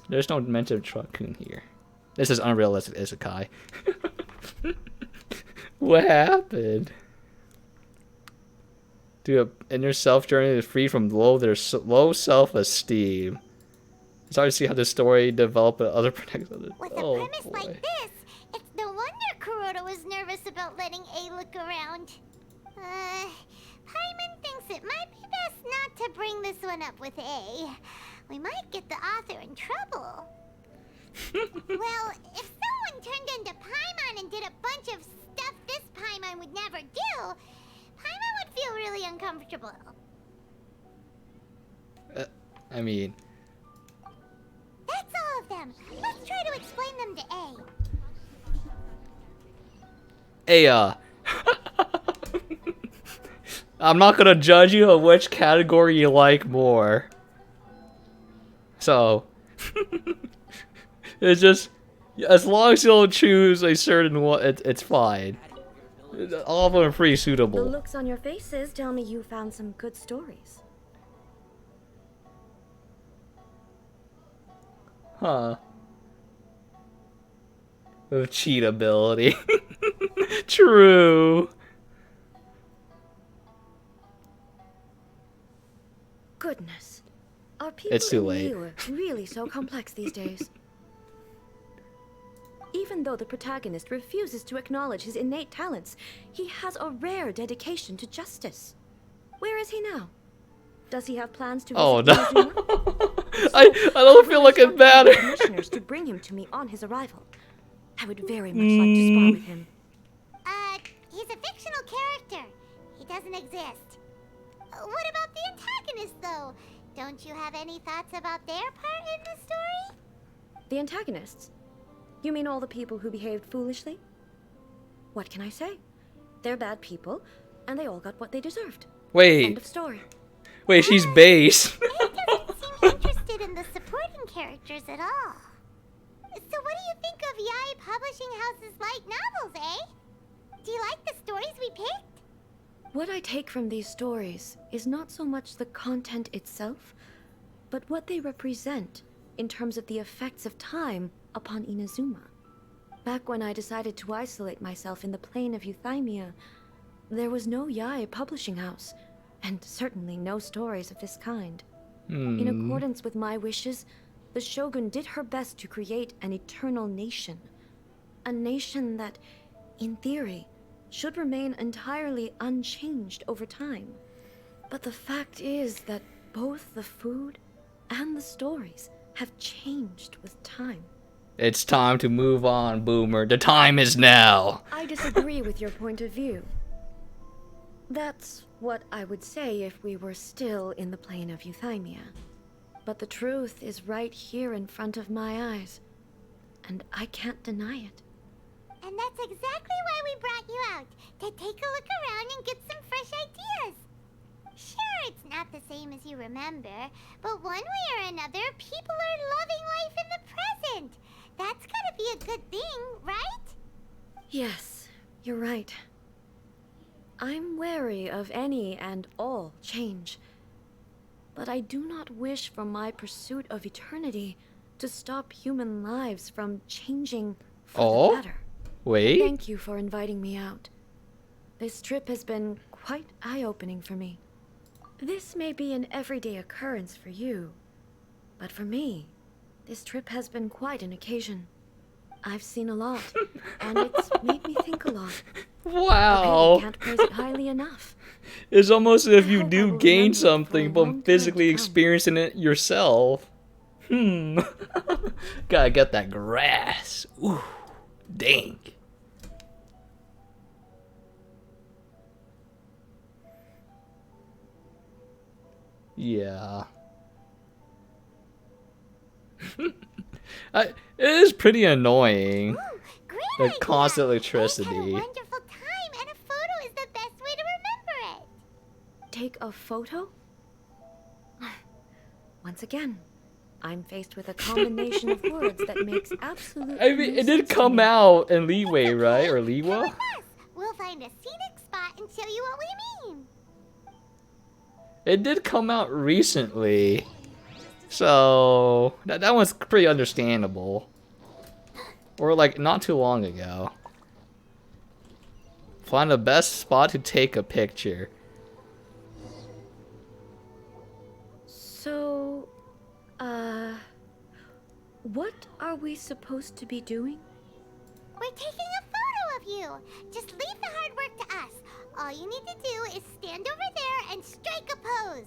There's no mention of Truck-kun here. This is unrealistic isekai. What happened? Do an inner self journey is free from low self-esteem. It's hard to see how this story developed with other protections. With a premise like this, it's no wonder Kuroda was nervous about letting A look around. Paimon thinks it might be best not to bring this one up with A. We might get the author in trouble. Well, if someone turned into Paimon and did a bunch of stuff this Paimon would never do, Paimon would feel really uncomfortable. I mean... That's all of them. Let's try to explain them to A. Hey, I'm not gonna judge you on which category you like more. So... It's just... As long as you don't choose a certain one, it's fine. All of them are pretty The suitable. looks on your faces tell me you found some good stories. Huh. With cheat ability. True. Goodness. Are people It's too in late. Liyue really so complex these days? Even though the protagonist refuses to acknowledge his innate talents, he has a rare dedication to justice. Where is he now? Does he have plans to visit Oh no. Inazuma? I don't feel like it matters. Commissioners to bring him to me on his arrival. I would very much like to spar with him. He's a fictional character. He doesn't exist. What about the antagonist, though? Don't you have any thoughts about their part in the story? The antagonists? You mean all the people who behaved foolishly? What can I say? They're bad people, and they all got what they deserved. Wait. End of story. Wait, she's base. He doesn't seem interested in the supporting characters at all. So what do you think of Yae Publishing House's light novels, eh? Do you like the stories we picked? What I take from these stories is not so much the content itself, but what they represent in terms of the effects of time upon Inazuma. Back when I decided to isolate myself in the plain of Euthymia, there was no Yae Publishing House, and certainly no stories of this kind. In accordance with my wishes, the Shogun did her best to create an eternal nation. A nation that, in theory, should remain entirely unchanged over time. But the fact is that both the food and the stories have changed with time. It's time to move on, Boomer. The time is now. I disagree with your point of view. That's what I would say if we were still in the plane of Euthymia. But the truth is right here in front of my eyes, and I can't deny it. And that's exactly why we brought you out, to take a look around and get some fresh ideas. Sure, it's not the same as you remember, but one way or another, people are loving life in the present. That's gotta be a good thing, right? Yes, you're right. I'm wary of any and all change. But I do not wish for my pursuit of eternity to stop human lives from changing for the better. Wait. Thank you for inviting me out. This trip has been quite eye-opening for me. This may be an everyday occurrence for you, but for me, this trip has been quite an occasion. I've seen a lot, and it's made me think a lot. Wow. I can't praise it highly enough. It's almost as if you do gain something, but physically experiencing it yourself. Gotta get that grass. Ooh, dang. Yeah. It is pretty annoying. Ooh, The constant Let's have a electricity. wonderful time, and a photo is the best way to remember it. Take a photo? Once again, I'm faced with a combination of words that makes absolutely I mean, no it did sense to come me. out in Leeway, right? Or Leeway? We'll find a scenic spot and show you what we mean. It did come out recently. So, that one's pretty understandable. Or like, not too long ago. Find the best spot to take a picture. So, what are we supposed to be doing? We're taking a photo of you. Just leave the hard work to us. All you need to do is stand over there and strike a pose.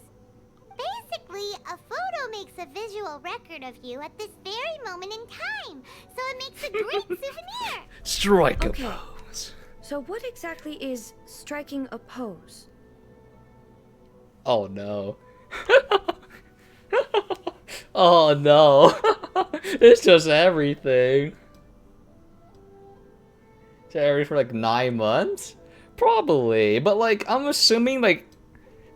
Basically, a photo makes a visual record of you at this very moment in time. So it makes a great souvenir. Strike a Okay. pose. So what exactly is striking a pose? Oh no. Oh no. It's just everything. Every for like 9 months? Probably. But like I'm assuming like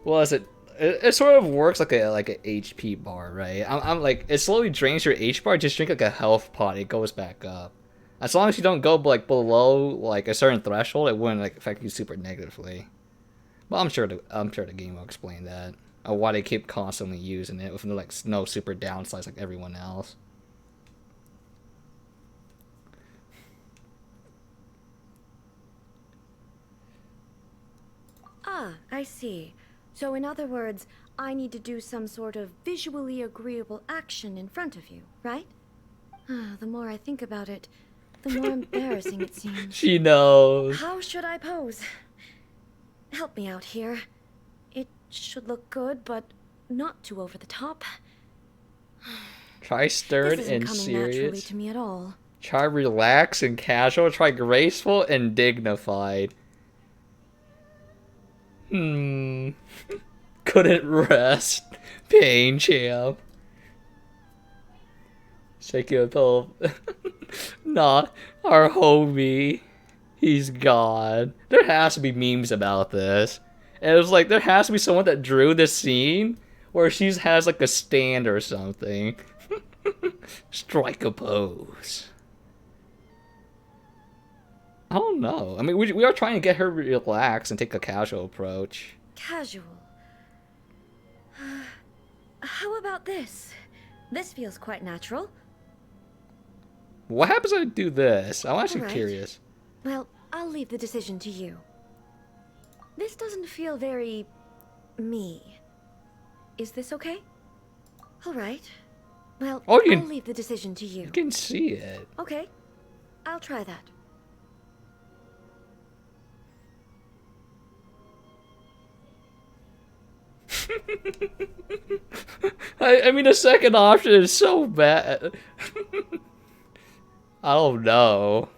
what is it? It sort of works like a HP bar, right? I'm like it slowly drains your H bar, just drink like a health pot, it goes back up. As long as you don't go like below like a certain threshold, it wouldn't like affect you super negatively. But I'm sure the game will explain that. Or why they keep constantly using it with like no super downsides like everyone else. Ah, I see. So in other words, I need to do some sort of visually agreeable action in front of you, right? The more I think about it, the more embarrassing it seems. She knows. How should I pose? Help me out here. It should look good, but not too over the top. Try stern This isn't and coming naturally serious. to me at all. Try relaxed and casual. Try graceful and dignified. Couldn't rest. Pain champ. Shaking a pillow. Not our homie. He's gone. There has to be memes about this. And it was like, there has to be someone that drew this scene where she has like a stand or something. Strike a pose. I don't know. I mean, we are trying to get her relaxed and take a casual approach. Casual. How about this? This feels quite natural. What happens if I do this? I'm actually Alright. curious. Well, I'll leave the decision to you. This doesn't feel very... me. Is this okay? Alright. Well, Oh, I'll leave the decision to you. You can see it. Okay. I'll try that. I mean, the second option is so bad. I don't know.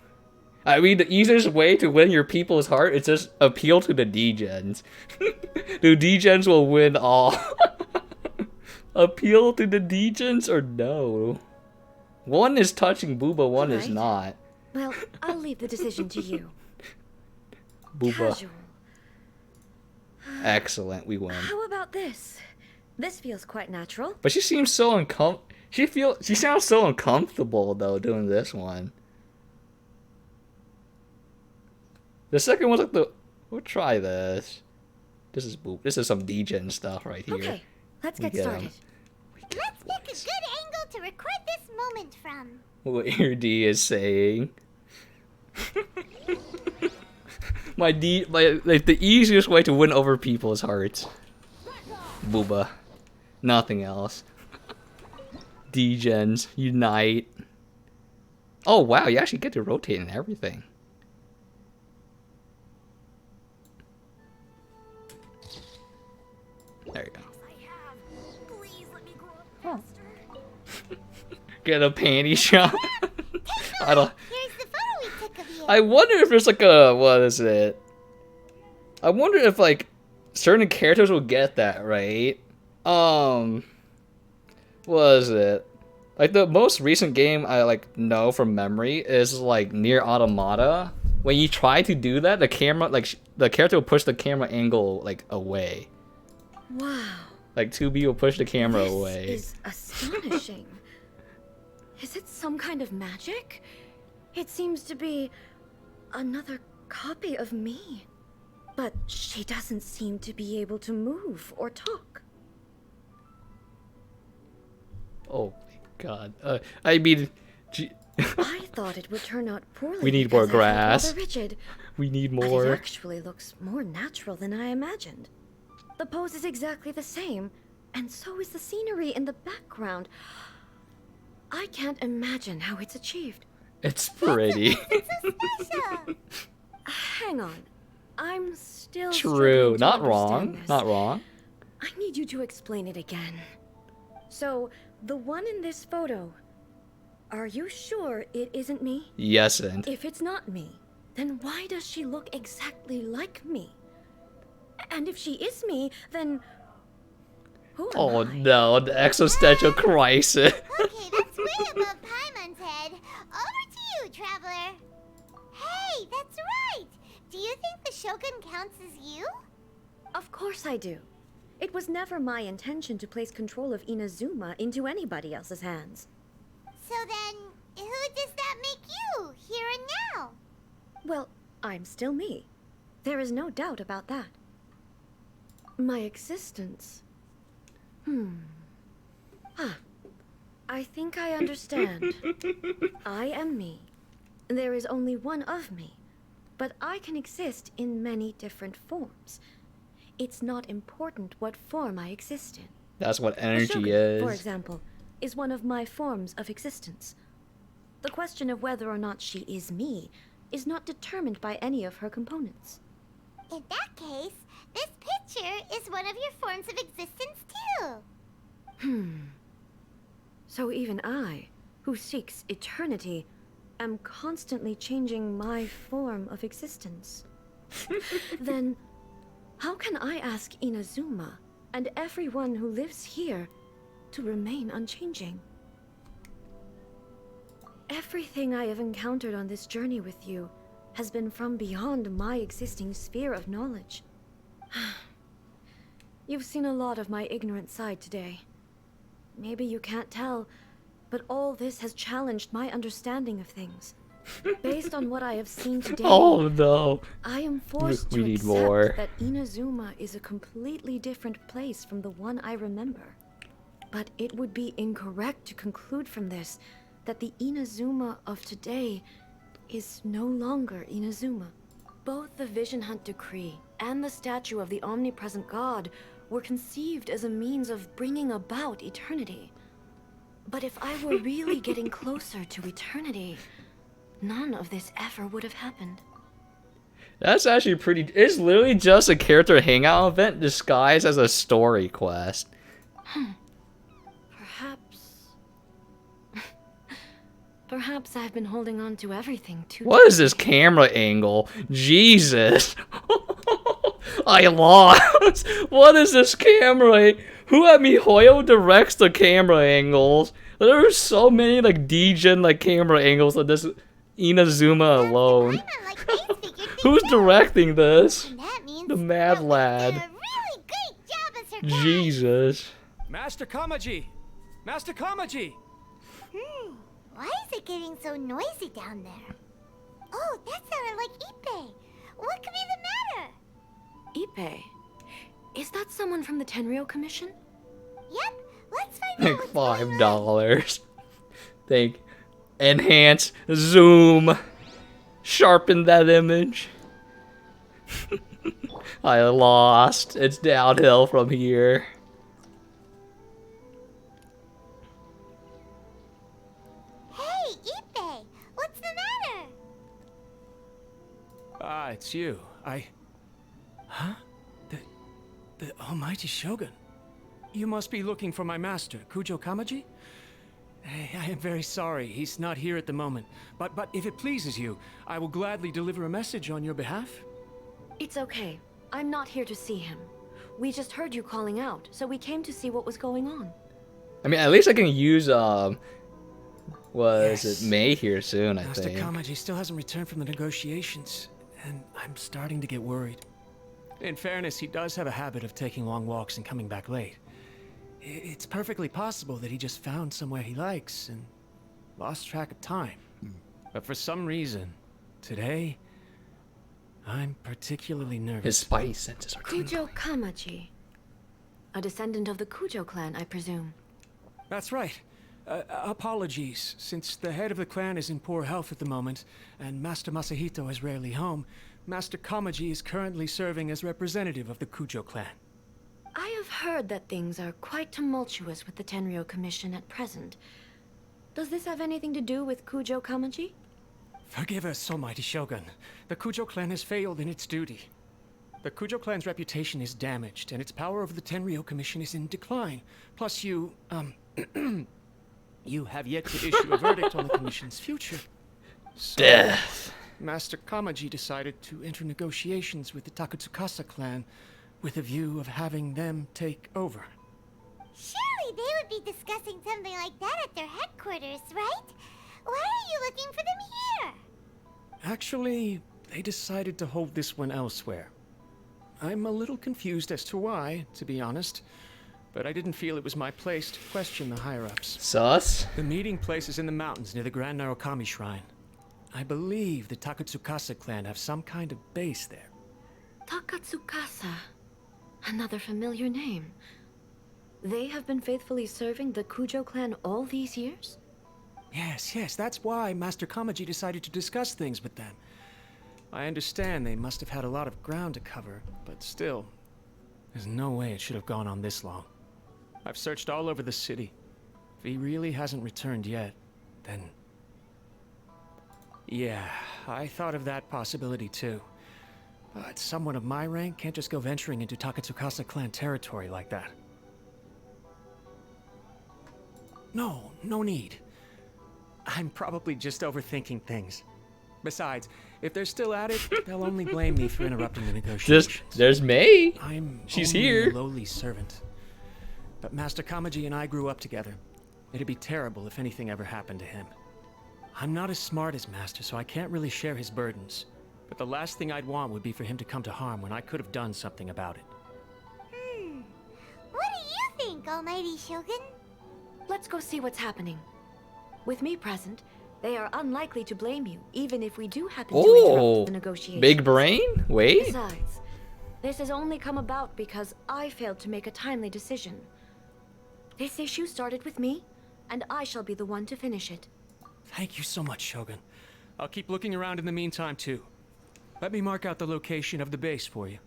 I mean, the easiest way to win your people's heart is just appeal to the degens. The degens will win all. Appeal to the degens or no? One is touching Booba, one is Alright. not. Well, I'll leave the decision to you. Booba. Casual. Excellent, we win. How about this? This feels quite natural. But she seems so she sounds so uncomfortable though doing this one. The second one's like we'll try this. This is some degen stuff right here. Okay, let's get We get 'em. started. Let's pick a good angle to record this moment from. What Ear D is saying. Like the easiest way to win over people's hearts. Booba. Nothing else. Degens, unite. Oh wow, you actually get to rotate and everything. There you go. Get a panty shot. I don't. Here's the photo we took of you. I wonder if there's like a what is it? I wonder if like certain characters will get that right. What is it? Like the most recent game I like know from memory is like Near Automata. When you try to do that, the camera the character will push the camera angle like away. Wow. Like 2B will push the camera This away. is astonishing. Is it some kind of magic? It seems to be another copy of me. But she doesn't seem to be able to move or talk. Oh my god. I mean, I thought it would turn out poorly. we need more because I felt grass. rather rigid. We need But it more. actually looks more natural than I imagined. The pose is exactly the same, and so is the scenery in the background. I can't imagine how it's achieved. It's pretty. Hang on. I'm still True. struggling to Not understand wrong. this. Not wrong. I need you to explain it again. So, the one in this photo, are you sure it isn't me? Yes, and If it's not me, then why does she look exactly like me? And if she is me, then who am oh I? no, the existential crisis. Okay, that's way above Paimon's head. Over to you, Traveler. Hey, that's right. Do you think the Shogun counts as you? Of course I do. It was never my intention to place control of Inazuma into anybody else's hands. So then, who does that make you, here and now? Well, I'm still me. There is no doubt about that. My existence. I think I understand. I am me. There is only one of me, but I can exist in many different forms. It's not important what form I exist in. That's what The energy Shogun, is. for example, is one of my forms of existence. The question of whether or not she is me is not determined by any of her components. In that case, this picture is one of your forms of existence too. So even I, who seeks eternity, am constantly changing my form of existence. Then, how can I ask Inazuma and everyone who lives here to remain unchanging? Everything I have encountered on this journey with you has been from beyond my existing sphere of knowledge. You've seen a lot of my ignorant side today. Maybe you can't tell, but all this has challenged my understanding of things. Based on what I have seen today, Oh no. I am forced We to need accept more. that Inazuma is a completely different place from the one I remember. But it would be incorrect to conclude from this that the Inazuma of today is no longer Inazuma. Both the Vision Hunt Decree and the statue of the omnipresent god were conceived as a means of bringing about eternity. But if I were really getting closer to eternity, none of this ever would have happened. That's actually pretty. It's literally just a character hangout event disguised as a story quest. Perhaps I've been holding on to everything too What is this camera angle? Jesus. I lost. What is this camera? Who at MiHoYo directs the camera angles? There are so many like degen like camera angles of this Inazuma alone. Who's directing this? The mad lad. Jesus. Master Kamaji! Master Kamaji! Why is it getting so noisy down there? Oh, that sounded like Ippei. What could be the matter? Ippei? Is that someone from the Tenryou Commission? Yep, let's find out Like what's $5. Think. Enhance. Zoom. Sharpen that image. I lost. It's downhill from here. Hey, Ippei, what's the matter? Ah, it's you. Huh? The almighty Shogun. You must be looking for my master, Kujo Kamaji? I am very sorry, he's not here at the moment. But if it pleases you, I will gladly deliver a message on your behalf. It's okay. I'm not here to see him. We just heard you calling out, so we came to see what was going on. I mean, at least I can use Was Yes. it May here soon, I Master think. Kamaji still hasn't returned from the negotiations, and I'm starting to get worried. In fairness, he does have a habit of taking long walks and coming back late. It's perfectly possible that he just found somewhere he likes and lost track of time. But for some reason, today, I'm particularly nervous. His spidey senses are Kujo Kamaji. A descendant of the Kujo clan, I presume. That's right. Apologies, since the head of the clan is in poor health at the moment, and Master Masahito is rarely home, Master Kamaji is currently serving as representative of the Kujo clan. I have heard that things are quite tumultuous with the Tenryo Commission at present. Does this have anything to do with Kujo Kamaji? Forgive us, Almighty Shogun. The Kujo clan has failed in its duty. The Kujo clan's reputation is damaged, and its power over the Tenryo Commission is in decline. Plus you have yet to issue a verdict on the Commission's future. So, Death. Master Kamaji decided to enter negotiations with the Takatsukasa clan with a view of having them take over. Surely they would be discussing something like that at their headquarters, right? Why are you looking for them here? Actually, they decided to hold this one elsewhere. I'm a little confused as to why, to be honest, but I didn't feel it was my place to question the higher-ups. Sus? The meeting place is in the mountains near the Grand Narukami Shrine. I believe the Takatsukasa clan have some kind of base there. Takatsukasa. Another familiar name. They have been faithfully serving the Kujo clan all these years? Yes, that's why Master Kamaji decided to discuss things with them. I understand they must have had a lot of ground to cover, but still, there's no way it should have gone on this long. I've searched all over the city. If he really hasn't returned yet, then... Yeah, I thought of that possibility too. But someone of my rank can't just go venturing into Takatsukasa clan territory like that. No need. I'm probably just overthinking things. Besides, if they're still at it, they'll only blame me for interrupting the negotiations. There's May. She's only here. a Lowly servant. But Master Kamaji and I grew up together. It'd be terrible if anything ever happened to him. I'm not as smart as Master, so I can't really share his burdens. But the last thing I'd want would be for him to come to harm when I could have done something about it. What do you think, Almighty Shogun? Let's go see what's happening. With me present, they are unlikely to blame you, even if we do happen to interrupt the negotiations. Big brain? Wait. Besides, this has only come about because I failed to make a timely decision. This issue started with me, and I shall be the one to finish it. Thank you so much, Shogun. I'll keep looking around in the meantime, too. Let me mark out the location of the base for you.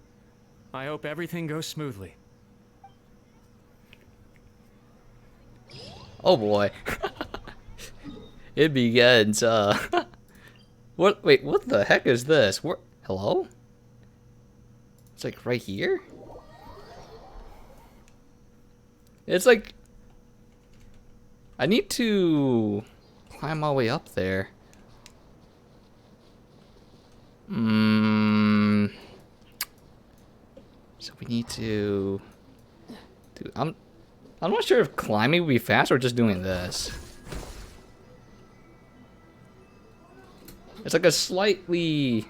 I hope everything goes smoothly. Oh boy. It begins, What? Wait, what the heck is this? Where? Hello? It's like right here? It's like... I need to climb all the way up there. So we need to... I'm not sure if climbing would be fast or just doing this. It's like a slightly...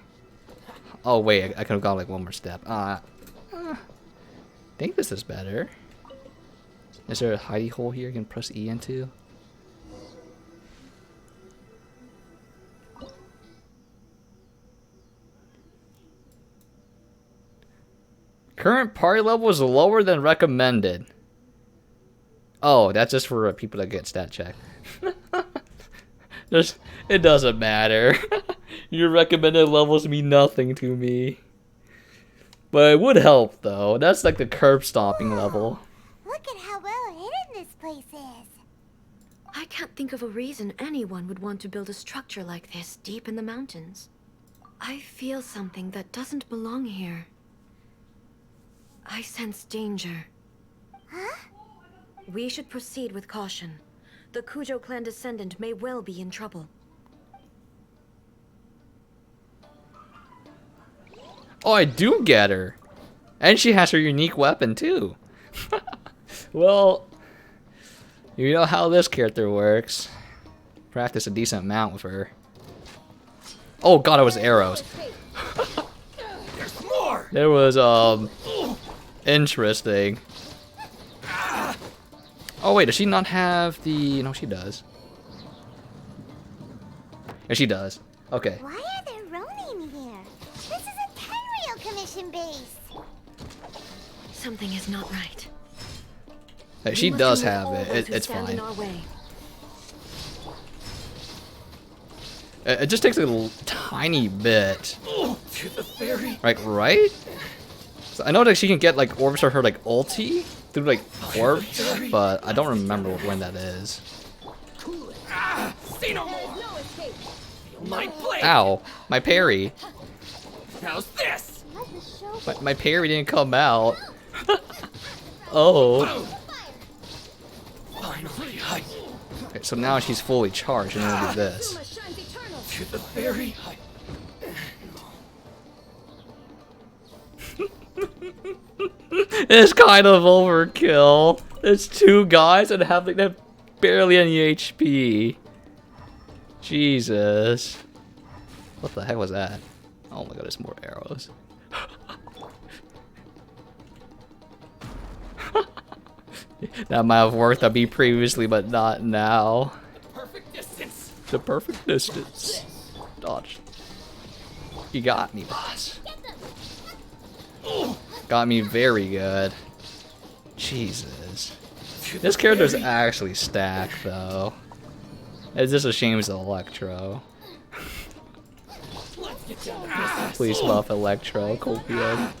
Oh wait, I could have gone like one more step. I think this is better. Is there a hidey hole here you can press E into? Current party level is lower than recommended. Oh, that's just for people that get stat check. It doesn't matter. Your recommended levels mean nothing to me. But it would help though. That's like the curb stomping level. Look at how well hidden this place is. I can't think of a reason anyone would want to build a structure like this deep in the mountains. I feel something that doesn't belong here. I sense danger. Huh? We should proceed with caution. The Kujo clan descendant may well be in trouble. Oh, I do get her. And she has her unique weapon too. Well, you know how this character works. practice a decent amount with her. Oh god, it was arrows. There's more. There was interesting. Oh wait, does she not have the? No, she does. Yeah, she does. Okay. Why are there Ronin here? This is a Tenryou Commission base. Something is not right. Hey, she We must does remove have all it. those who It's stand fine. in our way. It just takes a little tiny bit. To the ferry. Like, right? So I know that she can get like orbs for her like ulti through like orbs, but I don't remember when that is. See no more. Feel my blade. Ow, my parry. How's this? My parry didn't come out. Oh. Finally, Okay, so now she's fully charged and we'll do this. to the ferry. It's kind of overkill. There's two guys and have like barely any HP. Jesus. What the heck was that? Oh my god, there's more arrows. That might have worked on me previously, but not now. Perfect distance. The perfect distance. Dodge. You got me, boss. Got me very good. Jesus. This character's actually stacked, though. It's just a shame it's Electro. Please buff Electro, Copium.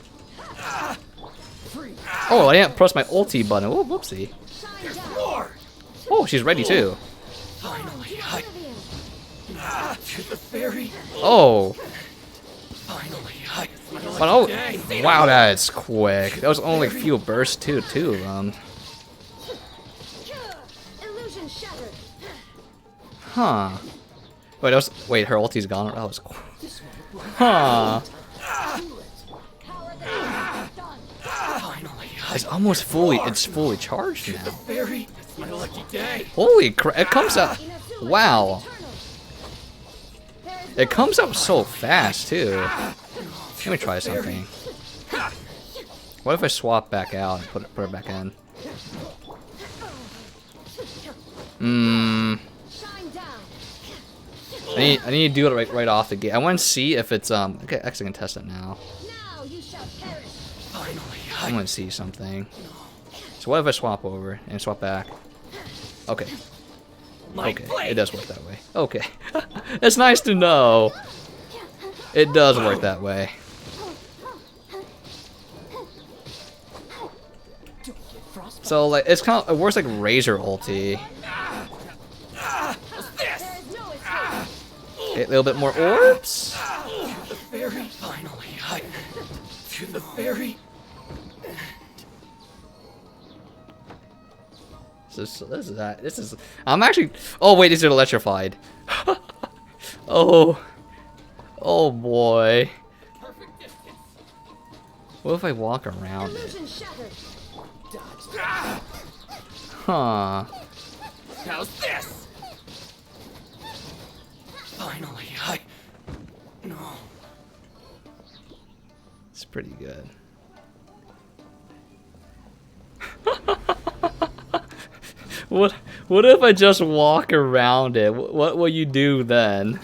Oh, I didn't press my ulti button. Oh, whoopsie. Oh, she's ready too. Finally, to the ferry. Oh. Finally, But oh, wow, that's quick. That was only a few bursts too, two of them. Illusion shattered. Huh. Wait, wait, her ulti's gone. That was cool. Huh. It's almost it's fully charged now. ferry. It's my lucky day. Holy crap, it comes out. Wow. It comes out so fast too. Let me try something. What if I swap back out and put it back in? I need to do it right off the gate. I want to see if it's okay, actually I can test it now. I want to see something. So what if I swap over and swap back? Okay. Okay, it does work that way. Okay. It's nice to know. It does work that way. So like it works like Razor ulti. Okay, a little bit more orbs. To the ferry. Finally, to the ferry. This is. I'm actually. Oh wait, these are electrified. Oh. Oh boy. What if I walk around it? Huh. How's this? Finally, no. It's pretty good. What if I just walk around it? What will you do then?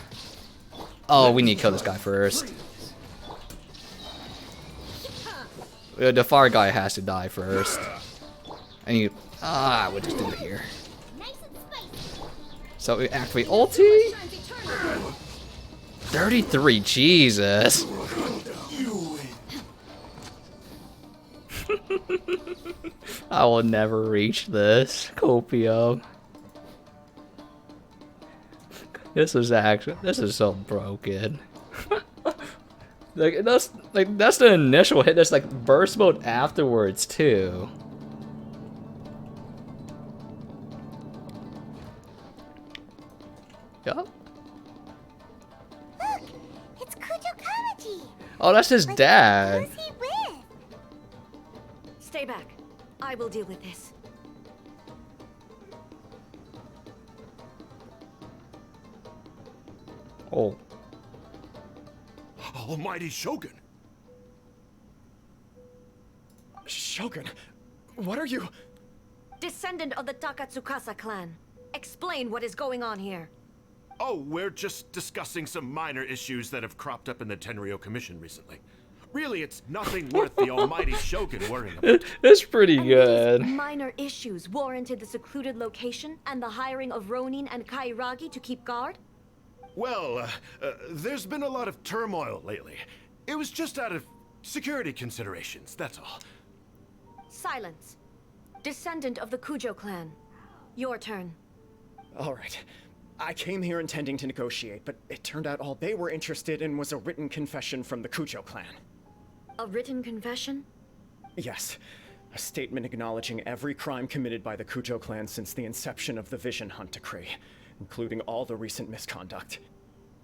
Oh, we need to kill this guy first. The fire guy has to die first. I need. We'll just do it here. So we activate ulti. 33, Jesus. I will never reach this. Copium. This is so broken. That's the initial hit. There's like burst mode afterwards too. Yup. Look, it's Kujo Kamaji. Oh, that's his dad. Who's he with? Stay back. I will deal with this. Oh. Almighty Shogun! Shogun, what are you? Descendant of the Takatsukasa clan. Explain what is going on here. Oh, we're just discussing some minor issues that have cropped up in the Tenryo Commission recently. Really, it's nothing worth the almighty Shogun worrying about. It's pretty good. These minor issues warranted the secluded location and the hiring of Ronin and Kairagi to keep guard? Well, there's been a lot of turmoil lately. It was just out of security considerations, that's all. Silence. Descendant of the Kujo clan. Your turn. All right. I came here intending to negotiate, but it turned out all they were interested in was a written confession from the Kujo clan. A written confession? Yes. A statement acknowledging every crime committed by the Kujo clan since the inception of the Vision Hunt Decree, including all the recent misconduct.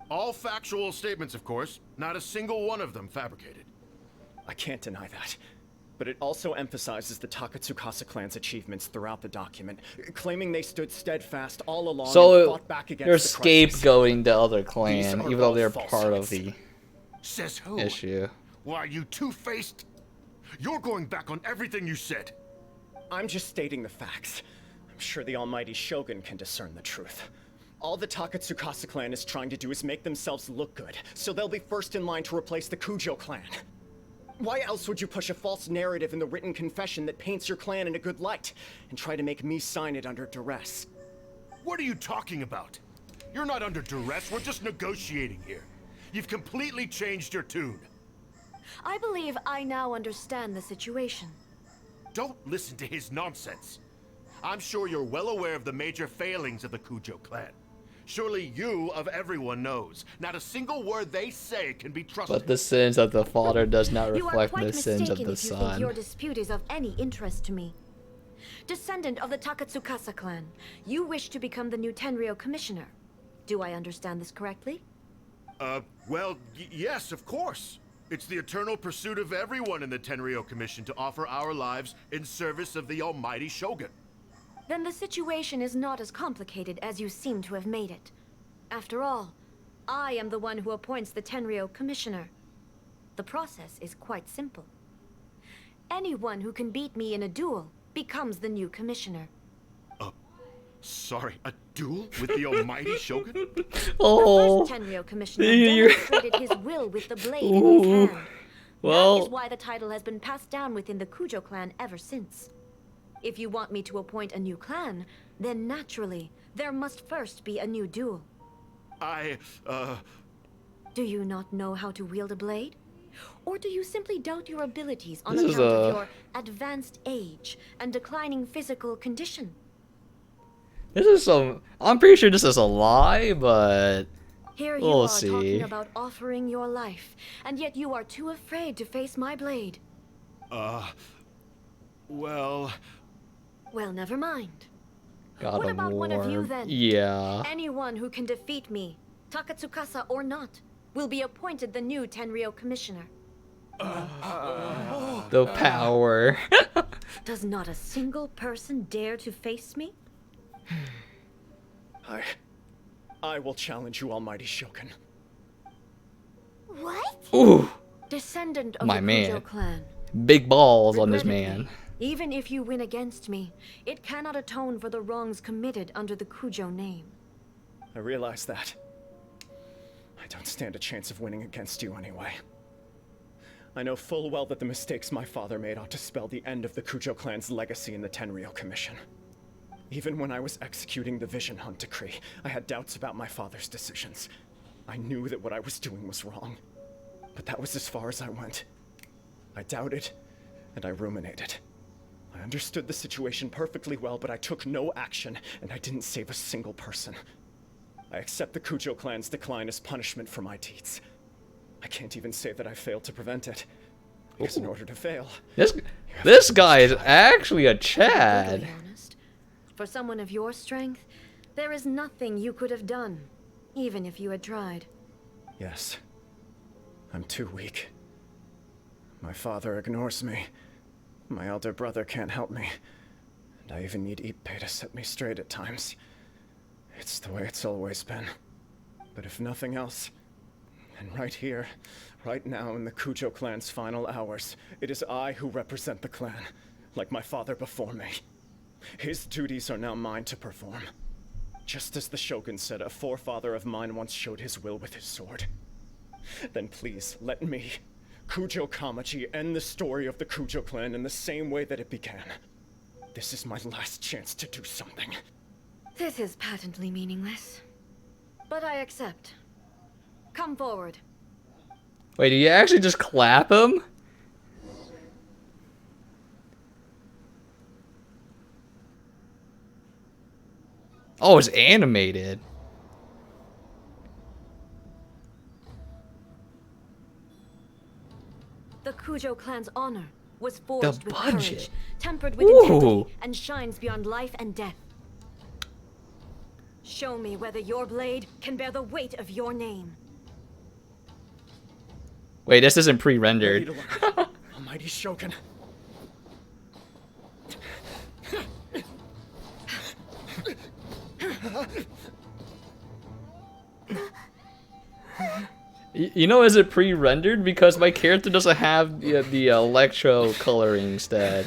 All factual statements, of course. Not a single one of them fabricated. I can't deny that. But it also emphasizes the Takatsukasa clan's achievements throughout the document, claiming they stood steadfast all along and fought back against they're the crisis. scapegoating the other clan, even though they're part of the Says who? issue. Why, you two-faced? You're going back on everything you said. I'm just stating the facts. I'm sure the almighty Shogun can discern the truth. All the Takatsukasa clan is trying to do is make themselves look good, so they'll be first in line to replace the Kujo clan. Why else would you push a false narrative in the written confession that paints your clan in a good light, and try to make me sign it under duress? What are you talking about? You're not under duress, we're just negotiating here. You've completely changed your tune. I believe I now understand the situation. Don't listen to his nonsense. I'm sure you're well aware of the major failings of the Kujo clan. Surely you, of everyone, knows. Not a single word they say can be trusted. But the sins of the father does not You are reflect quite the sins of mistaken the if you think son. your dispute is of any interest to me. Descendant of the Takatsukasa clan, you wish to become the new Tenryo commissioner. Do I understand this correctly? Well, yes, of course. It's the eternal pursuit of everyone in the Tenryo Commission to offer our lives in service of the almighty Shogun. Then the situation is not as complicated as you seem to have made it. After all, I am the one who appoints the Tenryo commissioner. The process is quite simple. Anyone who can beat me in a duel becomes the new commissioner. Sorry, a duel with the almighty Shogun? Oh. The first Tenryo commissioner demonstrated his will with the blade in his hand. Well, that is why the title has been passed down within the Kujo clan ever since. If you want me to appoint a new clan, then naturally, there must first be a new duel. Do you not know how to wield a blade? Or do you simply doubt your abilities on account of your advanced age and declining physical condition? this is some. I'm pretty sure this is a lie, but Here you we'll are see. talking about offering your life, and yet you are too afraid to face my blade. Well... Well, never mind. God What of about one of you War. then? Yeah. Anyone who can defeat me, Takatsukasa or not, will be appointed the new Tenryo commissioner. The power. Does not a single person dare to face me? I will challenge you, almighty Shogun. What? Ooh. Descendant of My the man. Kujo clan. Big balls on this Regrettably, man. Even if you win against me, it cannot atone for the wrongs committed under the Kujo name. I realize that. I don't stand a chance of winning against you anyway. I know full well that the mistakes my father made ought to spell the end of the Kujo clan's legacy in the Tenryo Commission. Even when I was executing the Vision Hunt Decree, I had doubts about my father's decisions. I knew that what I was doing was wrong. But that was as far as I went. I doubted, and I ruminated. I understood the situation perfectly well, but I took no action, and I didn't save a single person. I accept the Kujo clan's decline as punishment for my deeds. I can't even say that I failed to prevent it. Because in order to fail... This guy is actually a Chad. For someone of your strength, there is nothing you could have done, even if you had tried. Yes. I'm too weak. My father ignores me. My elder brother can't help me. And I even need Ippei to set me straight at times. It's the way it's always been. But if nothing else, then right here, right now in the Kujo clan's final hours, it is I who represent the clan, like my father before me. His duties are now mine to perform. Just as the Shogun said a forefather of mine once showed his will with his sword. Then please, let me, Kujo Kamaji, end the story of the Kujo clan in the same way that it began. This is my last chance to do something. This is patently meaningless. But I accept. Come forward. Wait, did you actually just clap him? Oh, it's animated. The Kujo clan's honor was forged with budget. courage, tempered with Ooh. integrity, and shines beyond life and death. Show me whether your blade can bear the weight of your name. Wait, this isn't pre-rendered. Almighty Shogun. You know, is it pre-rendered? Because my character doesn't have the electro coloring instead.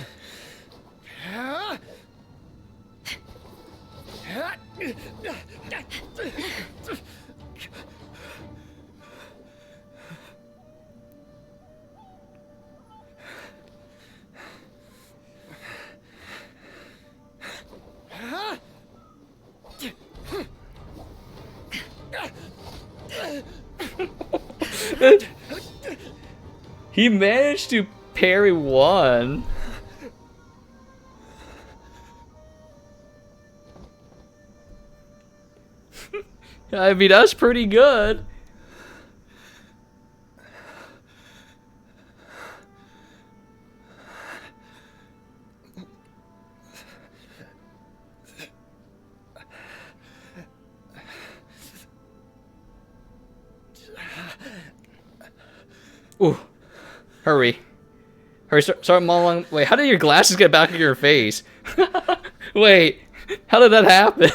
He managed to parry one. I mean, that's pretty good. Ooh. Hurry. Hurry, start mauling. Wait, how did your glasses get back in your face? Wait, how did that happen?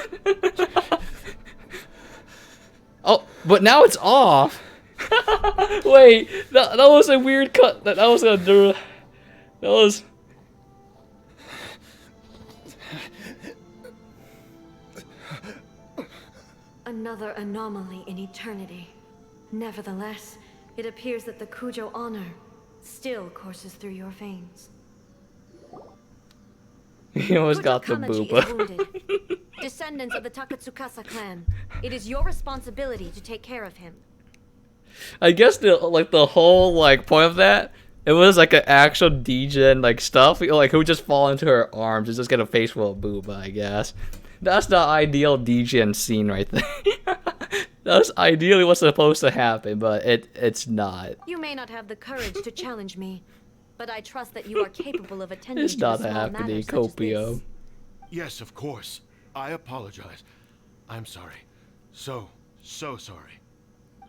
Oh, but now it's off. Wait, that was a weird cut. That was a... That was... Another anomaly in eternity. Nevertheless, it appears that the Kujo honor still courses through your veins. He almost got the Kamaji is booba. wounded. Descendants of the Takatsukasa clan, it is your responsibility to take care of him. I guess the whole point of that, it was like an actual degen stuff, who just fall into her arms and just get a face full of booba, I guess. That's the ideal degen scene right there. That's ideally what's supposed to happen, but it's not. You may not have the courage to challenge me, but I trust that you are capable of attending It's to a not small happening, matter such as this. Copio. Yes, of course. I apologize. I'm sorry. So sorry.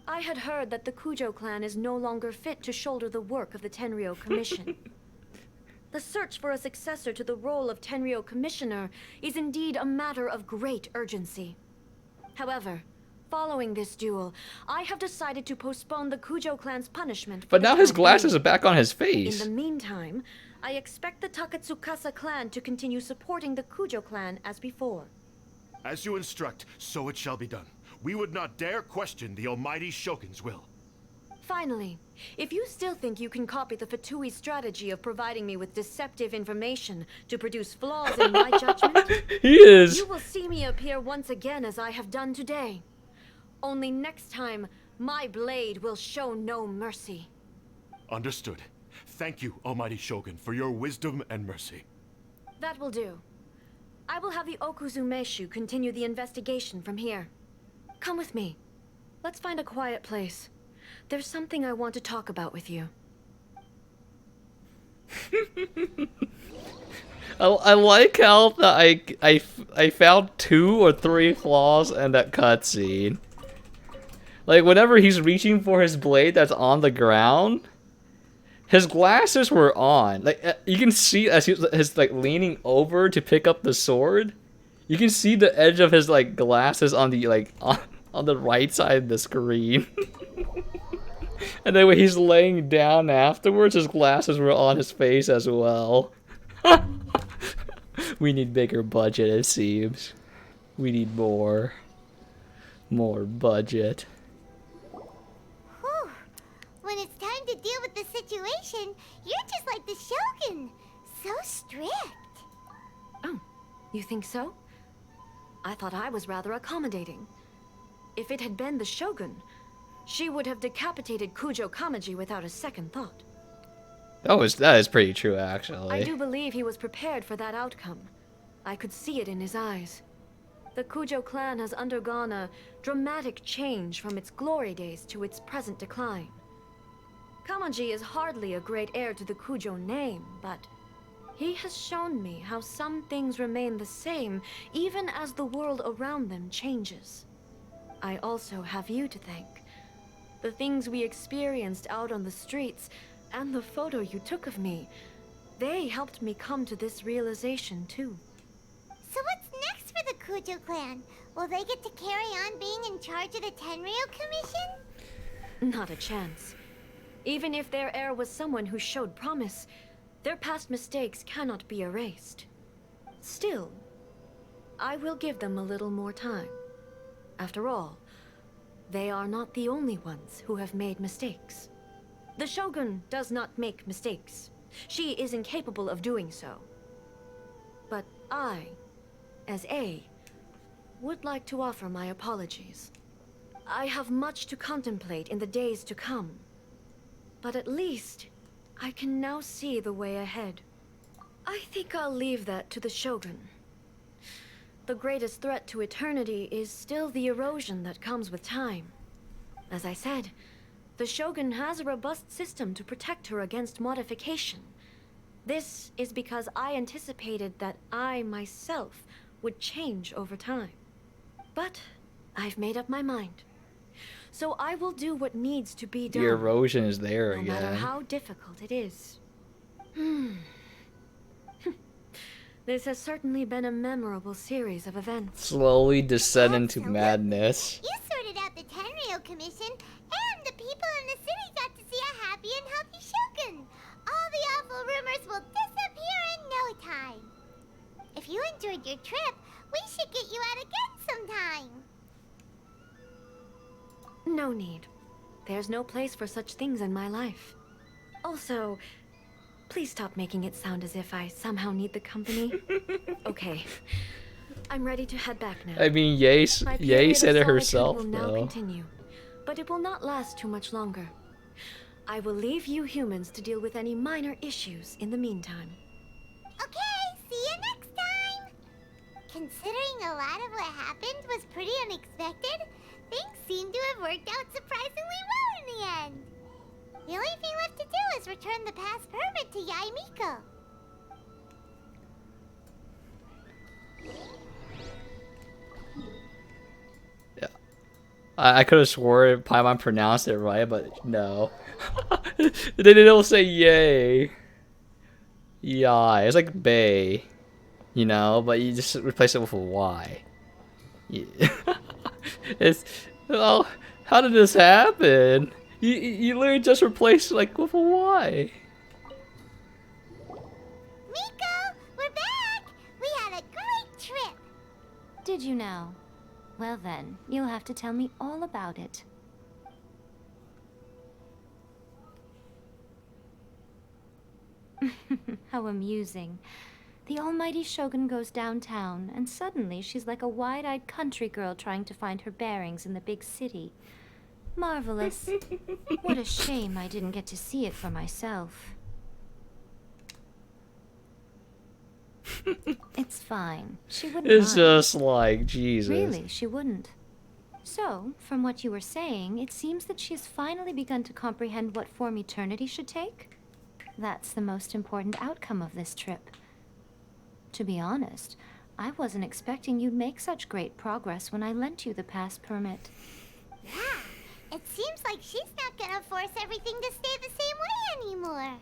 I had heard that the Kujo clan is no longer fit to shoulder the work of the Tenryo Commission. The search for a successor to the role of Tenryo Commissioner is indeed a matter of great urgency. However, following this duel, I have decided to postpone the Kujo clan's punishment. But now his glasses are back on his face. In the meantime, I expect the Takatsukasa clan to continue supporting the Kujo clan as before. As you instruct, so it shall be done. We would not dare question the almighty Shogun's will. Finally, if you still think you can copy the Fatui strategy of providing me with deceptive information to produce flaws in my judgment, you will see me appear once again as I have done today. Only next time, my blade will show no mercy. Understood. Thank you, almighty Shogun, for your wisdom and mercy. That will do. I will have the Okuzumeshu continue the investigation from here. Come with me. Let's find a quiet place. There's something I want to talk about with you. I like how I found 2 or 3 flaws in that cutscene. Whenever he's reaching for his blade that's on the ground, his glasses were on. You can see as he's leaning over to pick up the sword. You can see the edge of his glasses on the On the right side of the screen. And then when he's laying down afterwards, his glasses were on his face as well. We need bigger budget, it seems. We need more budget. Whew. When it's time to deal with the situation, you're just like the Shogun. So strict. Oh, you think so? I thought I was rather accommodating. If it had been the Shogun, she would have decapitated Kujo Kamaji without a second thought. That is pretty true, actually. I do believe he was prepared for that outcome. I could see it in his eyes. The Kujo clan has undergone a dramatic change from its glory days to its present decline. Kamaji is hardly a great heir to the Kujo name, but he has shown me how some things remain the same even as the world around them changes. I also have you to thank. The things we experienced out on the streets and the photo you took of me, they helped me come to this realization too. So what's next for the Kujo clan? Will they get to carry on being in charge of the Tenryo Commission? Not a chance. Even if their heir was someone who showed promise, their past mistakes cannot be erased. Still, I will give them a little more time. After all, they are not the only ones who have made mistakes. The Shogun does not make mistakes. She is incapable of doing so. But I, as A, would like to offer my apologies. I have much to contemplate in the days to come. But at least, I can now see the way ahead. I think I'll leave that to the Shogun. The greatest threat to eternity is still the erosion that comes with time. As I said, the Shogun has a robust system to protect her against modification. This is because I anticipated that I myself would change over time. But I've made up my mind. So I will do what needs to be done. The erosion is there no again. matter how difficult it is. This has certainly been a memorable series of events. Slowly descend into madness. You sorted out the Tenryo Commission, and the people in the city got to see a happy and healthy Shogun. All the awful rumors will disappear in no time. If you enjoyed your trip, we should get you out again sometime. No need. There's no place for such things in my life. Also, please stop making it sound as if I somehow need the company. Okay. I'm ready to head back now. I mean, Ye said it herself, will now though. continue, but it will not last too much longer. I will leave you humans to deal with any minor issues in the meantime. Okay, see you next time! Considering a lot of what happened was pretty unexpected, things seem to have worked out surprisingly well in the end. The only thing left to do is return the past permit to Yaimiko. Yeah. I could have swore Paimon pronounced it right, but no. They didn't say yay. Yeah, it's like bay, you know, but you just replace it with a Y. Yeah. It's, well, how did this happen? You literally just replaced like with a Y. Miko, we're back! We had a great trip! Did you now? Well then, you'll have to tell me all about it. How amusing. The almighty Shogun goes downtown, and suddenly she's like a wide-eyed country girl trying to find her bearings in the big city. Marvelous. What a shame I didn't get to see it for myself. It's fine. She wouldn't It's mind. just like, Jesus. Really, she wouldn't. So, from what you were saying, it seems that she has finally begun to comprehend what form eternity should take? That's the most important outcome of this trip. To be honest, I wasn't expecting you'd make such great progress when I lent you the pass permit. Yeah, it seems like she's not gonna force everything to stay the same way anymore.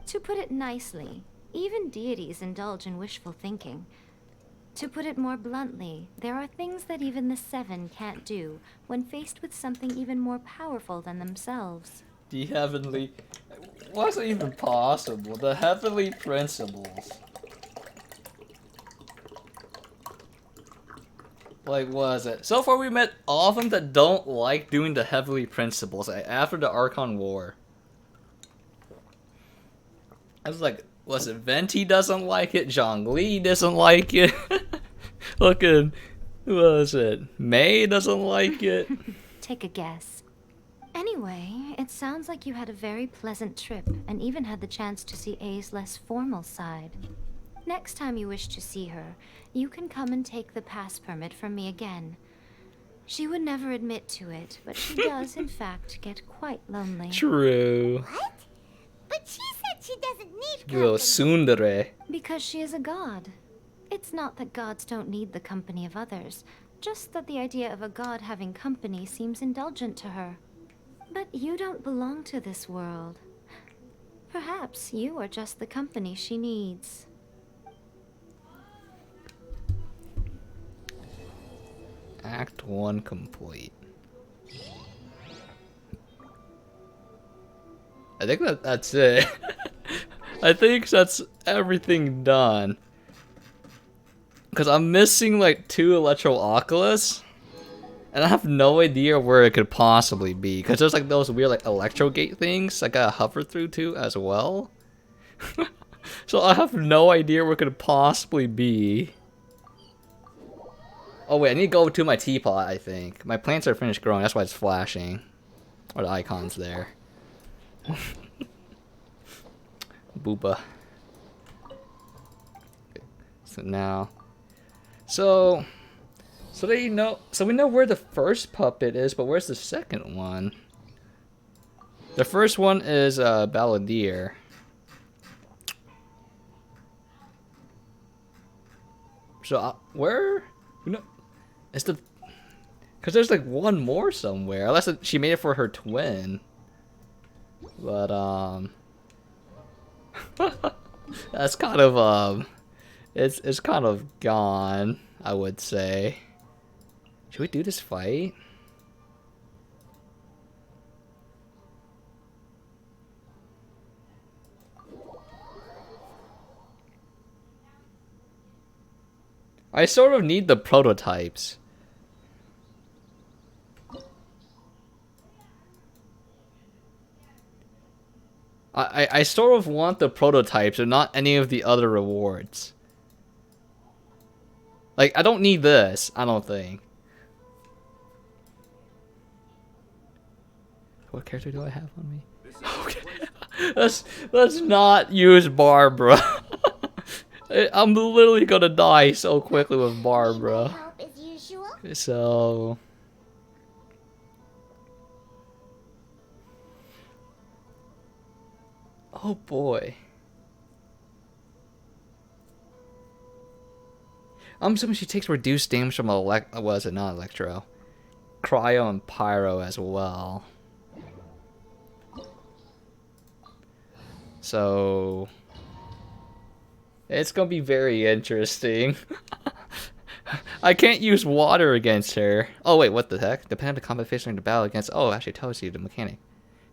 To put it nicely, even deities indulge in wishful thinking. To put it more bluntly, there are things that even the Seven can't do when faced with something even more powerful than themselves. The heavenly... What's it even possible? The heavenly principles. Like, what is it? So far we met all of them that don't like doing the heavenly principles after the Archon War. I was like, was it Venti doesn't like it? Zhongli doesn't like it? Looking, who was it? Mei doesn't like it? Take a guess. Anyway, it sounds like you had a very pleasant trip and even had the chance to see A's less formal side. Next time you wish to see her, you can come and take the pass permit from me again. She would never admit to it, but she does in fact get quite lonely. True. What? But she said she doesn't need You little tsundere. Because she is a god. It's not that gods don't need the company of others, just that the idea of a god having company seems indulgent to her. But you don't belong to this world. Perhaps you are just the company she needs. Act 1 complete. I think that's it. I think that's everything done. Because I'm missing like 2 Electro Oculus. And I have no idea where it could possibly be. Because there's like those weird like Electro Gate things I gotta hover through too as well. So I have no idea where it could possibly be. Oh wait, I need to go to my teapot, I think. My plants are finished growing, that's why it's flashing. Or the icon's there. Boopa. So now... So we know where the first puppet is, but where's the second one? The first one is Balladeer. So where? No, it's the because there's like one more somewhere. Unless she made it for her twin. But that's kind of it's kind of gone, I would say. Should we do this fight? I sort of need the prototypes. I sort of want the prototypes and not any of the other rewards. Like, I don't need this, I don't think. What character do I have on me? Okay. Let's not use Barbara. I'm literally gonna die so quickly with Barbara. So... Oh boy. I'm assuming she takes reduced damage from was it not Electro? Cryo and Pyro as well. So it's gonna be very interesting. I can't use water against her. Oh wait, what the heck? Depending on the combat phase during the battle against it actually tells you the mechanic.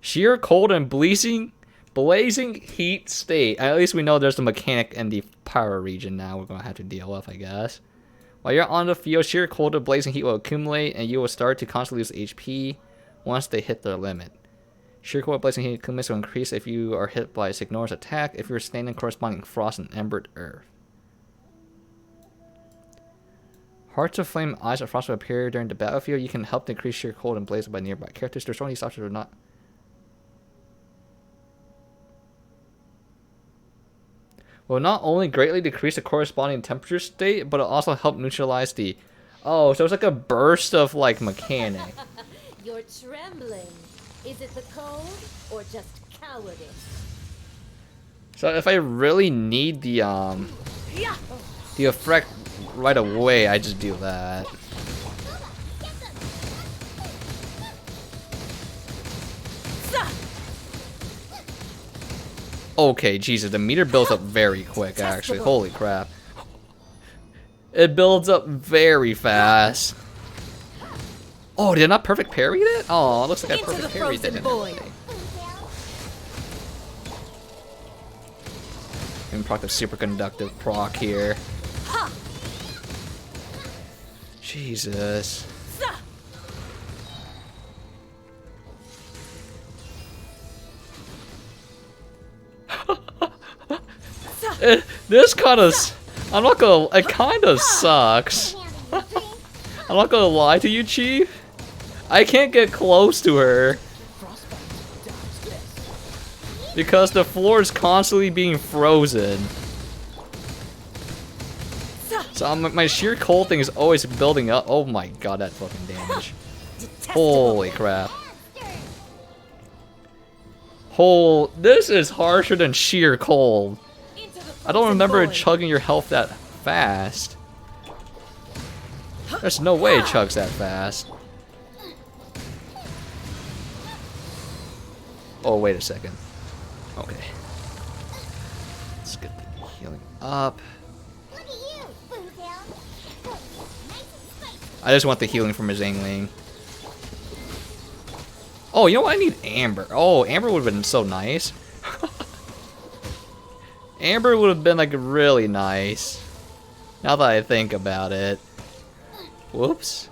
Sheer cold and blazing heat state. At least we know there's the mechanic in the power region now we're gonna have to deal with, I guess. While you're on the field, sheer cold and blazing heat will accumulate and you will start to constantly lose HP once they hit their limit. Sheer cold and blazing heat accumulates will increase if you are hit by Signor's attack if you're standing corresponding frost and embered earth. Hearts of flame eyes of frost will appear during the battlefield. You can help decrease sheer cold and blaze by nearby characters. Destroying these options are not... will not only greatly decrease the corresponding temperature state, but it'll also help neutralize the... Oh, so it's like a burst of, like, mechanic. You're trembling. Is it the cold or just cowardice? So if I really need the effect right away, I just do that. Okay, Jesus, the meter builds up very quick, actually. Holy crap. It builds up very fast. Oh, did I not perfect parry it? Oh, it looks like I perfect parried it. And proc the superconductive proc here. Jesus. This kind of, I'm not gonna, it kind of sucks. I'm not gonna lie to you, Chief. I can't get close to her because the floor is constantly being frozen. So my sheer cold thing is always building up. Oh my god, that fucking damage. Holy crap. This is harsher than sheer cold. I don't remember it chugging your health that fast. There's no way it chugs that fast. Oh, wait a second. Okay. Let's get the healing up. I just want the healing from his Zangling. Oh, you know what? I need Amber. Oh, Amber would have been so nice. Amber would have been like really nice. Now that I think about it. Whoops.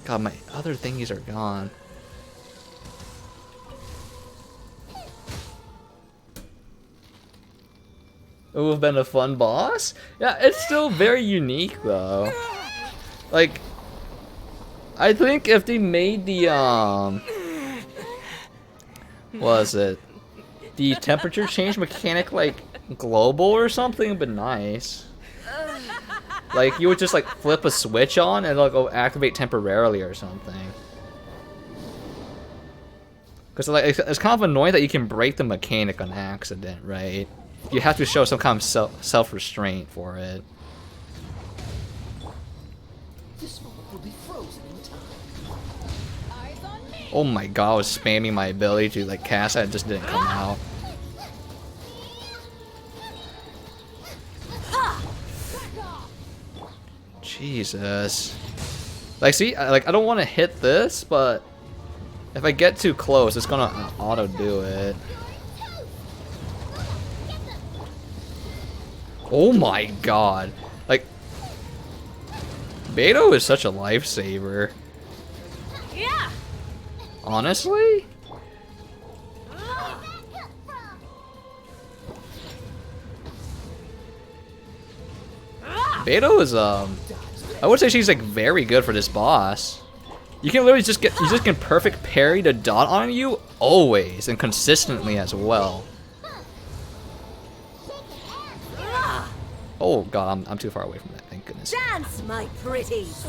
God, my other thingies are gone. It would have been a fun boss? Yeah, it's still very unique though. Like, I think if they made the, was it? The temperature change mechanic like global or something would be nice. Like, you would just like flip a switch on and it'll go activate temporarily or something. Because like, it's kind of annoying that you can break the mechanic on accident, right? You have to show some kind of self-restraint for it. This moment will be frozen in time. Eyes on me. Oh my god, I was spamming my ability to like cast that, it just didn't come out. Jesus. Like, see, I don't want to hit this, but if I get too close, it's gonna auto do it. Oh my god. Like, Beto is such a lifesaver. Yeah. Honestly? Beto is, I would say she's like very good for this boss. You can literally just get, you just can perfect parry the dot on you always and consistently as well. Oh god, I'm too far away from that, thank goodness. Dance, my pretties.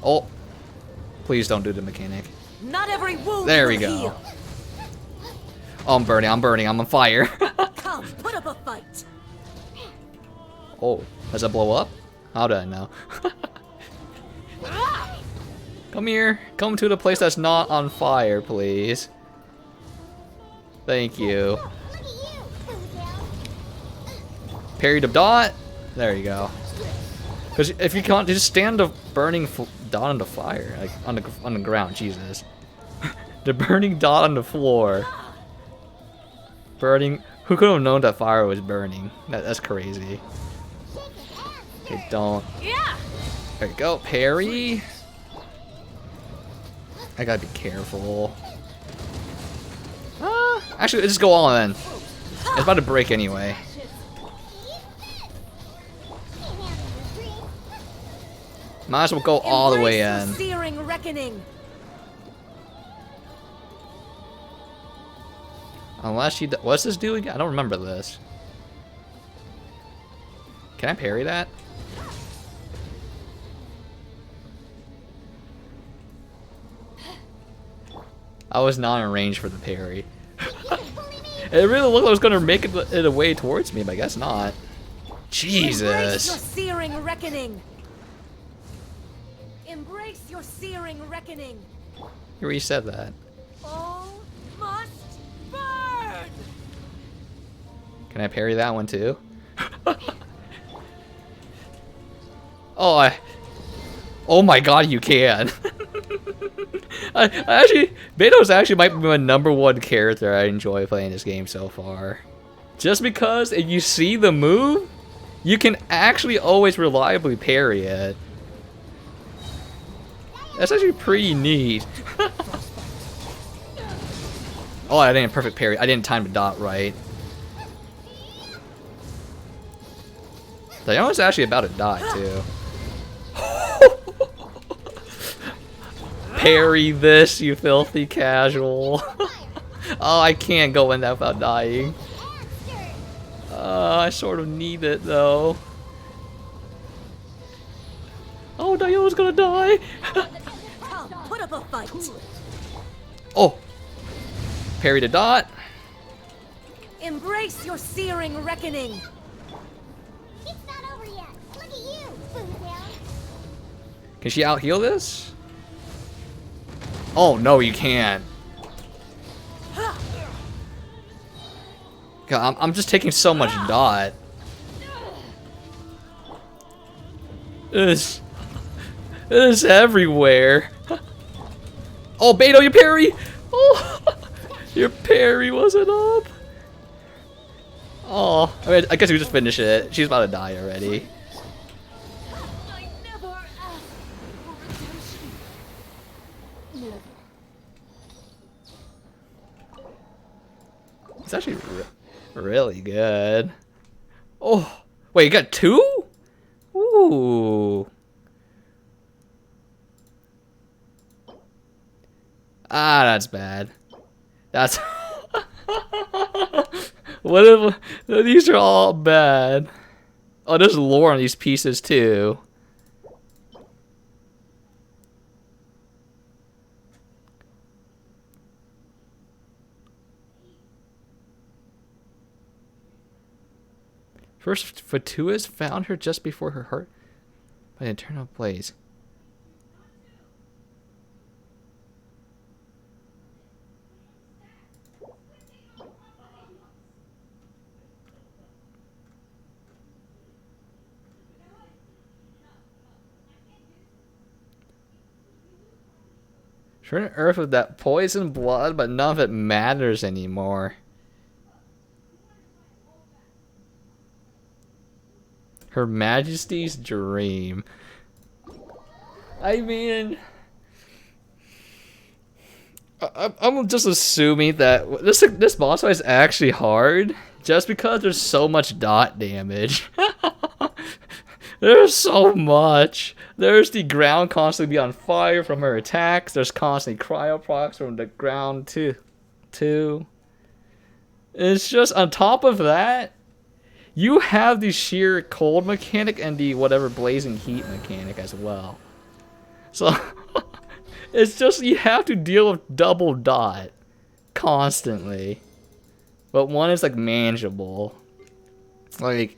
Oh, please don't do the mechanic. Not every wound There we will go. heal. Oh, I'm burning, I'm on fire. Come, put up a fight. Oh, does that blow up? How did I know? Come here, come to the place that's not on fire, please. Thank you. Parry the dot. There you go. Because if you can't, just stand the burning dot on the fire, like on the ground. Jesus, the burning dot on the floor. Burning. Who could have known that fire was burning? That's crazy. Okay, don't. There you go, parry. I gotta be careful. Actually, let's just go all in. It's about to break anyway. Might as well go all the way in. Searing reckoning. Unless she, what's this do again? I don't remember this. Can I parry that? I was not in range for the parry. It really looked like I was gonna make it away towards me, but I guess not. Jesus. Embrace your searing reckoning. Embrace your searing reckoning. You already said that. All must Can I parry that one too? Oh my god, you can. I actually, Beto's actually might be my #1 character I enjoy playing this game so far. Just because if you see the move, you can actually always reliably parry it. That's actually pretty neat. Oh, I didn't perfect parry. I didn't time the dot right. The was actually about to die too. Parry this, you filthy casual. Oh, I can't go in that without dying. I sort of need it though. Oh, Dio's gonna die. Put up a fight. Oh, parry the dot. Embrace your searing reckoning. It's not over yet. Look at you, Boomtown. Can she out heal this? Oh no, you can't. God, I'm just taking so much dot. It is everywhere. Oh, Beto, your parry! Oh, your parry wasn't up. Oh, I mean, I guess we just finish it. She's about to die already. It's actually really good. Oh, wait, you got 2? Ooh. Ah, that's bad. That's what if these are all bad? Oh, there's lore on these pieces too. First, Fatua's found her just before her heart by an eternal blaze. Turn to Earth with that poison blood, but none of it matters anymore. Her Majesty's dream. I mean, I'm just assuming that this boss fight is actually hard, just because there's so much dot damage. There's so much. There's the ground constantly be on fire from her attacks. There's constantly cryo procs from the ground too. It's just on top of that, you have the sheer cold mechanic and the whatever blazing heat mechanic as well. So it's just you have to deal with double dot constantly. But one is like manageable. Like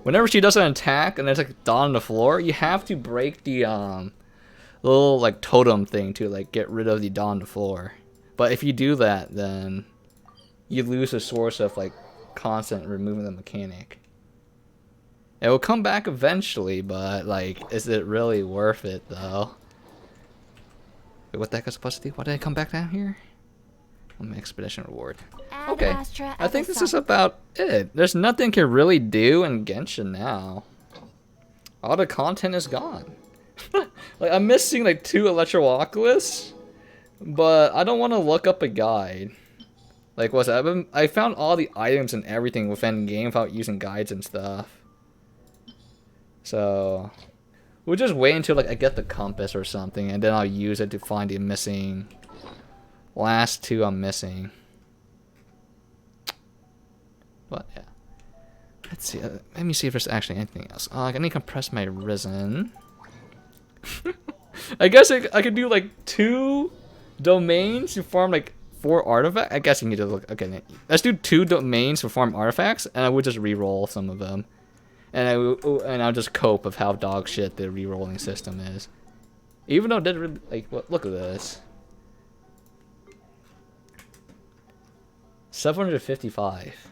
whenever she does an attack and there's like dot on the floor, you have to break the little like totem thing to like get rid of the dot on the floor. But if you do that, then you lose the source of like constant removing the mechanic. It will come back eventually, but like, is it really worth it though? Wait, what the heck is supposed to do? Why did I come back down here? Expedition reward. Okay, I think this is about it. There's nothing you can really do in Genshin now. All the content is gone. Like I'm missing like 2 Electro Oculus, but I don't want to look up a guide. Like what's that? I found all the items and everything within game without using guides and stuff. So we'll just wait until like I get the compass or something, and then I'll use it to find the missing last 2 I'm missing. But yeah, let's see. Let me see if there's actually anything else. I need to compress my Risen. I guess I could do like 2 domains to farm like 4 artifacts. I guess you need to look. Okay, let's do 2 domains to farm artifacts, and I would just re-roll some of them, and I'll just cope of how dog shit the re-rolling system is. Even though really, like look at this, 755.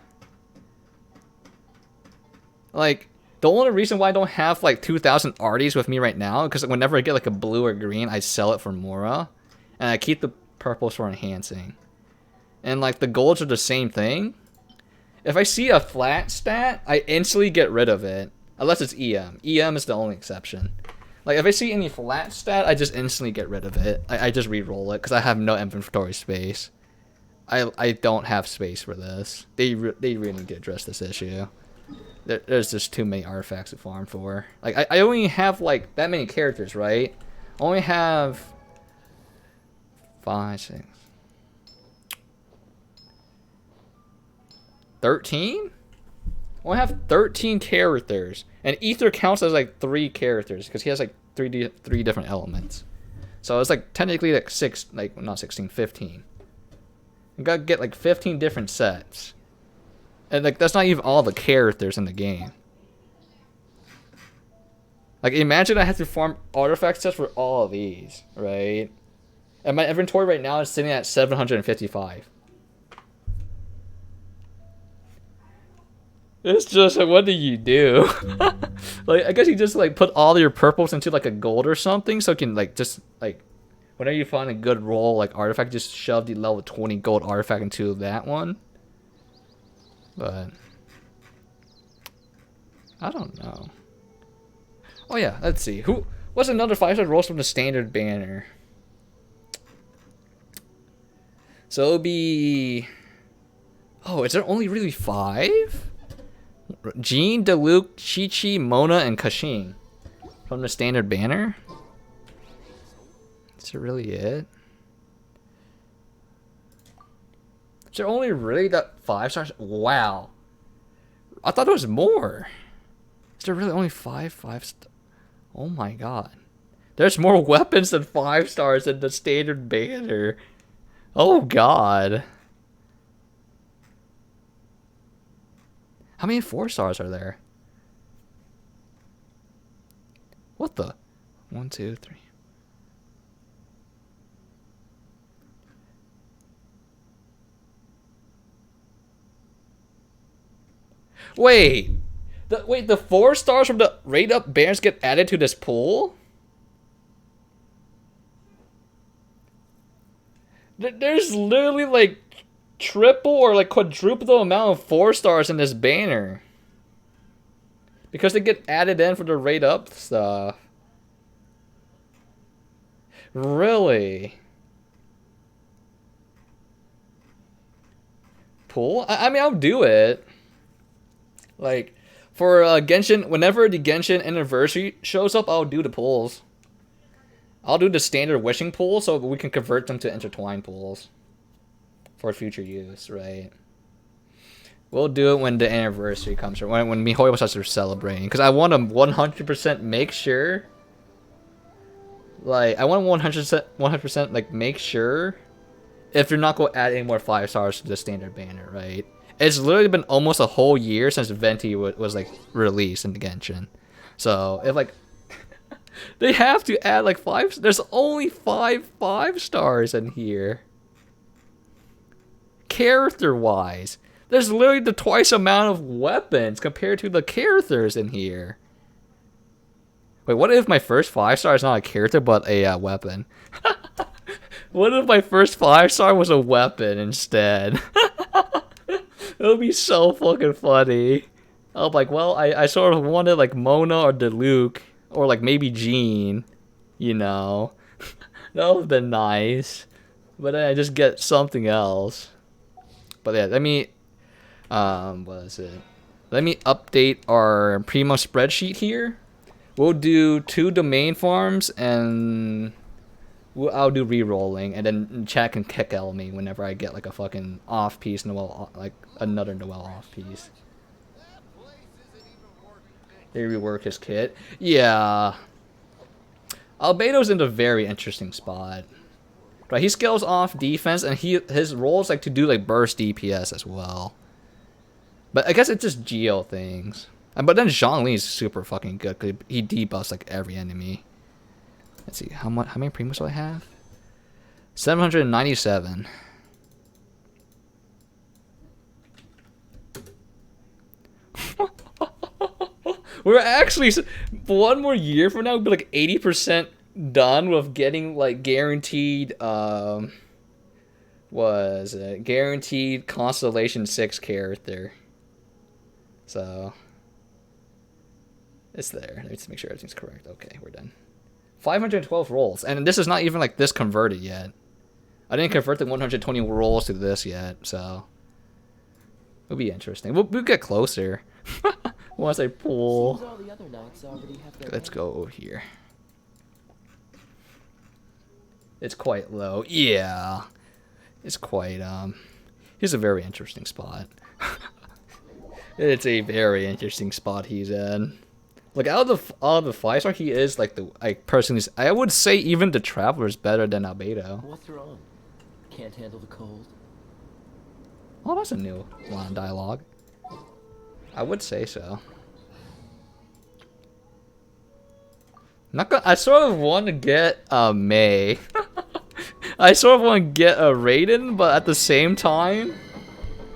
Like, the only reason why I don't have like 2,000 arties with me right now, because whenever I get like a blue or green, I sell it for Mora, and I keep the purples for enhancing. And like the golds are the same thing. If I see a flat stat, I instantly get rid of it, unless it's EM. EM is the only exception. Like if I see any flat stat, I just instantly get rid of it. I just re-roll it because I have no inventory space. I don't have space for this. They really need to address this issue. There's just too many artifacts to farm for. Like, I only have, like, that many characters, right? I only have 5, 6... 13? I only have 13 characters. And Ether counts as, like, 3 characters, because he has, like, three different elements. So it's, like, technically, like, 15. I gotta get, like, 15 different sets. And like that's not even all the characters in the game. Like imagine I have to farm artifact sets for all of these, right? And my inventory right now is sitting at 755. It's just like, what do you do? Like I guess you just like put all your purples into like a gold or something, so you can like just like whenever you find a good roll like artifact, just shove the level 20 gold artifact into that one. But I don't know. Oh yeah, let's see. What's another 5-star rolls from the standard banner? So it'll be. Oh, is there only really 5? Jean, Diluc, Chi-Chi, Mona, and Kashin from the standard banner? Is it really it? Is there only really that 5 stars? Wow. I thought there was more. Is there really only 5 stars? Oh my god. There's more weapons than 5 stars in the standard banner. Oh god. How many 4 stars are there? What the? 1, 2, 3. Wait, the 4 stars from the rate up banners get added to this pool? There's literally like triple or like quadruple the amount of 4 stars in this banner. Because they get added in for the rate up stuff. Really? Pool? I mean, I'll do it. Like, for Genshin, whenever the Genshin anniversary shows up, I'll do the pools. I'll do the standard wishing pool so we can convert them to intertwined pools. For future use, right? We'll do it when the anniversary comes, or when MiHoYo starts celebrating. Because I want to 100% make sure... Like, I want to 100% like, make sure... If you're not going to add any more 5 stars to the standard banner, right? It's literally been almost a whole year since Venti was like released in the Genshin. So if like they have to add like 5. There's only 5 stars in here. Character wise, there's literally the twice amount of weapons compared to the characters in here. Wait, what if my first 5 star is not a character but a weapon? What if my first 5 star was a weapon instead? It would be so fucking funny. I'm like, well, I sort of wanted like Mona or Diluc or like maybe Jean, you know. That would have been nice. But then I just get something else. But yeah, let me what is it? Let me update our Primo spreadsheet here. We'll do 2 domain farms and I'll do re-rolling, and then chat can kick me whenever I get like a fucking off piece, Noel, like another Noel off piece. They rework his kit. Yeah. Albedo's in a very interesting spot. Right, he scales off defense, and his role is like to do like burst DPS as well. But I guess it's just geo things. But then Zhongli is super fucking good because he debuffs like every enemy. Let's see, how many primos do I have? 797. We're actually one more year from now, we'll be like 80% done with getting like guaranteed was it guaranteed Constellation 6 character. So it's there. Let's make sure everything's correct. Okay, we're done. 512 rolls, and this is not even like this converted yet. I didn't convert the 120 rolls to this yet, so it'll be interesting. We'll get closer once I pull. Let's go over here. It's quite low. Yeah, it's quite here's a very interesting spot. It's a very interesting spot he's in. Like out of the 5-star, he is like I would say even the Traveler is better than Albedo. What's wrong? Can't handle the cold? Oh, that's a new line of dialogue. I would say so. I sort of want to get May. I sort of want to get a Raiden, but at the same time,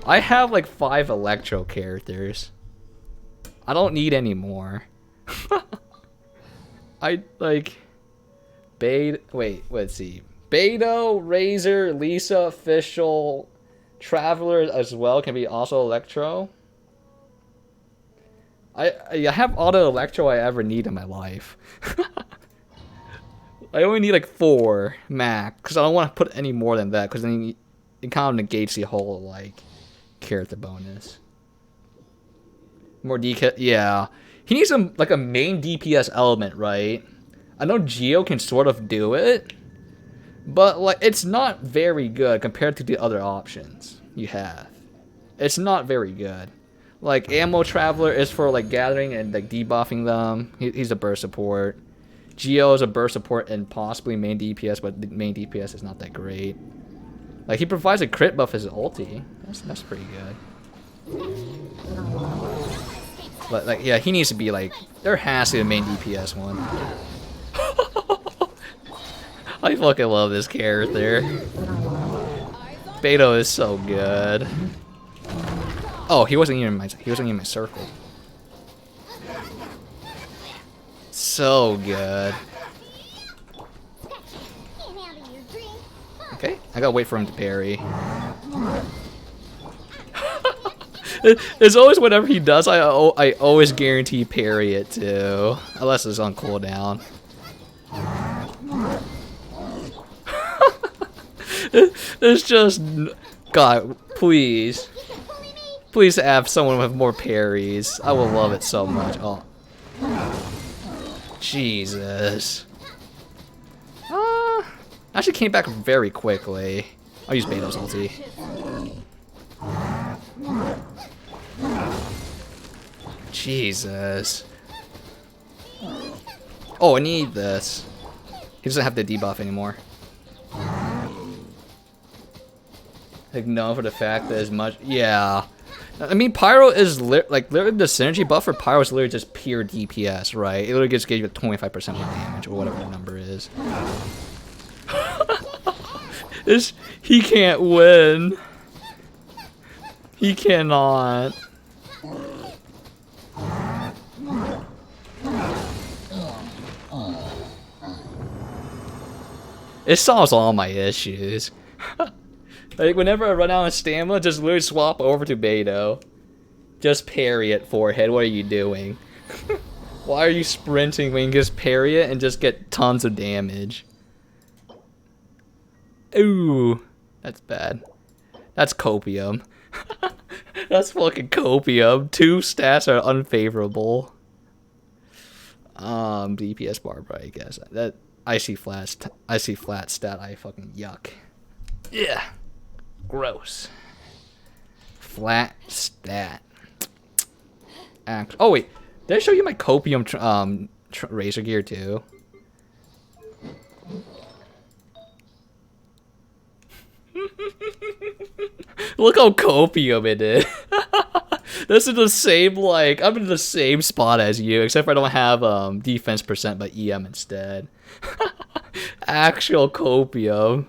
I have like 5 Electro characters. I don't need any more. I like wait, let's see. Beto, Razor, Lisa, Official, Traveler as well can be also Electro. I have all the Electro I ever need in my life. I only need like 4 max because I don't want to put any more than that because then it kind of negates the whole like character bonus. More DK, yeah. He needs like a main DPS element, right? I know Geo can sort of do it, but like it's not very good compared to the other options you have. It's not very good. Like Ammo Traveler is for like gathering and like debuffing them. He's a burst support. Geo is a burst support and possibly main DPS, but the main DPS is not that great. Like he provides a crit buff as an ulti. That's pretty good. But like yeah, he needs to be like there has to be a main DPS one. I fucking love this character. Beto is so good. Oh, he wasn't even in my circle. So good. Okay, I gotta wait for him to parry. It's always whenever he does, I always guarantee parry it too, unless it's on cooldown. It's just, God, please have someone with more parries. I will love it so much. Oh, Jesus. Actually came back very quickly. I'll use Beto's ulti. Jesus. Oh, I need this. He doesn't have the debuff anymore. Like, no, for the fact that as much. Yeah. I mean, Pyro is like literally the synergy buff for Pyro is literally just pure DPS, right? It literally just gives you 25% more damage or whatever the number is. He can't win. He cannot. It solves all my issues. Like, whenever I run out of stamina, just literally swap over to Beto. Just parry it, forehead. What are you doing? Why are you sprinting when you just parry it and just get tons of damage? Ooh, that's bad. That's copium. That's fucking copium. 2 stats are unfavorable. DPS Barbara, I guess. That I see flat stat. I fucking yuck. Yeah. Gross. Flat stat. Oh wait, did I show you my copium razor gear too? Look how copium it is. This is the same, like, I'm in the same spot as you, except for I don't have defense percent but EM instead. Actual copium.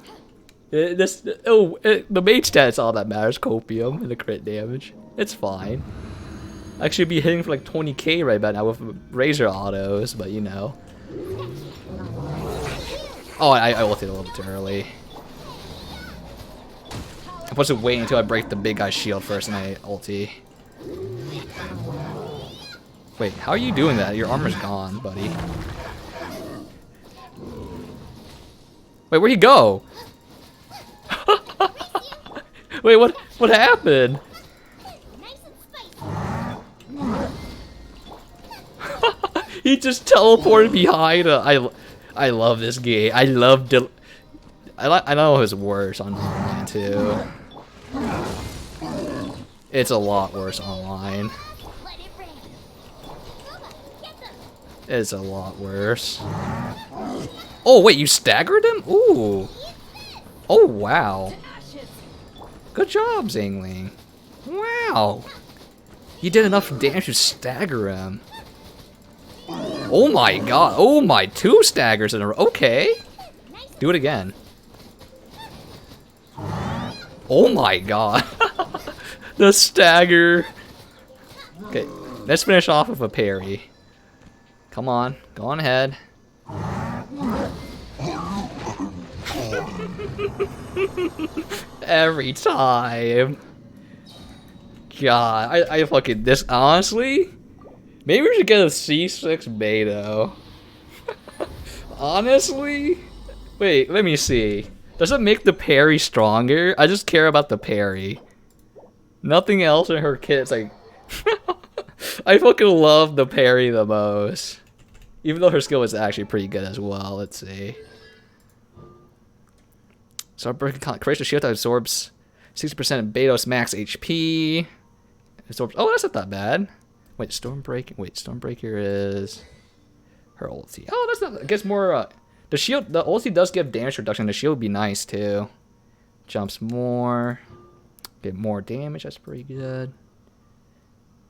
The mage stat is all that matters, copium, and the crit damage. It's fine. I should be hitting for like 20k right about now with razor autos, but you know. Oh, I ulted a little bit too early. I'm supposed to wait until I break the big guy's shield first and I ulti. Wait, how are you doing that? Your armor's gone, buddy. Wait, where'd he go? Wait, what happened? He just teleported behind. I love this game. I love. I know it's worse on online too. It's a lot worse online. It's a lot worse. Oh wait, you staggered him? Ooh. Oh wow. Good job, Zingling. Wow. You did enough damage to stagger him. Oh my god. Oh my, 2 staggers in a row. Okay. Do it again. Oh my god. The stagger. Okay, let's finish off with a parry. Come on, go on ahead. Every time. God, I fucking, this, honestly, maybe we should get a C6 beta. Honestly? Wait, let me see. Does it make the parry stronger? I just care about the parry. Nothing else in her kit's like... I fucking love the parry the most. Even though her skill is actually pretty good as well. Let's see. Stormbreaker creates a shield that absorbs 60% of Beto's max HP. Absorbs. Oh, that's not that bad. Wait, Stormbreaker. Wait, Stormbreaker is her ulti. Oh, that's not. It gets more. The shield. The ulti does give damage reduction. The shield would be nice too. Jumps more. Get more damage. That's pretty good.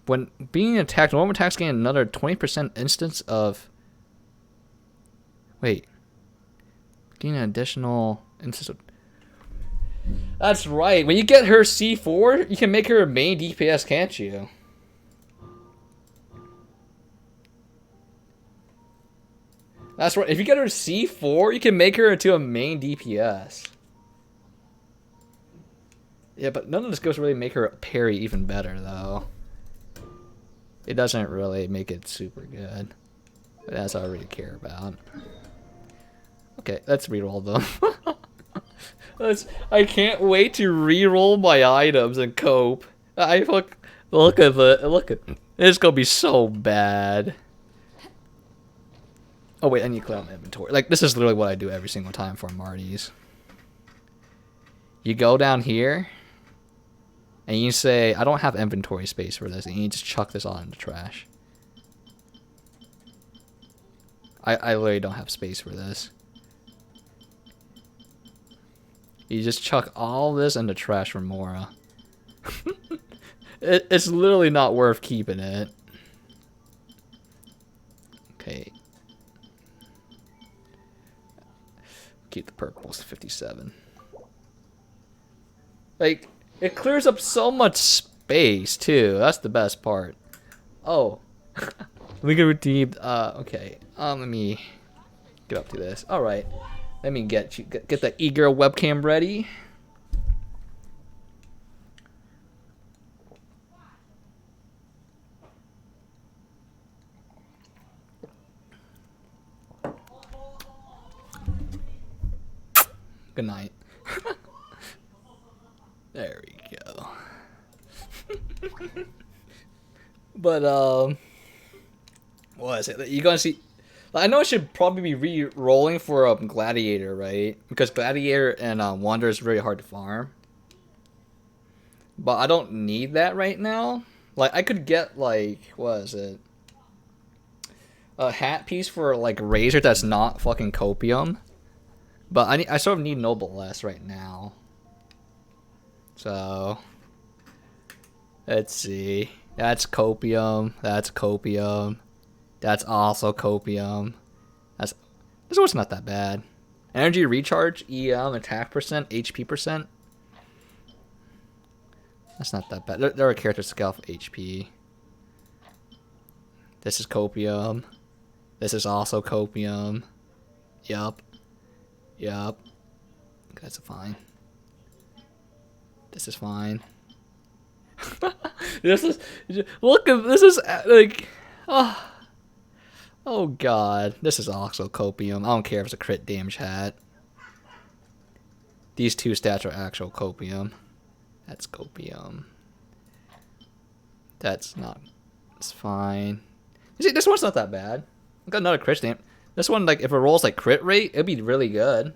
When being attacked, normal attacks gain another 20% instance of. Wait. Gain an additional instance of. That's right. When you get her C4, you can make her a main DPS, can't you? That's right. If you get her C4, you can make her into a main DPS. Yeah, but none of the skills really make her parry even better, though. It doesn't really make it super good. But that's all I really care about. Okay, let's reroll them. I can't wait to reroll my items and cope. Look at it's gonna be so bad. Oh wait, I need to clear out my inventory. Like, this is literally what I do every single time for Marty's. You go down here and you say, I don't have inventory space for this, and you just chuck this all in the trash. I literally don't have space for this. You just chuck all this in the trash for Mora. It's literally not worth keeping it. Okay. Keep the purples to 57. Like, it clears up so much space too. That's the best part. Oh. We can redeem. Okay. Let me get up to this. All right. Let me get the e-girl webcam ready. Good night. There we go. But what is it? You gonna see? I know I should probably be re-rolling for Gladiator, right? Because Gladiator and Wander is really hard to farm. But I don't need that right now. Like, I could get, like, what is it? A hat piece for, like, Razor that's not fucking Copium. But I sort of need Noblesse right now. So, let's see. That's Copium. That's Copium. That's also Copium. This one's not that bad. Energy recharge, EM, attack percent, HP percent. That's not that bad. There are characters scale for HP. This is copium. This is also copium. Yup. Yup. That's fine. This is fine. This is, look at, this is like, oh god. This is also copium. I don't care if it's a crit damage hat. These two stats are actual copium. That's copium. That's not, it's fine. You see, this one's not that bad. I got another crit stamp. This one, like, if it rolls like crit rate, it'd be really good.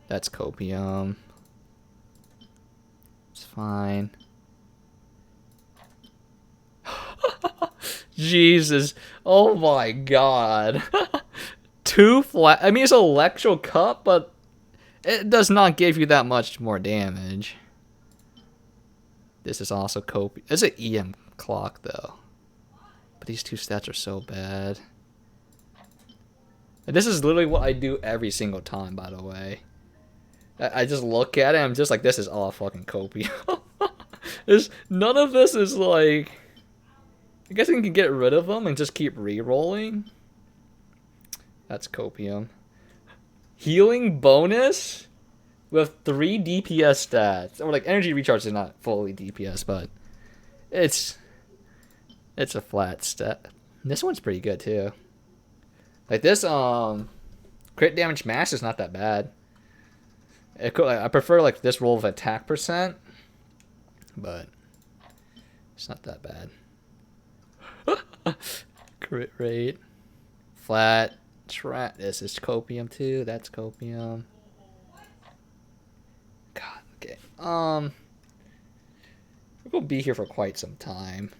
That's copium. It's fine. Jesus. Oh my god. 2 flat. I mean, it's an electro cup, but it does not give you that much more damage. This is also copium. It's an EM clock, though. But these two stats are so bad. And this is literally what I do every single time, by the way. I just look at it and I'm just like, this is all fucking copium. None of this is like... I guess I can get rid of them and just keep re-rolling. That's copium. Healing bonus with 3 DPS stats. Or like energy recharge is not fully DPS, but it's a flat stat. This one's pretty good too. Like this crit damage max is not that bad. I prefer like this roll of attack percent, but it's not that bad. Crit rate, flat, this is copium too. That's copium. God, okay. We're gonna be here for quite some time.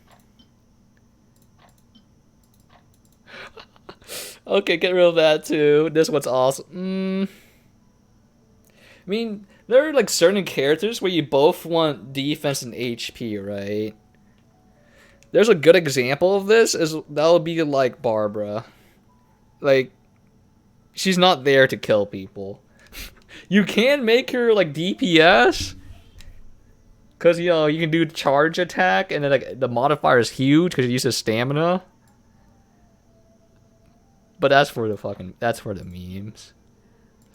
Okay, get rid of that too. This one's awesome. I mean, there are like certain characters where you both want defense and HP, right? There's a good example of this, that'll be like Barbara. Like, she's not there to kill people. You can make her like DPS, cause you know you can do charge attack, and then like the modifier is huge because it uses stamina. But that's for the memes.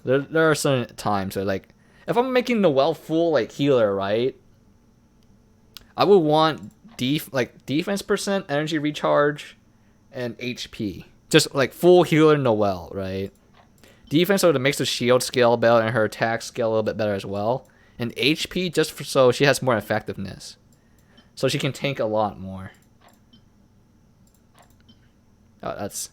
There are certain times where like, if I'm making Noelle full like healer, right? I would want defense percent, energy recharge, and HP. Just like full healer Noelle, right? Defense so that makes the shield scale better and her attack scale a little bit better as well. And HP just so she has more effectiveness. So she can tank a lot more. Oh, that's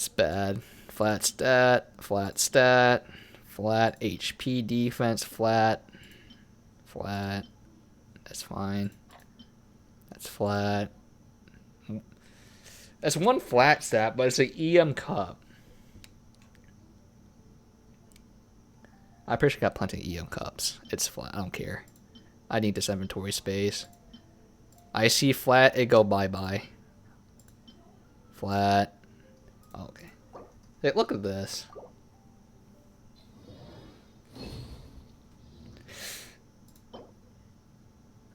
bad. Flat stat, flat stat, flat HP defense, flat. That's fine. That's flat. That's one flat stat, but it's an EM cup. I pretty sure got plenty of EM cups. It's flat. I don't care. I need this inventory space. I see flat, it go bye-bye. Flat. Okay. Hey, look at this.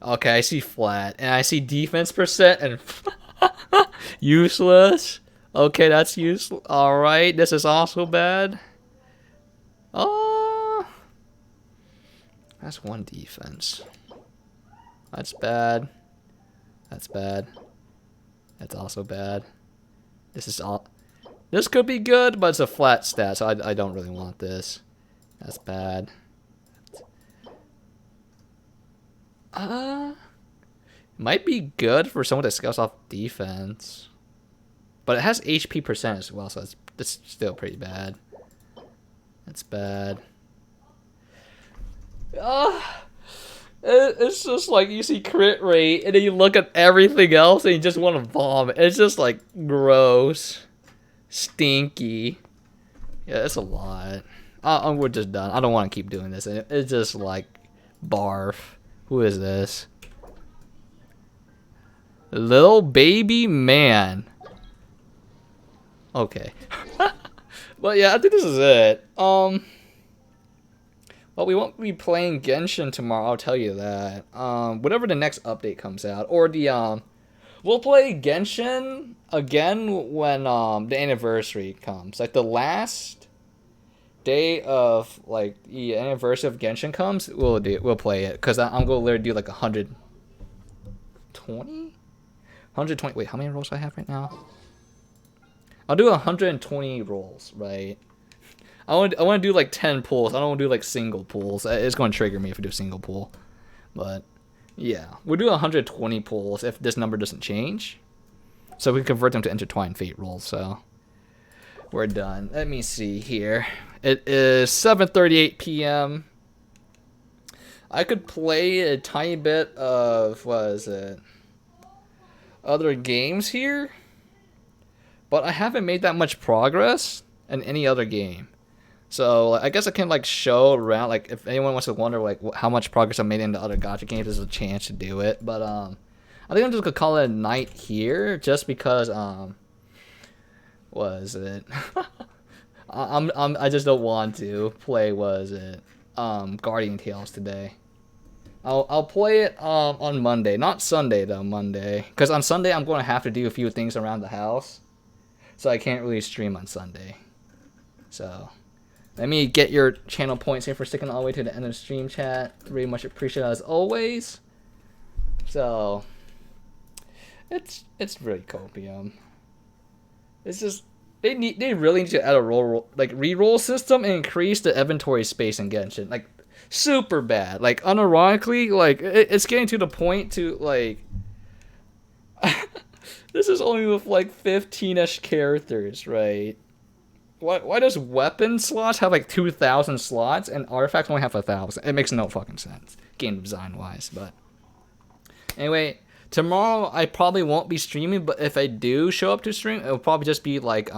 Okay, I see flat. And I see defense percent and useless. Okay, that's useless. Alright, this is also bad. Oh, that's one defense. That's bad. That's bad. That's also bad. This could be good, but it's a flat stat, so I don't really want this. That's bad. Might be good for someone that scales off defense. But it has HP percent as well, so it's still pretty bad. That's bad. It's just like you see crit rate, and then you look at everything else, and you just want to vomit. It's just like gross. Stinky. Yeah, it's a lot. We're just done. I don't want to keep doing this. It's just like barf. Who is this? Little baby man. Okay. But yeah, I think this is it. What Well, we won't be playing Genshin tomorrow, I'll tell you that. Whatever the next update comes out. Or the, we'll play Genshin again when, the anniversary comes. Like, the last day of, like, the anniversary of Genshin comes, we'll play it. Because I'm going to literally do, like, 120? 120, wait, how many rolls do I have right now? I'll do 120 rolls, right? I want to do like 10 pulls. I don't want to do like single pulls. It's going to trigger me if I do a single pull. But yeah, we'll do 120 pulls if this number doesn't change. So we can convert them to intertwined fate rolls. So we're done. Let me see here. It is 7:38 p.m. I could play a tiny bit of, what is it, other games here. But I haven't made that much progress in any other game. So I guess I can like show around, like if anyone wants to wonder like how much progress I made into other gacha games, there's a chance to do it. But I think I'm just gonna call it a night here, just because what is it? I just don't want to play, what is it, Guardian Tales today. I'll play it on Monday, not Sunday though. Monday, because on Sunday I'm going to have to do a few things around the house, so I can't really stream on Sunday. So. Let me get your channel points here for sticking all the way to the end of the stream, chat. Very much appreciated as always. So it's really copium. It's just they really need to add a reroll system and increase the inventory space in Genshin. Like super bad. Like unironically, like it's getting to the point to like this is only with like 15-ish characters, right? Why does weapon slots have like 2,000 slots and artifacts only have 1,000? It makes no fucking sense, game design wise. But anyway, tomorrow I probably won't be streaming, but if I do show up to stream, it'll probably just be like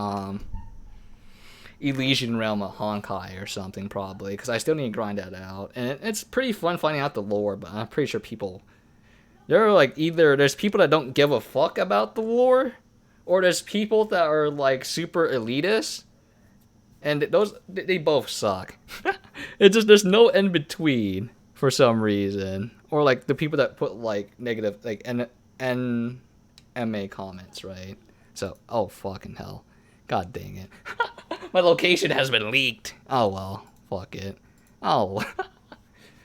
Elysian Realm of Honkai or something, probably, because I still need to grind that out. And it's pretty fun finding out the lore, but I'm pretty sure there are like either there's people that don't give a fuck about the lore, or there's people that are like super elitist. And they both suck. It's just there's no in between for some reason, or like the people that put like negative like NMA comments, right? So oh fucking hell, god dang it, my location has been leaked. Oh well, fuck it. Oh,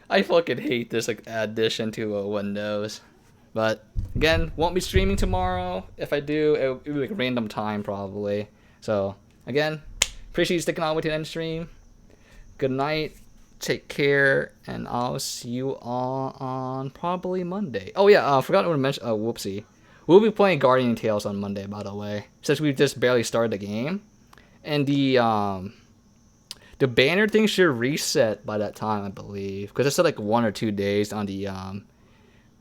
I fucking hate this like addition to Windows. But again, won't be streaming tomorrow. If I do, it'll be like random time probably. So again. Appreciate you sticking on with the end stream. Good night. Take care. And I'll see you all on probably Monday. Oh, yeah. I forgot to mention. Oh, whoopsie. We'll be playing Guardian Tales on Monday, by the way. Since we just barely started the game. And the banner thing should reset by that time, I believe. Because it said like 1 or 2 days on the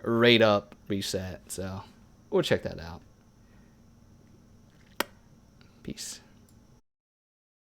rate up reset. So we'll check that out. Peace.